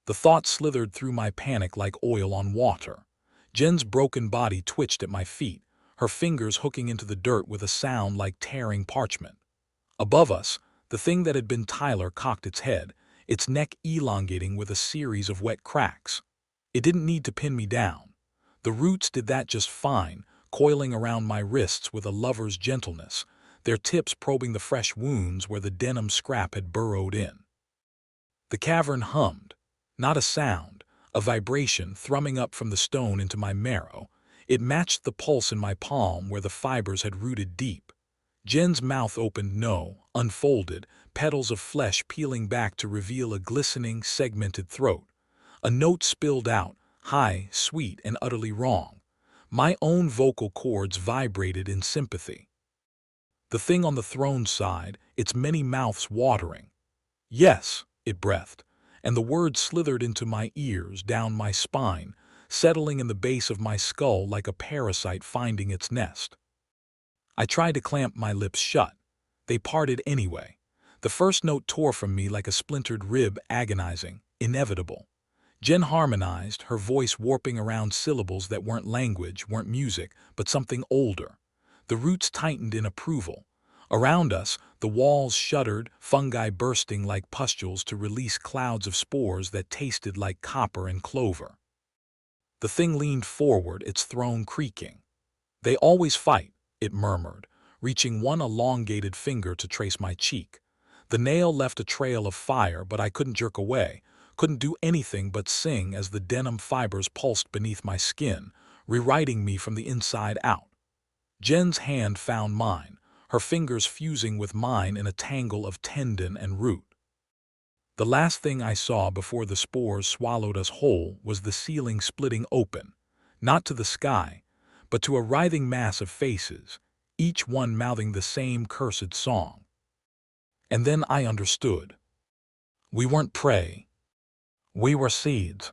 The thought slithered through my panic like oil on water. Jen's broken body twitched at my feet, her fingers hooking into the dirt with a sound like tearing parchment. Above us, the thing that had been Tyler cocked its head, its neck elongating with a series of wet cracks. It didn't need to pin me down. The roots did that just fine, coiling around my wrists with a lover's gentleness, their tips probing the fresh wounds where the denim scrap had burrowed in. The cavern hummed. Not a sound, a vibration thrumming up from the stone into my marrow. It matched the pulse in my palm where the fibers had rooted deep. Jen's mouth opened unfolded, petals of flesh peeling back to reveal a glistening, segmented throat. A note spilled out, high, sweet, and utterly wrong. My own vocal cords vibrated in sympathy. The thing on the throne sighed, its many mouths watering. Yes, it breathed, and the words slithered into my ears, down my spine, settling in the base of my skull like a parasite finding its nest. I tried to clamp my lips shut. They parted anyway. The first note tore from me like a splintered rib, agonizing, inevitable. Jen harmonized, her voice warping around syllables that weren't language, weren't music, but something older. The roots tightened in approval. Around us, the walls shuddered, fungi bursting like pustules to release clouds of spores that tasted like copper and clover. The thing leaned forward, its throne creaking. "They always fight," it murmured, reaching one elongated finger to trace my cheek. The nail left a trail of fire, but I couldn't jerk away, couldn't do anything but sing as the denim fibers pulsed beneath my skin, rewriting me from the inside out. Jen's hand found mine, her fingers fusing with mine in a tangle of tendon and root. The last thing I saw before the spores swallowed us whole was the ceiling splitting open, not to the sky, but to a writhing mass of faces, each one mouthing the same cursed song. And then I understood. We weren't prey. We were seeds.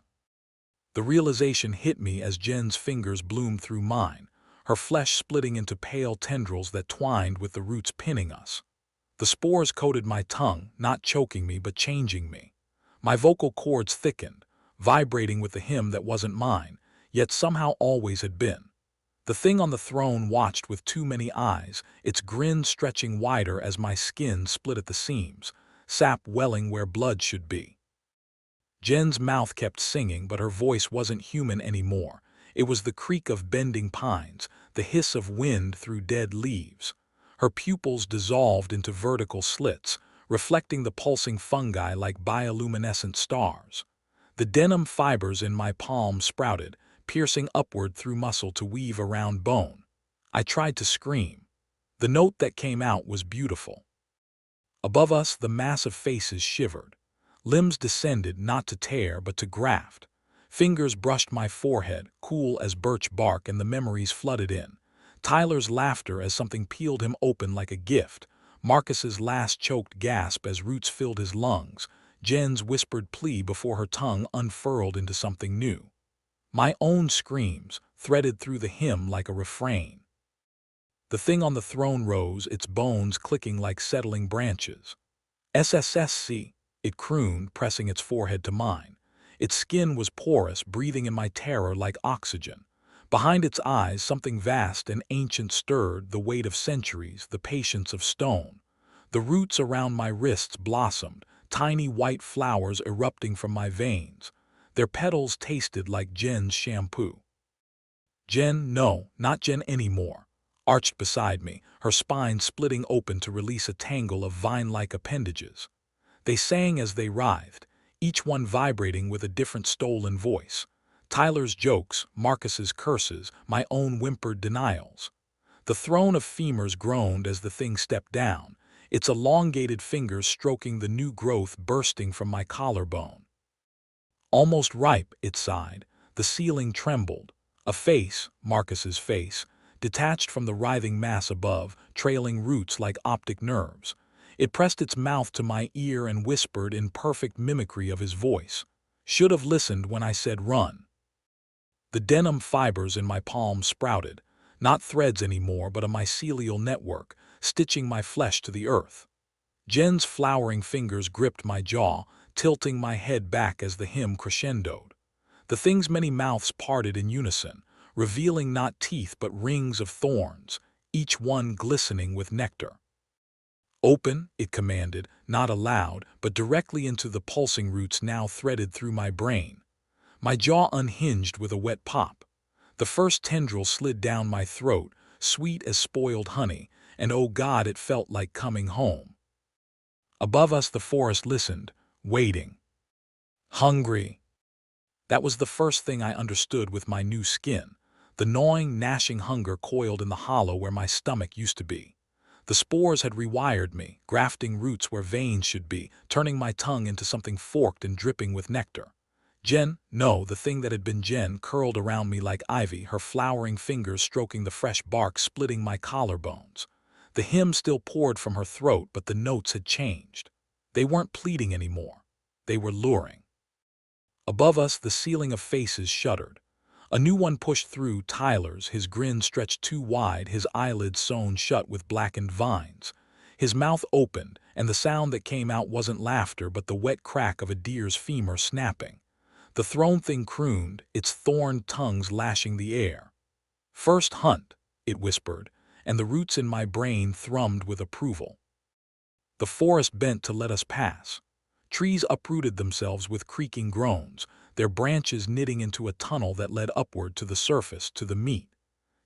The realization hit me as Jen's fingers bloomed through mine, her flesh splitting into pale tendrils that twined with the roots pinning us. The spores coated my tongue, not choking me but changing me. My vocal cords thickened, vibrating with the hymn that wasn't mine, yet somehow always had been. The thing on the throne watched with too many eyes, its grin stretching wider as my skin split at the seams, sap welling where blood should be. Jen's mouth kept singing, but her voice wasn't human anymore. It was the creak of bending pines, the hiss of wind through dead leaves. Her pupils dissolved into vertical slits, reflecting the pulsing fungi like bioluminescent stars. The denim fibers in my palm sprouted, piercing upward through muscle to weave around bone. I tried to scream. The note that came out was beautiful. Above us, the mass of faces shivered. Limbs descended not to tear but to graft. Fingers brushed my forehead, cool as birch bark, and the memories flooded in. Tyler's laughter as something peeled him open like a gift. Marcus's last choked gasp as roots filled his lungs. Jen's whispered plea before her tongue unfurled into something new. My own screams, threaded through the hymn like a refrain. The thing on the throne rose, its bones clicking like settling branches. "SSSC," it crooned, pressing its forehead to mine. Its skin was porous, breathing in my terror like oxygen. Behind its eyes, something vast and ancient stirred, the weight of centuries, the patience of stone. The roots around my wrists blossomed, tiny white flowers erupting from my veins. Their petals tasted like Jen's shampoo. Jen, no, not Jen anymore, arched beside me, her spine splitting open to release a tangle of vine-like appendages. They sang as they writhed, each one vibrating with a different stolen voice. Tyler's jokes, Marcus's curses, my own whimpered denials. The throne of femurs groaned as the thing stepped down, its elongated fingers stroking the new growth bursting from my collarbone. "Almost ripe," it sighed. The ceiling trembled. A face, Marcus's face, detached from the writhing mass above, trailing roots like optic nerves. It pressed its mouth to my ear and whispered in perfect mimicry of his voice. "Should have listened when I said run." The denim fibers in my palm sprouted, not threads anymore but a mycelial network, stitching my flesh to the earth. Jen's flowering fingers gripped my jaw, tilting my head back as the hymn crescendoed. The thing's many mouths parted in unison, revealing not teeth but rings of thorns, each one glistening with nectar. "Open," it commanded, not aloud, but directly into the pulsing roots now threaded through my brain. My jaw unhinged with a wet pop. The first tendril slid down my throat, sweet as spoiled honey, and oh God, it felt like coming home. Above us the forest listened, waiting. Hungry. That was the first thing I understood with my new skin. The gnawing, gnashing hunger coiled in the hollow where my stomach used to be. The spores had rewired me, grafting roots where veins should be, turning my tongue into something forked and dripping with nectar. The thing that had been Jen curled around me like ivy, her flowering fingers stroking the fresh bark, splitting my collarbones. The hymn still poured from her throat, but the notes had changed. They weren't pleading anymore. They were luring. Above us, the ceiling of faces shuddered. A new one pushed through, Tyler's, his grin stretched too wide, his eyelids sewn shut with blackened vines. His mouth opened, and the sound that came out wasn't laughter but the wet crack of a deer's femur snapping. The thrown thing crooned, its thorned tongues lashing the air. "First hunt," it whispered, and the roots in my brain thrummed with approval. The forest bent to let us pass. Trees uprooted themselves with creaking groans, their branches knitting into a tunnel that led upward to the surface, to the meat.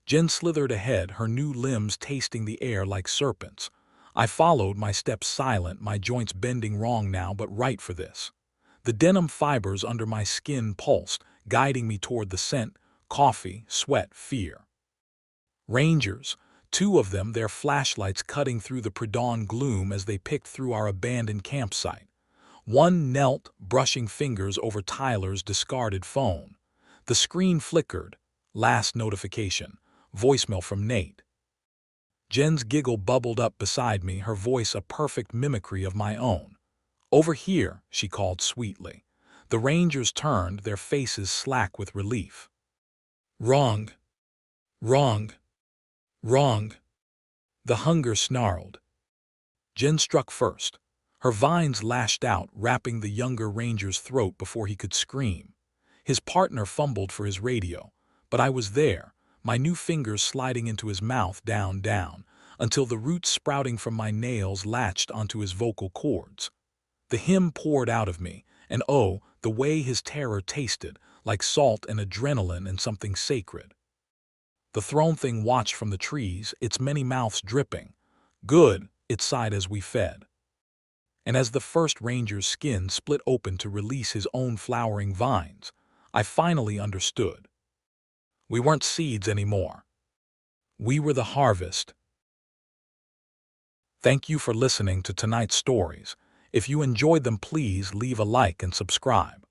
Jen slithered ahead, her new limbs tasting the air like serpents. I followed, my steps silent, my joints bending wrong now but right for this. The denim fibers under my skin pulsed, guiding me toward the scent, coffee, sweat, fear. Rangers, two of them, their flashlights cutting through the pre-dawn gloom as they picked through our abandoned campsite. One knelt, brushing fingers over Tyler's discarded phone. The screen flickered. Last notification. Voicemail from Nate. Jen's giggle bubbled up beside me, her voice a perfect mimicry of my own. "Over here," she called sweetly. The Rangers turned, their faces slack with relief. "Wrong. Wrong. Wrong." The hunger snarled. Jen struck first. Her vines lashed out, wrapping the younger ranger's throat before he could scream. His partner fumbled for his radio, but I was there, my new fingers sliding into his mouth, down, down, until the roots sprouting from my nails latched onto his vocal cords. The hymn poured out of me, and oh, the way his terror tasted, like salt and adrenaline and something sacred. The thrown thing watched from the trees, its many mouths dripping. "Good," it sighed as we fed. And as the first ranger's skin split open to release his own flowering vines, I finally understood. We weren't seeds anymore. We were the harvest. Thank you for listening to tonight's stories. If you enjoyed them, please leave a like and subscribe.